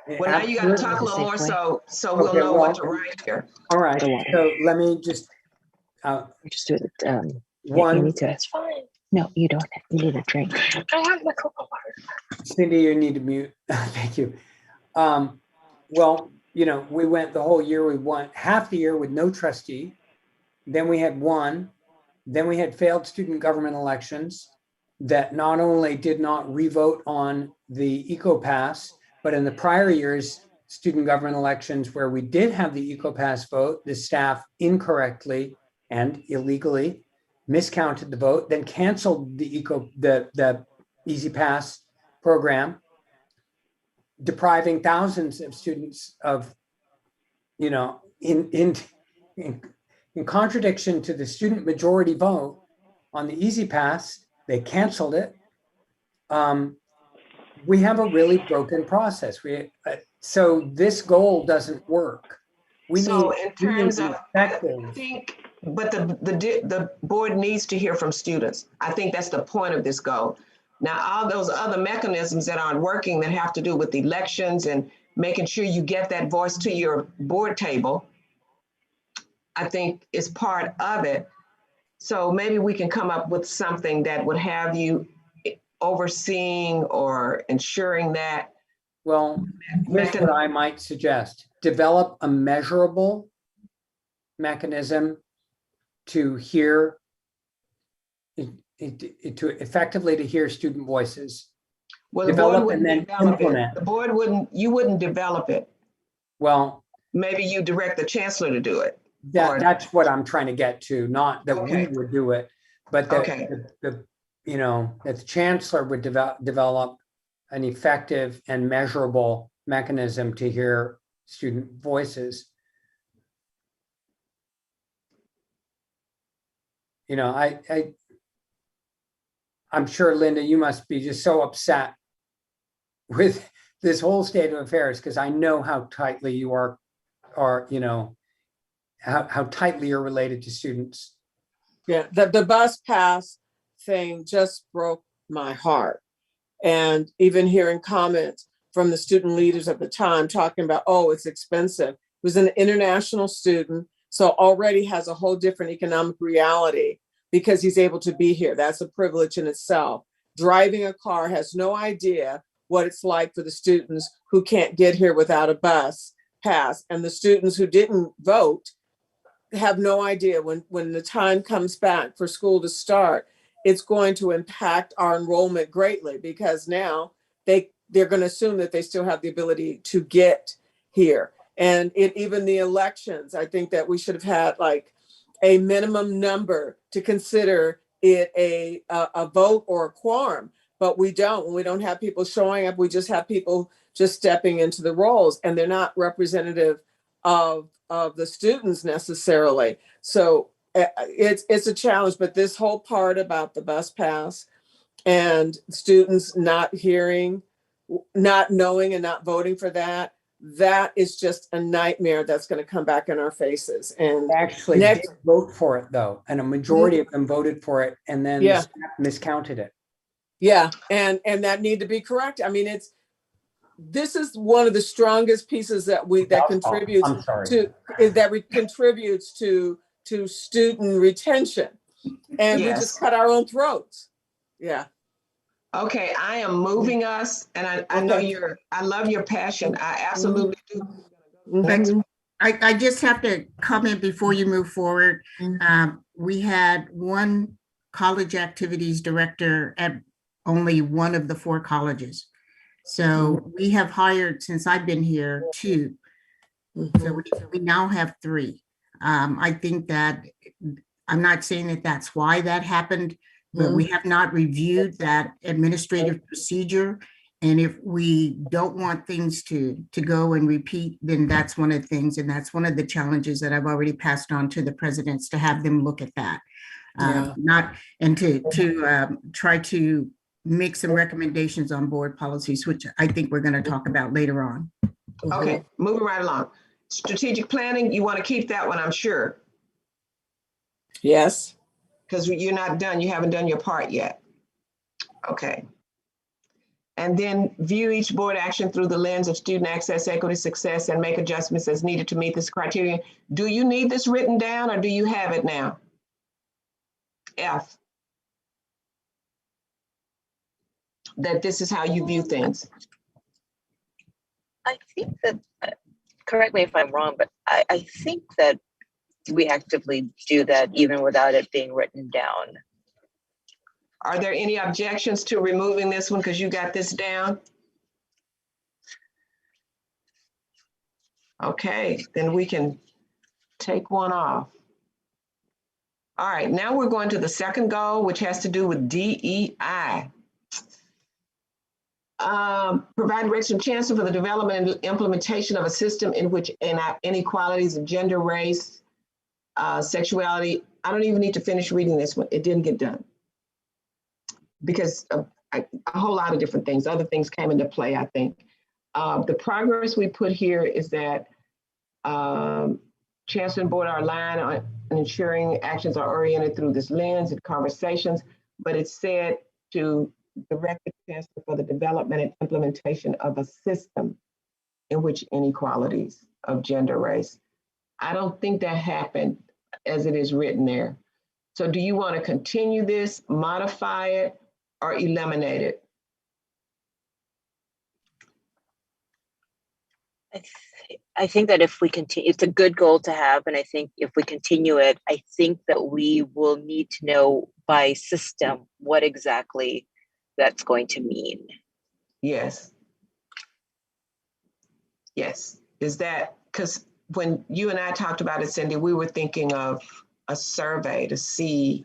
Well, now you got to talk a little more so we'll know what to write here. All right. So let me just just do it. One. You need to. It's fine. No, you don't. You need a drink. I have my cocoa water. Cindy, you need to mute. Thank you. Well, you know, we went the whole year. We went half the year with no trustee. Then we had one. Then we had failed student government elections that not only did not revote on the EcoPass, but in the prior years, student government elections where we did have the EcoPass vote, the staff incorrectly and illegally miscounted the vote, then canceled the Easy Pass program, depriving thousands of students of, you know, in contradiction to the student majority vote on the Easy Pass, they canceled it. We have a really broken process. So this goal doesn't work. In terms of, I think, but the board needs to hear from students. I think that's the point of this goal. Now, all those other mechanisms that aren't working that have to do with elections and making sure you get that voice to your board table, I think is part of it. So maybe we can come up with something that would have you overseeing or ensuring that. Well, here's what I might suggest. Develop a measurable mechanism to hear, to effectively to hear student voices. Well, the board wouldn't develop it. The board wouldn't, you wouldn't develop it. Well, maybe you direct the chancellor to do it. That's what I'm trying to get to, not that we would do it, but that you know, that the chancellor would develop an effective and measurable mechanism to hear student voices. You know, I'm sure, Linda, you must be just so upset with this whole state of affairs, because I know how tightly you are, you know, how tightly you're related to students. Yeah, the bus pass thing just broke my heart. And even hearing comments from the student leaders at the time talking about, oh, it's expensive. It was an international student, so already has a whole different economic reality because he's able to be here. That's a privilege in itself. Driving a car, has no idea what it's like for the students who can't get here without a bus pass. And the students who didn't vote have no idea when the time comes back for school to start, it's going to impact our enrollment greatly, because now they're going to assume that they still have the ability to get here. And even the elections, I think that we should have had like a minimum number to consider it a vote or a quorum, but we don't. When we don't have people showing up, we just have people just stepping into the roles, and they're not representative of the students necessarily. So it's a challenge, but this whole part about the bus pass and students not hearing, not knowing and not voting for that is just a nightmare that's going to come back in our faces. And They actually did vote for it though, and a majority of them voted for it, and then the staff miscounted it. Yeah, and that need to be corrected. I mean, this is one of the strongest pieces that contributes to student retention, and we just cut our own throats. Yeah. Okay, I am moving us, and I know I love your passion. I absolutely do. But I just have to comment before you move forward. We had one college activities director at only one of the 4 colleges. So we have hired, since I've been here, 2. So we now have 3. I think that, I'm not saying that that's why that happened, but we have not reviewed that administrative procedure. And if we don't want things to go and repeat, then that's one of the things, and that's one of the challenges that I've already passed on to the presidents, to have them look at that. To try to make some recommendations on board policies, which I think we're going to talk about later on. Okay, moving right along. Strategic planning, you want to keep that one, I'm sure. Yes. Because you're not done, you haven't done your part yet. Okay. And then view each board action through the lens of student access, equity, success, and make adjustments as needed to meet this criteria. Do you need this written down, or do you have it now? F. That this is how you view things. I think that, correct me if I'm wrong, but I think that we actively do that even without it being written down. Are there any objections to removing this one because you got this down? Okay, then we can take one off. All right, now we're going to the second goal, which has to do with DEI. Provide direction chancellor for the development and implementation of a system in which inequalities of gender, race, sexuality. I don't even need to finish reading this one. It didn't get done because of a whole lot of different things. Other things came into play, I think. The progress we put here is that chancellor and board are aligned on ensuring actions are oriented through this lens and conversations, but it's said to direct the chancellor for the development and implementation of a system in which inequalities of gender, race. I don't think that happened as it is written there. So do you want to continue this, modify it, or eliminate it? I think that if we continue, it's a good goal to have. And I think if we continue it, I think that we will need to know by system what exactly that's going to mean. Yes. Yes. Is that, because when you and I talked about it, Cindy, we were thinking of a survey to see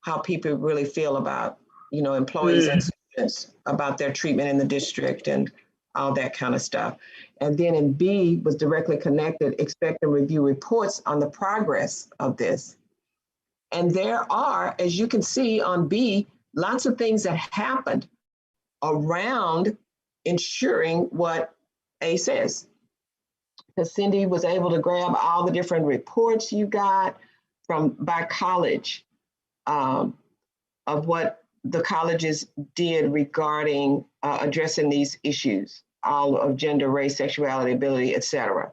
how people really feel about, employees and students, about their treatment in the district and all that kind of stuff. And then in B was directly connected, expect and review reports on the progress of this. And there are, as you can see on B, lots of things that happened around ensuring what A says. Because Cindy was able to grab all the different reports you got by college of what the colleges did regarding addressing these issues, all of gender, race, sexuality, ability, etc.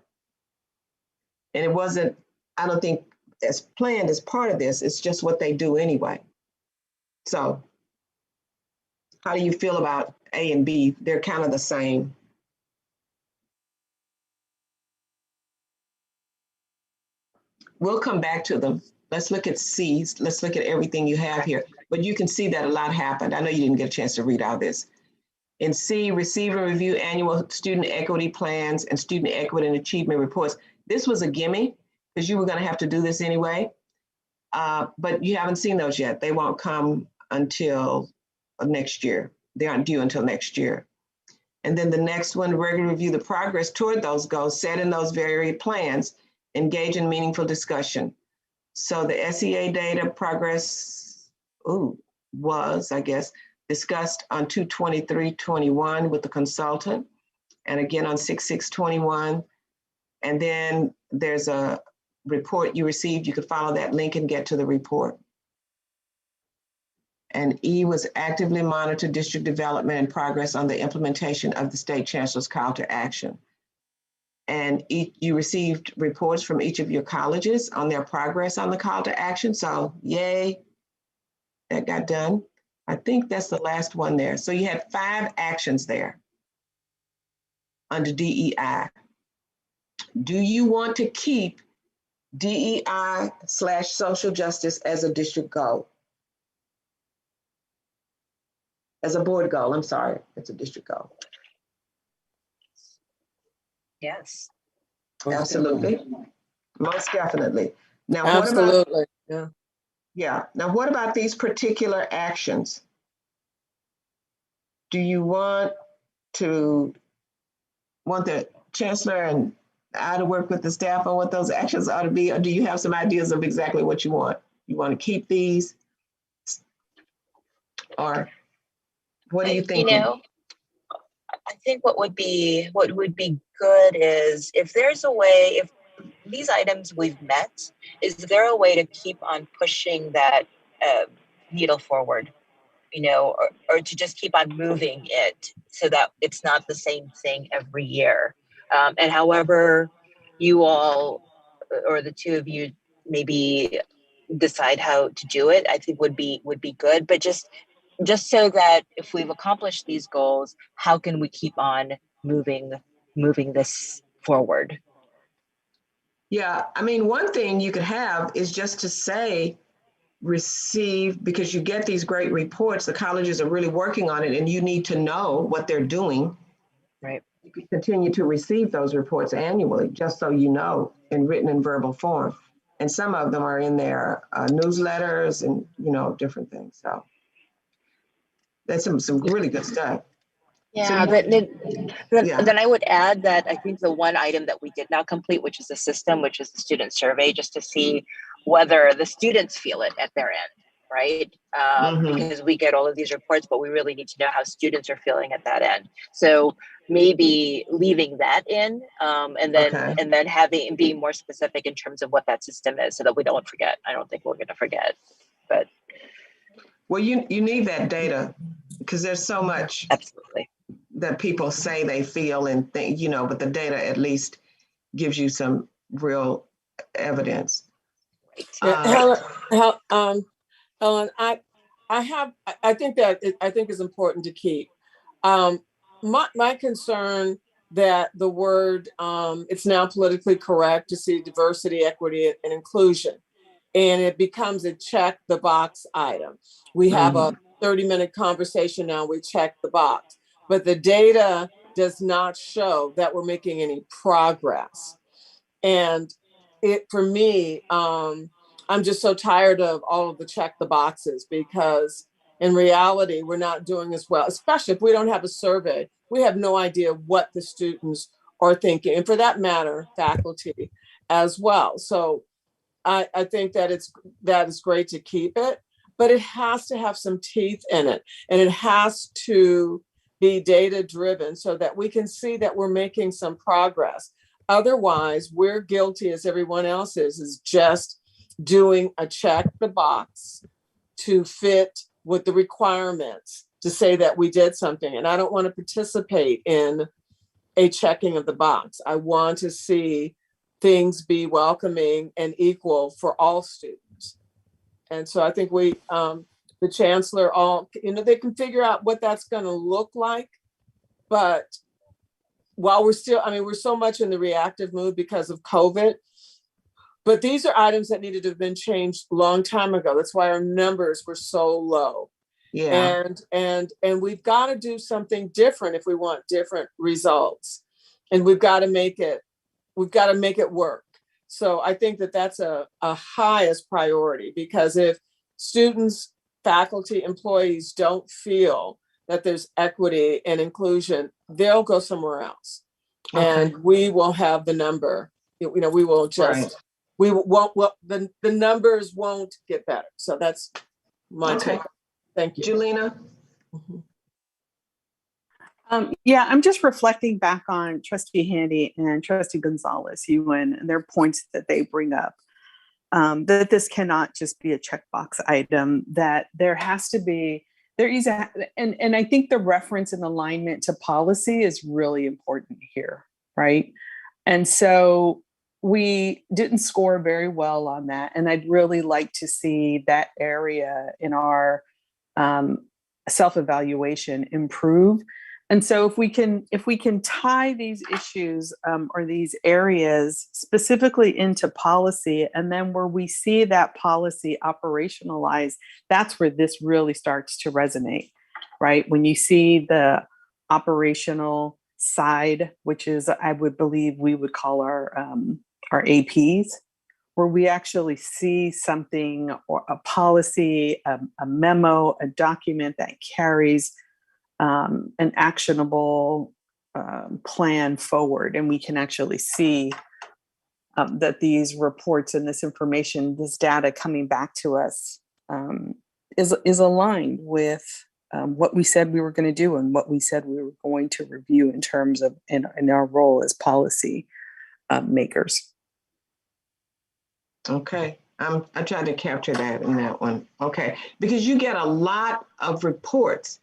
And it wasn't, I don't think, as planned as part of this, it's just what they do anyway. So how do you feel about A and B? They're kind of the same. We'll come back to them. Let's look at C's. Let's look at everything you have here. But you can see that a lot happened. I know you didn't get a chance to read all this. In C, receive and review annual student equity plans and student equity and achievement reports. This was a gimme because you were going to have to do this anyway. But you haven't seen those yet. They won't come until next year. They aren't due until next year. And then the next one, regularly review the progress toward those goals set in those varied plans, engage in meaningful discussion. So the SEA data progress was, I guess, discussed on 2/23/21 with the consultant, and again on 6/6/21. And then there's a report you received. You could follow that link and get to the report. And E was actively monitor district development and progress on the implementation of the state chancellor's call to action. And you received reports from each of your colleges on their progress on the call to action. So yay, that got done. I think that's the last one there. So you had 5 actions there under DEI. Do you want to keep DEI/social justice as a district goal? As a board goal, I'm sorry, it's a district goal. Yes. Absolutely. Most definitely. Now, Absolutely. Now, what about these particular actions? Do you want the chancellor and I to work with the staff on what those actions ought to be, or do you have some ideas of exactly what you want? You want to keep these, or what do you think? I think what would be good is if there's a way, if these items we've met, is there a way to keep on pushing that needle forward, or to just keep on moving it so that it's not the same thing every year? And however you all, or the two of you, maybe decide how to do it, I think would be good. But just so that if we've accomplished these goals, how can we keep on moving this forward? Yeah, I mean, one thing you could have is just to say, receive, because you get these great reports, the colleges are really working on it and you need to know what they're doing. Right. You can continue to receive those reports annually, just so you know, in written and verbal form. And some of them are in their newsletters and, different things. So that's some really good stuff. Yeah, So then I would add that I think the one item that we did not complete, which is the system, which is the student survey, just to see whether the students feel it at their end, right? Because we get all of these reports, but we really need to know how students are feeling at that end. So maybe leaving that in, and then being more specific in terms of what that system is, so that we don't forget. I don't think we're going to forget, but. Well, you need that data because there's so much. Absolutely. That people say they feel and think, but the data at least gives you some real evidence. Helen, I think is important to keep. My concern that the word, it's now politically correct to see diversity, equity, and inclusion, and it becomes a check the box item. We have a 30-minute conversation now, we check the box. But the data does not show that we're making any progress. And for me, I'm just so tired of all of the check the boxes, because in reality, we're not doing as well, especially if we don't have a survey. We have no idea what the students are thinking, and for that matter, faculty as well. So I think that is great to keep it, but it has to have some teeth in it, and it has to be data driven so that we can see that we're making some progress. Otherwise, we're guilty, as everyone else is just doing a check the box to fit with the requirements to say that we did something. And I don't want to participate in a checking of the box. I want to see things be welcoming and equal for all students. And so I think the chancellor, they can figure out what that's going to look like. But while we're so much in the reactive mood because of COVID, but these are items that needed to have been changed a long time ago. That's why our numbers were so low. Yeah. And we've got to do something different if we want different results. And we've got to make it work. So I think that that's a highest priority, because if students, faculty, employees don't feel that there's equity and inclusion, they'll go somewhere else. Okay. And we will have the number, we will just, the numbers won't get better. So that's my take. Thank you. Julina? Yeah, I'm just reflecting back on Trustee Handy and Trustee Gonzalez, and their points that they bring up, that this cannot just be a checkbox item, that there has to be, and I think the reference and alignment to policy is really important here, right? And so we didn't score very well on that. And I'd really like to see that area in our self-evaluation improve. And so if we can tie these issues or these areas specifically into policy, and then where we see that policy operationalized, that's where this really starts to resonate, right? When you see the operational side, which is, I would believe we would call our APs, where we actually see something or a policy, a memo, a document that carries an actionable plan forward, and we can actually see that these reports and this information, this data coming back to us is aligned with what we said we were going to do and what we said we were going to review in terms of in our role as policy makers. Okay, I tried to capture that in that one. Okay, because you get a lot of reports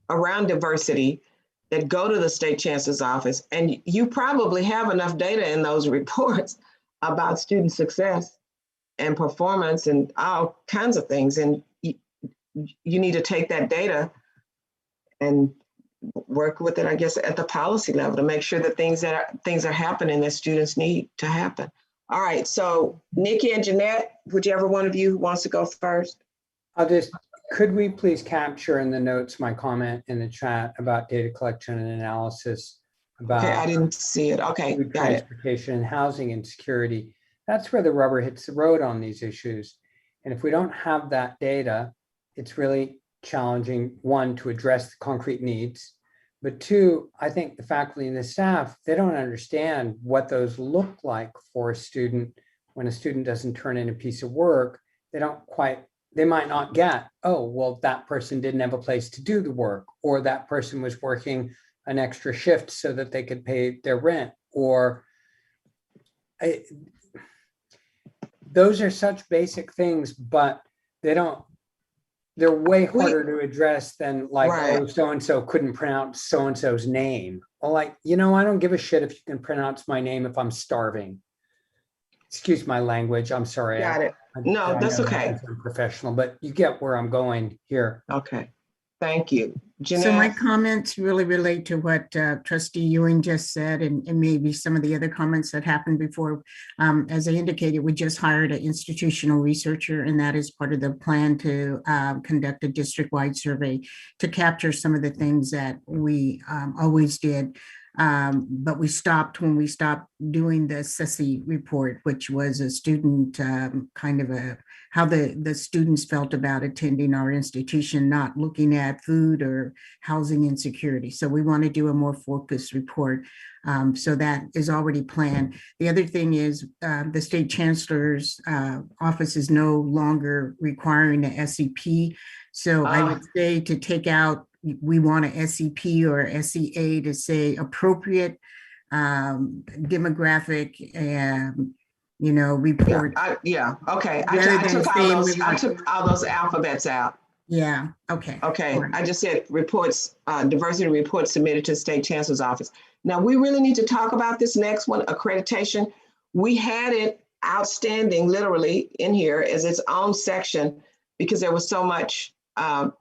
around diversity that go to the state chancellor's office, and you probably have enough data in those reports about student success and performance and all kinds of things. And you need to take that data and work with it, I guess, at the policy level to make sure that things are happening that students need to happen. All right, so Nikki and Jeanette, whichever one of you wants to go first. Could we please capture in the notes my comment in the chat about data collection and analysis about I didn't see it. Okay, got it. Transportation and housing insecurity. That's where the rubber hits the road on these issues. And if we don't have that data, it's really challenging, one, to address the concrete needs, but two, I think the faculty and the staff, they don't understand what those look like for a student. When a student doesn't turn in a piece of work, they might not get, oh, well, that person didn't have a place to do the work, or that person was working an extra shift so that they could pay their rent, or those are such basic things, but they're way harder to address than like, oh, so-and-so couldn't pronounce so-and-so's name. Well, like, I don't give a shit if you can pronounce my name if I'm starving. Excuse my language, I'm sorry. Got it. No, that's okay. I'm professional, but you get where I'm going here. Okay, thank you. Jeanette? So my comments really relate to what Trustee Ewing just said, and maybe some of the other comments that happened before. As I indicated, we just hired an institutional researcher, and that is part of the plan to conduct a district-wide survey to capture some of the things that we always did. But we stopped when we stopped doing the SESI report, which was a student kind of a how the students felt about attending our institution, not looking at food or housing insecurity. So we want to do a more focused report. So that is already planned. The other thing is the state chancellor's office is no longer requiring the SEP. So I would say to take out, we want a SEP or SEA to say appropriate demographic report. Yeah, okay. Rather than saying I took all those alphabets out. Yeah, okay. Okay, I just said reports, diversity reports submitted to the state chancellor's office. Now, we really need to talk about this next one, accreditation. We had it outstanding, literally, in here as its own section because there was so much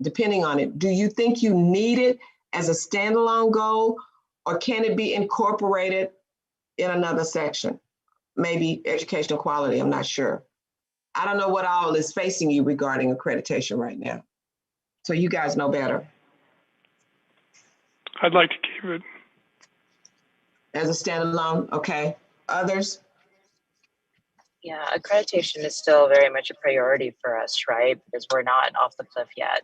depending on it. Do you think you need it as a standalone goal, or can it be incorporated in another section? Maybe educational quality, I'm not sure. I don't know what all is facing you regarding accreditation right now. So you guys know better. I'd like to keep it. As a standalone, okay. Others? Yeah, accreditation is still very much a priority for us, right? Because we're not off the cliff yet.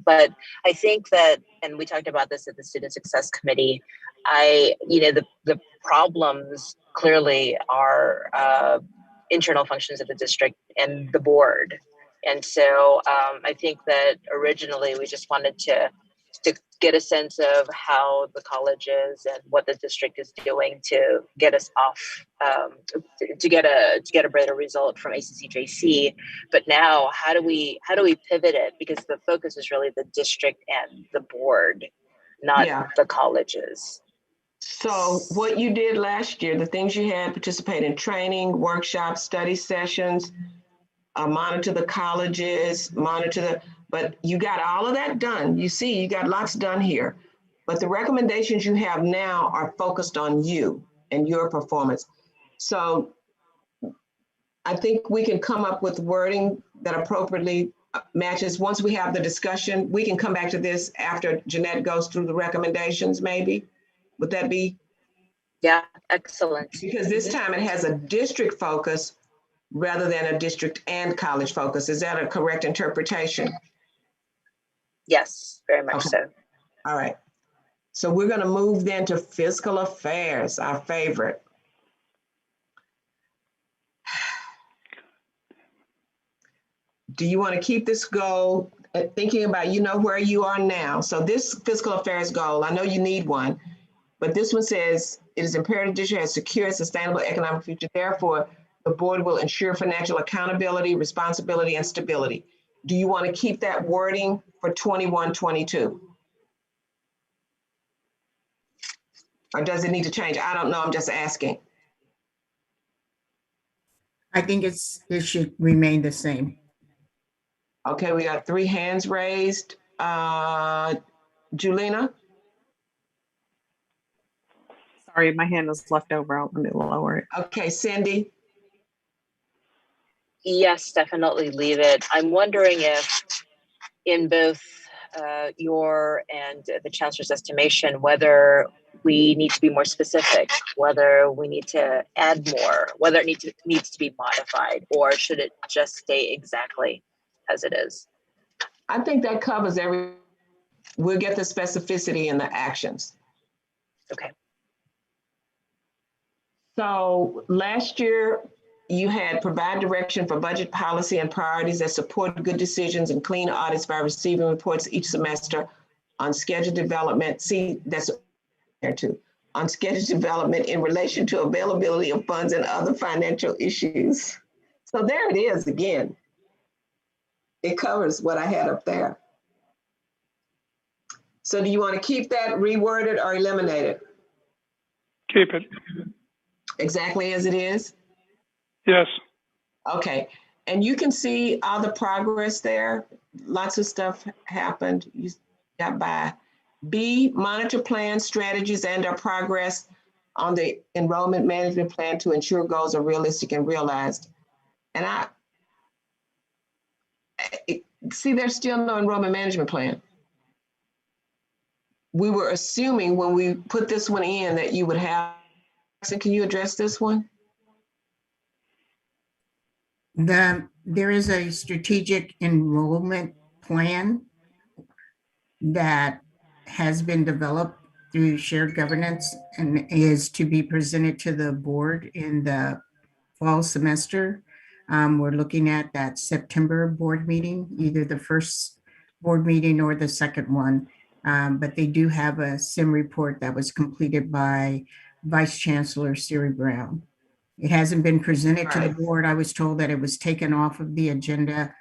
But I think that, and we talked about this at the Student Success Committee, the problems clearly are internal functions of the district and the board. And so I think that originally we just wanted to get a sense of how the colleges and what the district is doing to get us off, to get a better result from ACCJC. But now, how do we pivot it? Because the focus is really the district and the board, not the colleges. So what you did last year, the things you had, participate in training, workshops, study sessions, monitor the colleges, but you got all of that done. You see, you got lots done here. But the recommendations you have now are focused on you and your performance. So I think we can come up with wording that appropriately matches. Once we have the discussion, we can come back to this after Jeanette goes through the recommendations, maybe. Would that be? Yeah, excellent. Because this time it has a district focus rather than a district and college focus. Is that a correct interpretation? Yes, very much so. All right. So we're going to move then to fiscal affairs, our favorite. Do you want to keep this goal thinking about, where you are now? So this fiscal affairs goal, I know you need one, but this one says it is imperative the district has secure and sustainable economic future. Therefore, the board will ensure financial accountability, responsibility, and stability. Do you want to keep that wording for 21-22? Or does it need to change? I don't know, I'm just asking. I think it should remain the same. Okay, we got 3 hands raised. Julina? Sorry, my hand was left over. Let me lower it. Okay, Cindy? Yes, definitely leave it. I'm wondering if in both your and the chancellor's estimation, whether we need to be more specific, whether we need to add more, whether it needs to be modified, or should it just stay exactly as it is? I think that covers we'll get the specificity in the actions. Okay. So last year, you had provide direction for budget policy and priorities that support good decisions and clean audits by receiving reports each semester on schedule development. See, that's there too. On schedule development in relation to availability of funds and other financial issues. So there it is again. It covers what I had up there. So do you want to keep that reworded or eliminate it? Keep it. Exactly as it is? Yes. Okay, and you can see all the progress there. Lots of stuff happened. You got by. B, monitor plans, strategies, and our progress on the enrollment management plan to ensure goals are realistic and realized. And see, there's still no enrollment management plan. We were assuming when we put this one in that you would have. So can you address this one? There is a strategic enrollment plan that has been developed through shared governance and is to be presented to the board in the fall semester. We're looking at that September board meeting, either the first board meeting or the second one. But they do have a SIM report that was completed by Vice Chancellor Siri Brown. It hasn't been presented to the board. I was told that it was taken off of the agenda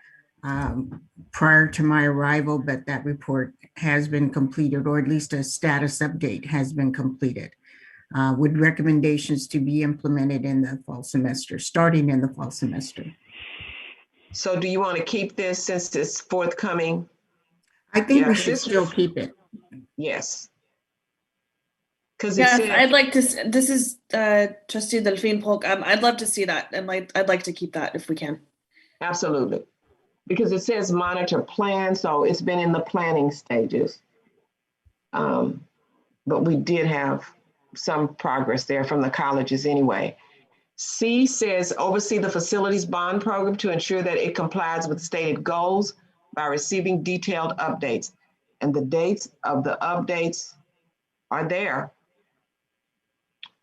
prior to my arrival, but that report has been completed, or at least a status update has been completed, with recommendations to be implemented in the fall semester, starting in the fall semester. So do you want to keep this since it's forthcoming? I think we should still keep it. Yes. Because yes, I'd like to. This is Trustee Delphine Polk. I'd love to see that, and I'd like to keep that if we can. Absolutely, because it says monitor plan, so it's been in the planning stages. But we did have some progress there from the colleges anyway. C says oversee the facilities bond program to ensure that it complies with stated goals by receiving detailed updates. And the dates of the updates are there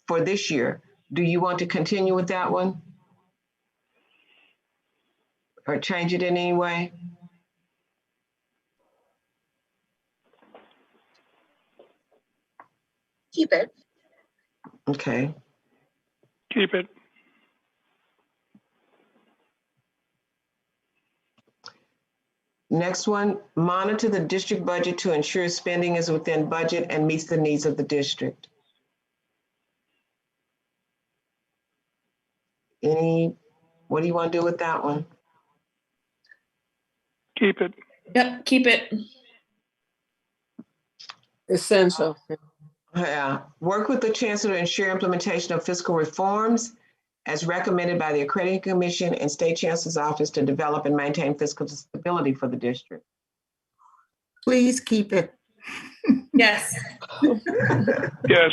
for this year. Do you want to continue with that one? Or change it in any way? Keep it. Okay. Keep it. Next one, monitor the district budget to ensure spending is within budget and meets the needs of the district. What do you want to do with that one? Keep it. Yep, keep it. Essential. Yeah, work with the chancellor to ensure implementation of fiscal reforms as recommended by the Accrediting Commission and State Chancellor's Office to develop and maintain fiscal stability for the district. Please keep it. Yes. Yes.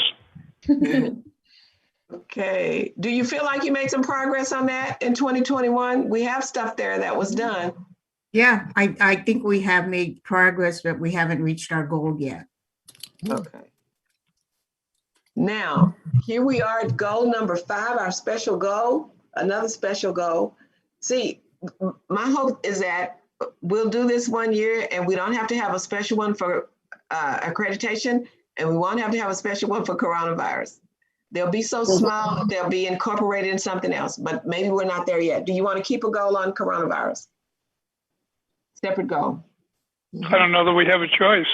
Okay, do you feel like you made some progress on that in 2021? We have stuff there that was done. Yeah, I think we have made progress, but we haven't reached our goal yet. Okay. Now, here we are at goal number 5, our special goal, another special goal. See, my hope is that we'll do this one year and we don't have to have a special one for accreditation, and we won't have to have a special one for coronavirus. They'll be so small that they'll be incorporated in something else, but maybe we're not there yet. Do you want to keep a goal on coronavirus? Separate goal. I don't know that we have a choice.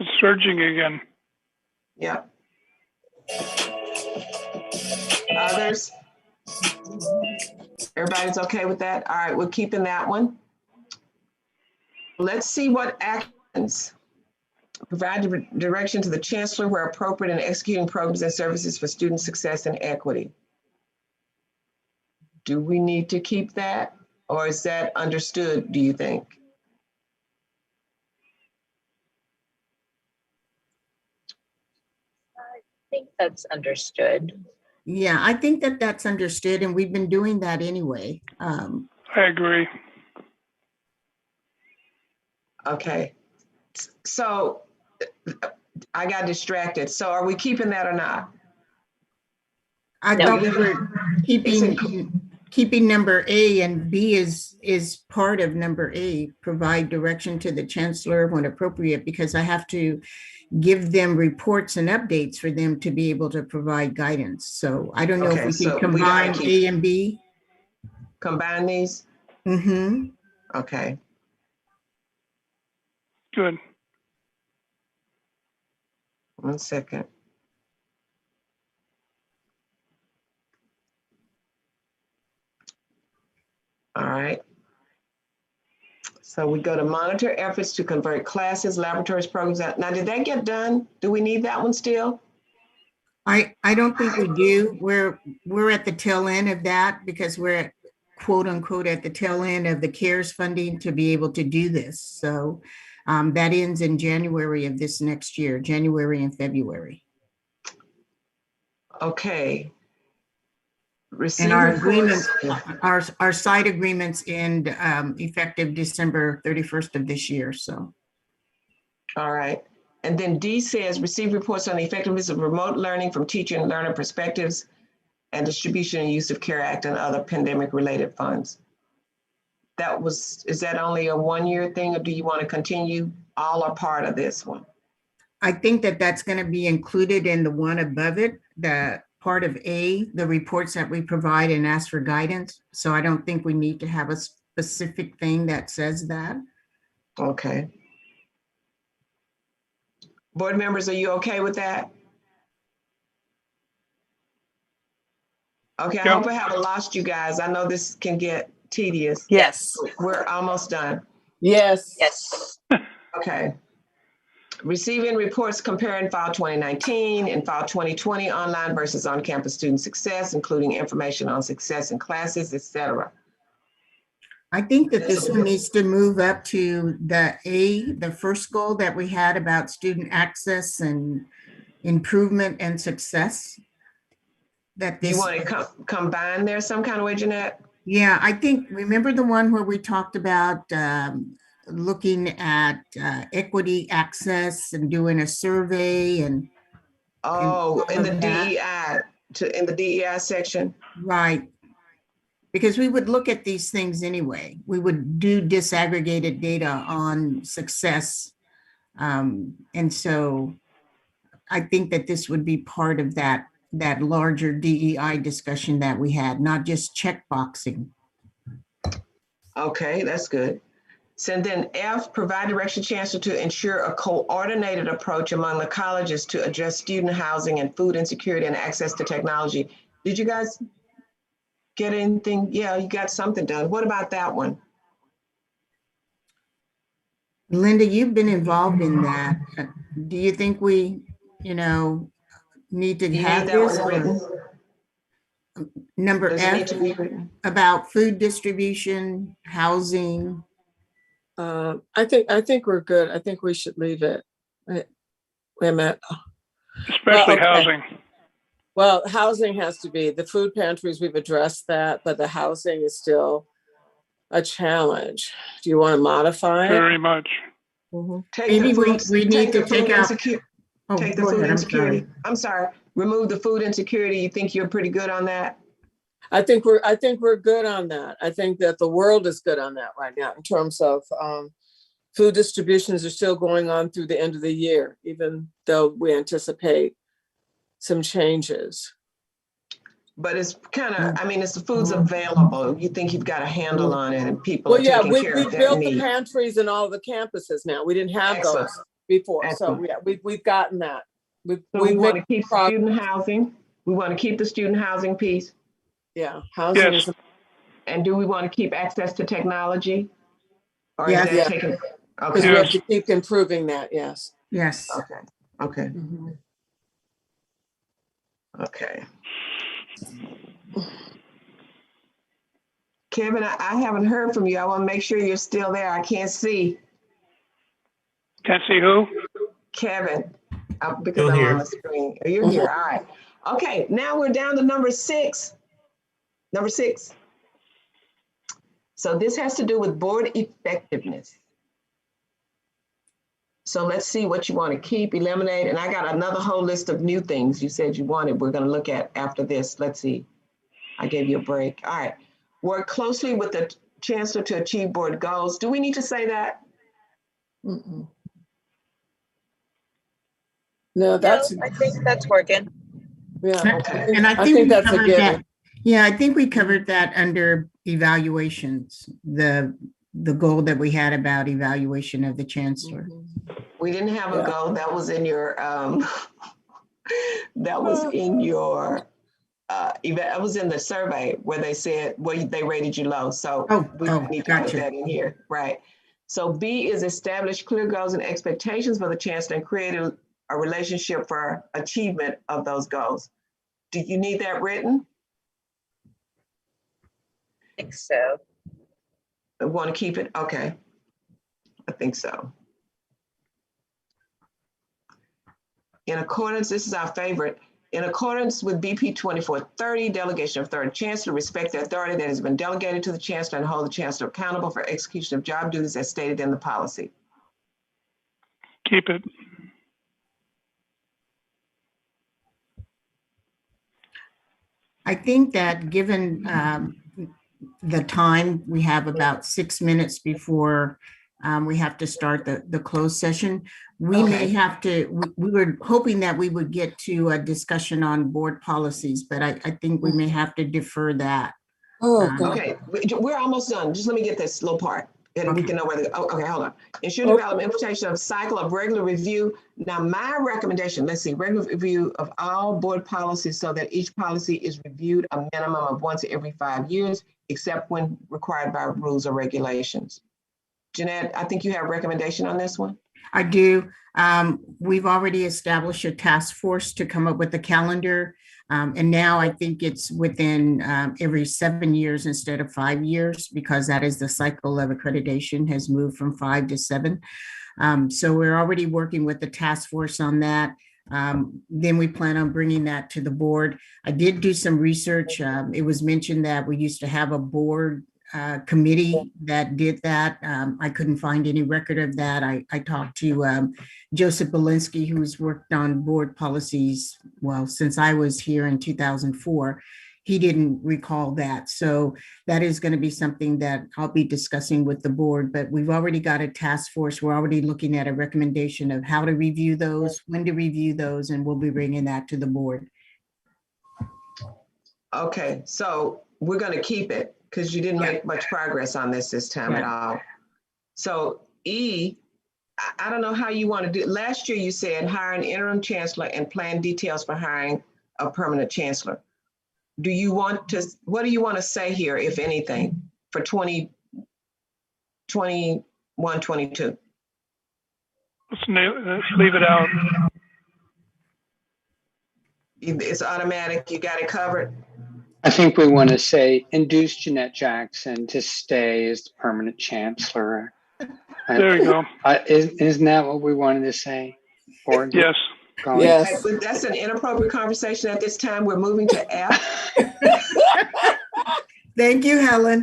It's surging again. Yep. Others? Everybody's okay with that? All right, we're keeping that one. Let's see what actions. Provide direction to the chancellor where appropriate in executing programs and services for student success and equity. Do we need to keep that, or is that understood, do you think? I think that's understood. Yeah, I think that that's understood, and we've been doing that anyway. I agree. Okay, so I got distracted. So are we keeping that or not? I thought we were keeping number A, and B is part of number A, provide direction to the chancellor when appropriate, because I have to give them reports and updates for them to be able to provide guidance. So I don't know if we can combine A and B. Combine these? Mm-hmm. Okay. Good. 1 second. All right. So we go to monitor efforts to convert classes, laboratories, programs. Now, did that get done? Do we need that one still? I don't think we do. We're at the tail end of that, because we're at, quote unquote, at the tail end of the CARES funding to be able to do this. So that ends in January of this next year, January and February. Okay. Receive And our reports. agreements, our site agreements end effective December 31st of this year, so. All right. And then D says, receive reports on the effectiveness of remote learning from teacher and learner perspectives and distribution and use of CARE Act and other pandemic-related funds. Is that only a 1-year thing, or do you want to continue all or part of this one? I think that that's going to be included in the one above it, the part of A, the reports that we provide and ask for guidance. So I don't think we need to have a specific thing that says that. Okay. Board members, are you okay with that? Okay, I hope I haven't lost you guys. I know this can get tedious. Yes. We're almost done. Yes. Yes. Okay. Receiving reports comparing file 2019 and file 2020 online versus on-campus student success, including information on success in classes, etc. I think that this one needs to move up to the first goal that we had about student access and improvement and success. That this, you want to combine there some kind of way, Jeanette? Yeah, I think, remember the one where we talked about looking at equity access and doing a survey and in the DEI, in the DEI section? Right. Because we would look at these things anyway. We would do disaggregated data on success. And so I think that this would be part of that larger DEI discussion that we had, not just checkboxing. Okay, that's good. So then F, provide direction chancellor to ensure a coordinated approach among the colleges to address student housing and food insecurity and access to technology. Did you guys get anything? Yeah, you got something done. What about that one? Linda, you've been involved in that. Do you think we, need to have this written? Number F, about food distribution, housing. I think we're good. I think we should leave it. Wait a minute. Especially housing. Well, housing has to be, the food pantries, we've addressed that, but the housing is still a challenge. Do you want to modify it? Very much. Maybe we need to take out. Take the food insecurity. I'm sorry. Remove the food insecurity. You think you're pretty good on that? I think we're good on that. I think that the world is good on that right now in terms of food distributions are still going on through the end of the year, even though we anticipate some changes. But it's kind of, it's the food's available. You think you've got a handle on it and people are taking care of that built need. The pantries in all the campuses now. We didn't have those before. Excellent. So yeah, we've gotten that. We want to keep student housing. We want to keep the student housing piece. Yeah, housing is. And do we want to keep access to technology? Or yes. is that taken? Because we have to keep improving that, yes. Yes. Okay. Okay. Kevin, I haven't heard from you. I want to make sure you're still there. I can't see. Can't see who? Kevin, because I'm on the screen. You're here. All right. Okay, now we're down to number 6. Number 6. So this has to do with board effectiveness. So let's see what you want to keep, eliminate, and I got another whole list of new things you said you wanted. We're going to look at after this. Let's see. I gave you a break. All right. Work closely with the chancellor to achieve board goals. Do we need to say that? No, I think that's working. Yeah. Okay. And I think that's a given. Yeah, I think we covered that under evaluations, the goal that we had about evaluation of the chancellor. We didn't have a goal. That was in your that was in the survey where they said they rated you low. So we need to put that in here, right? So B is establish clear goals and expectations for the chancellor and create a relationship for achievement of those goals. Do you need that written? I think so. I want to keep it? Okay. I think so. In accordance, this is our favorite. In accordance with BP 2430, delegation of authority, Chancellor respect the authority that has been delegated to the Chancellor and hold the Chancellor accountable for execution of job duties as stated in the policy. Keep it. I think that given the time, we have about 6 minutes before we have to start the closed session. We may have to, we were hoping that we would get to a discussion on board policies, but I think we may have to defer that. Okay, we're almost done. Just let me get this little part and we can know where to, okay, hold on. Ensure development, implementation of cycle of regular review. Now my recommendation, let's see, regular review of all board policies so that each policy is reviewed a minimum of once every 5 years, except when required by rules or regulations. Jeanette, I think you have a recommendation on this one? I do. We've already established a task force to come up with a calendar. And now I think it's within every 7 years instead of 5 years, because that is the cycle of accreditation has moved from 5 to 7. So we're already working with the task force on that. Then we plan on bringing that to the board. I did do some research. It was mentioned that we used to have a board committee that did that. I couldn't find any record of that. I talked to Joseph Belinsky, who's worked on board policies, well, since I was here in 2004. He didn't recall that. So that is going to be something that I'll be discussing with the board, but we've already got a task force. We're already looking at a recommendation of how to review those, when to review those, and we'll be bringing that to the board. Okay, so we're going to keep it because you didn't make much progress on this time at all. So E, I don't know how you want to do it. Last year you said hire an interim chancellor and plan details for hiring a permanent chancellor. Do you want to, what do you want to say here, if anything, for 2021, 22? Let's leave it out. It's automatic, you got it covered? I think we want to say induce Jeanette Jackson to stay as the permanent chancellor. There you go. Isn't that what we wanted to say? Or yes. Yes. Okay, that's an inappropriate conversation at this time. We're moving to F. Thank you, Helen.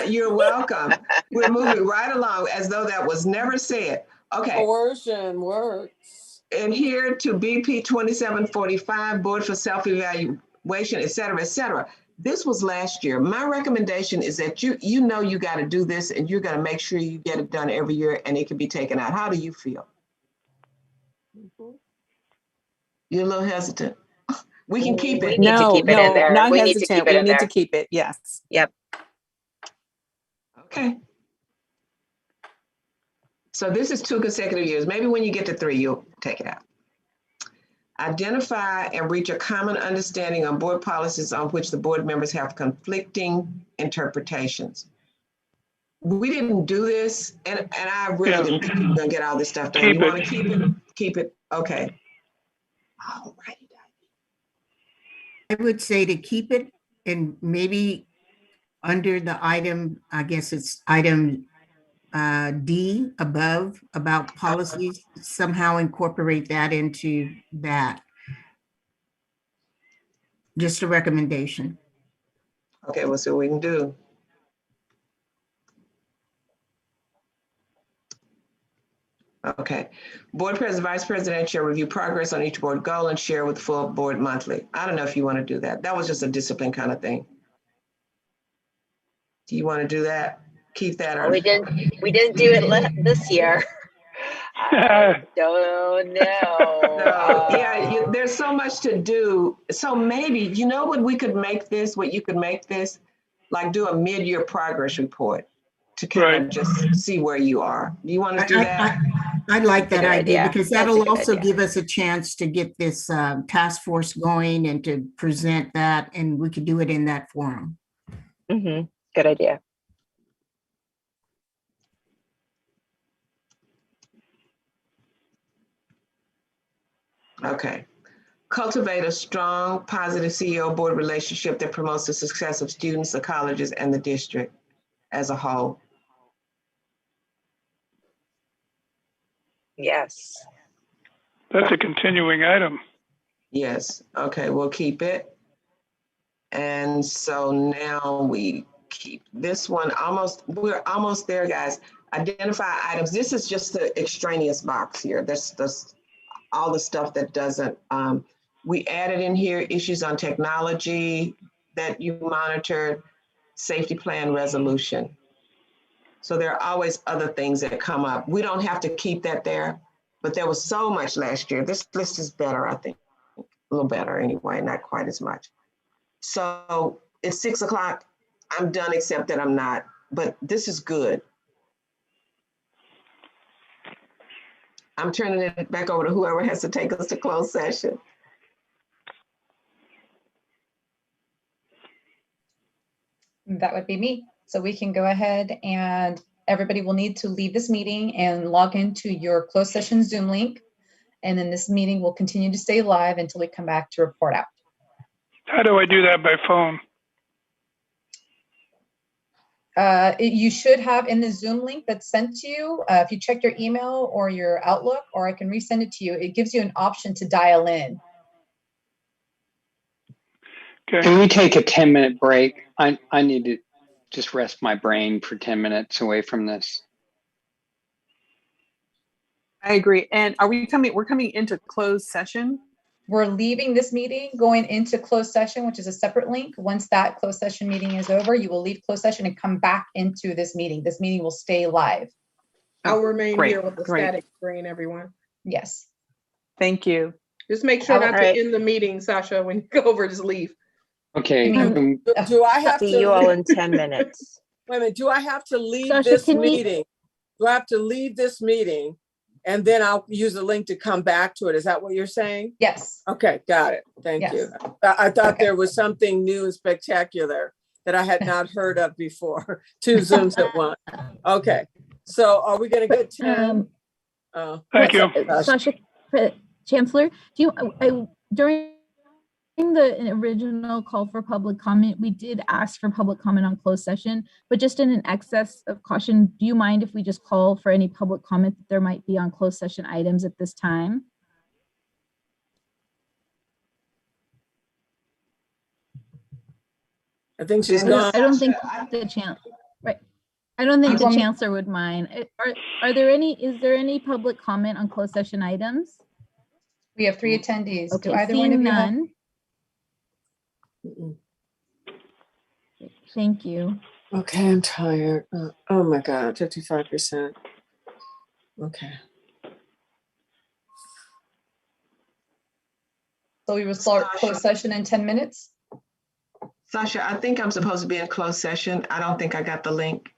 You're welcome. We're moving right along as though that was never said. Okay. Coercion works. Adhere to BP 2745, Board for Self-Evaluation, et cetera, et cetera. This was last year. My recommendation is that you know you got to do this and you're going to make sure you get it done every year and it can be taken out. How do you feel? You're a little hesitant. We can keep it. We need to keep it in there. Not we hesitant. need to keep it in there. To keep it. Yes. Yep. Okay. So this is 2 consecutive years. Maybe when you get to 3, you'll take it out. Identify and reach a common understanding on board policies on which the board members have conflicting interpretations. We didn't do this, and I really didn't think we were going to get all this stuff done. You want to keep it? Keep it. Okay. All right. I would say to keep it, and maybe under the item, I guess it's item D above about policies, somehow incorporate that into that. Just a recommendation. Okay, we'll see what we can do. Okay. Board President, Vice President shall review progress on each board goal and share with the full board monthly. I don't know if you want to do that. That was just a discipline kind of thing. Do you want to do that? Keep that on. We didn't do it this year. I don't know. Yeah, there's so much to do. So maybe, you know what we could make this, what you could make this, like do a mid-year progress report to kind of just see where you are. Do you want to do that? I'd like that idea because that'll also idea. give us a chance to get this task force going and to present that, and we could do it in that forum. Mm-hmm. Good idea. Okay. Cultivate a strong, positive CEO board relationship that promotes the success of students, the colleges, and the district as a whole. Yes. That's a continuing item. Yes, okay, we'll keep it. And so now we keep this one we're almost there, guys. Identify items. This is just the extraneous box here. There's all the stuff that doesn't, we added in here issues on technology that you monitored, safety plan resolution. So there are always other things that come up. We don't have to keep that there, but there was so much last year. This list is better, I think, a little better anyway, not quite as much. So it's 6 o'clock. I'm done, except that I'm not, but this is good. I'm turning it back over to whoever has to take us to closed session. That would be me. So we can go ahead and everybody will need to leave this meeting and log into your closed session Zoom link. And then this meeting will continue to stay live until we come back to report out. How do I do that by phone? You should have in the Zoom link that's sent to you, if you check your email or your Outlook, or I can resend it to you, it gives you an option to dial in. Okay. Can we take a 10-minute break? I need to just rest my brain for 10 minutes away from this. I agree. And we're coming into closed session? We're leaving this meeting, going into closed session, which is a separate link. Once that closed session meeting is over, you will leave closed session and come back into this meeting. This meeting will stay live. I'll remain Great, here with the great. static screen, everyone. Yes. Thank you. Just make sure not All right. to end the meeting, Sasha. When you go over, just leave. Okay. Do I have See you to, all in 10 minutes. wait a minute, do I have to leave Sasha, this can we- meeting? Do I have to leave this meeting and then I'll use the link to come back to it? Is that what you're saying? Yes. Okay, got it. Thank Yes. you. I thought Okay. there was something new and spectacular that I had not heard of before. 2 Zooms at once. Okay, so are we gonna get 10? Thank you. Sasha, Chancellor, during the original call for public comment, we did ask for public comment on closed session, but just in an excess of caution, do you mind if we just call for any public comment that there might be on closed session items at this time? I think she's gone. I don't think the chancellor, right? I don't think the chancellor would mind. Is there any public comment on closed session items? We have 3 attendees. Okay, Do either one of seeing you have? none. Thank you. Okay, I'm tired. Oh my God, 55%. Okay. So we will start closed session in 10 minutes. Sasha, I think I'm supposed to be in closed session. I don't think I got the link.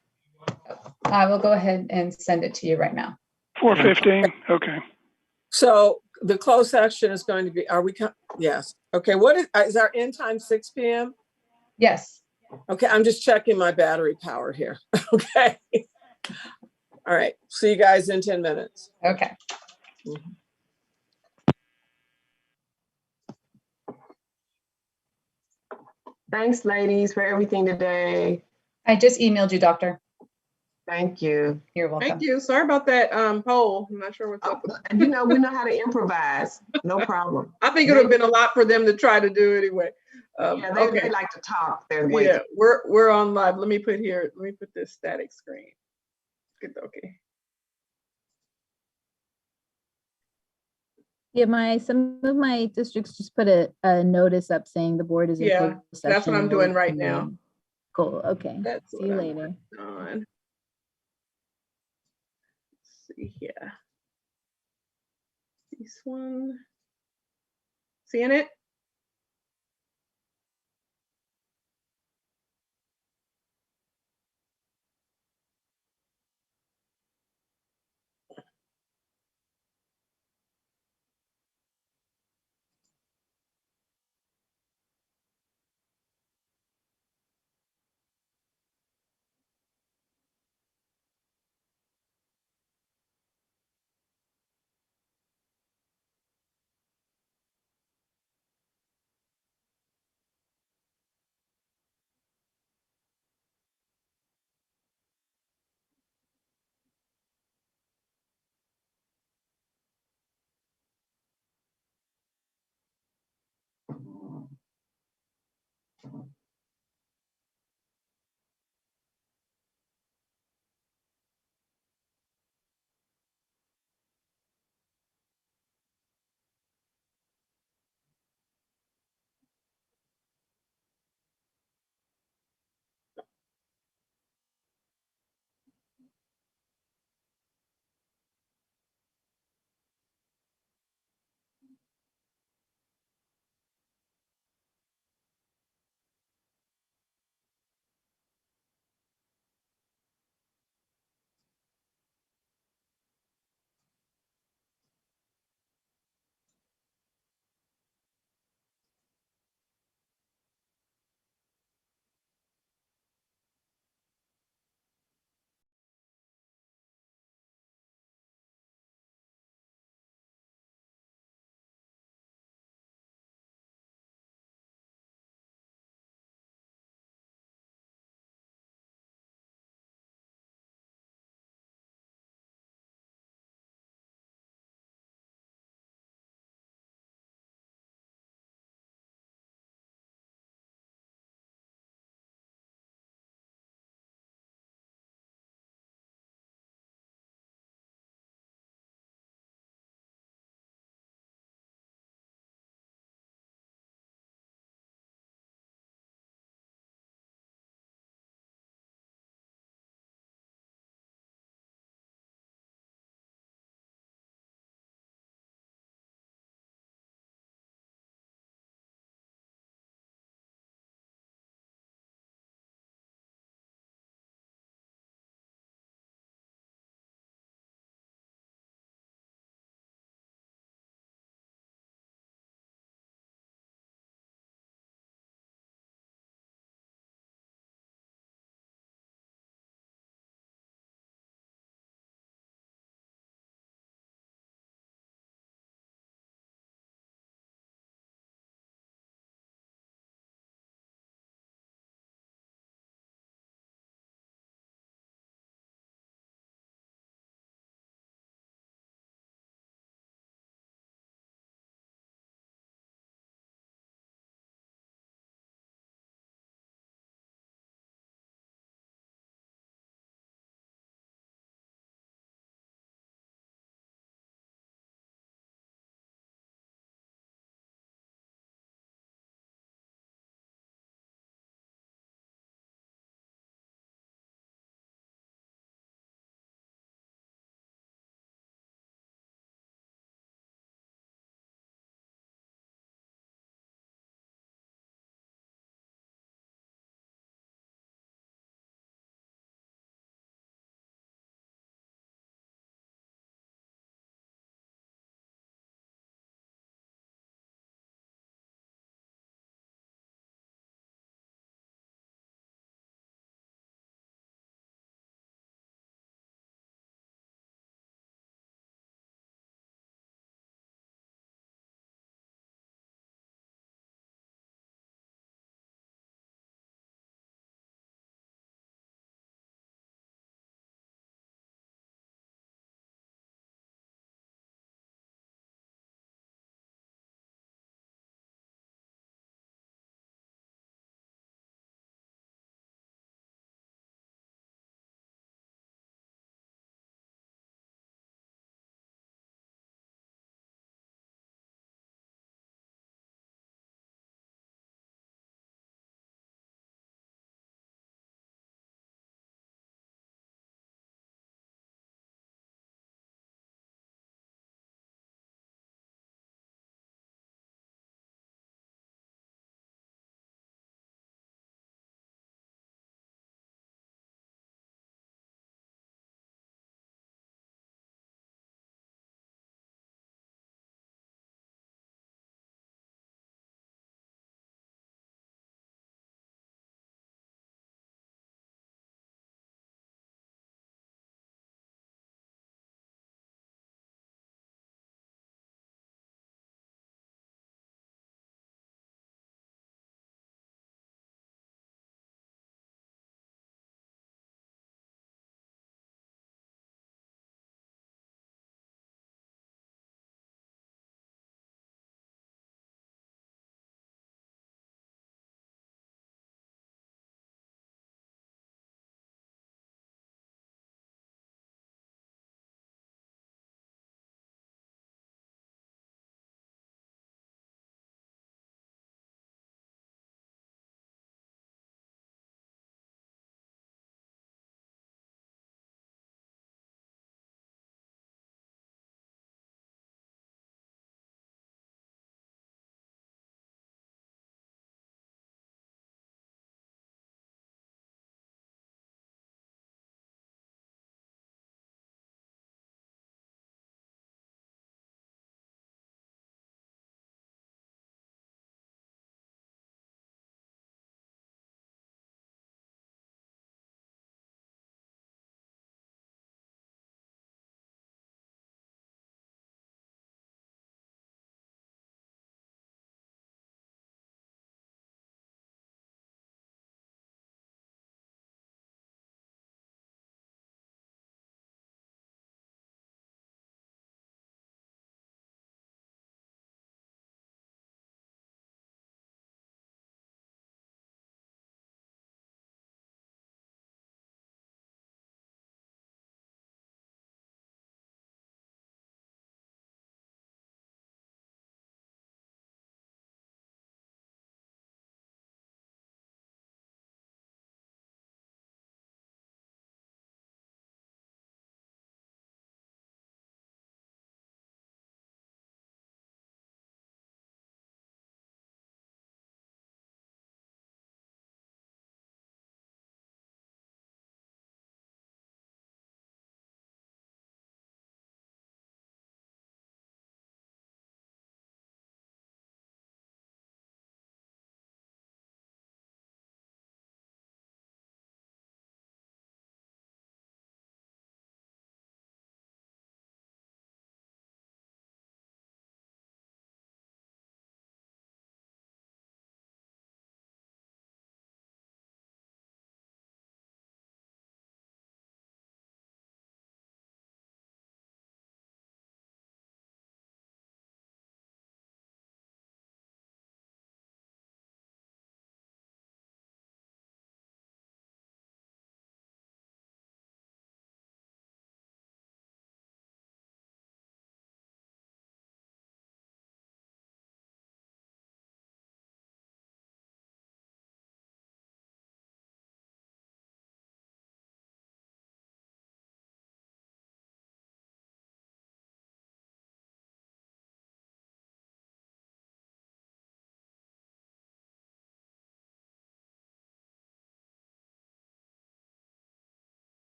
I will go ahead and send it to you right now. 4:15, okay. So the closed session is going to be, yes. Okay, what is our end time 6 p.m.? Yes. Okay, I'm just checking my battery power here. Okay. All right, see you guys in 10 minutes. Okay. Thanks, ladies, for everything today. I just emailed you, Doctor. Thank you. You're welcome. Thank you. Sorry about that poll. I'm not sure what's up. And we know how to improvise. No problem. I think it would have been a lot for them to try to do anyway. Yeah, they like to talk. They're Yeah, waiting. we're on live. Let me put this static screen. Good, okay. Yeah, some of my districts just put a notice up saying the board is in closed session. That's what I'm doing right now. Cool. Okay. That's See you later. On. Let's see here. This one. Seeing it?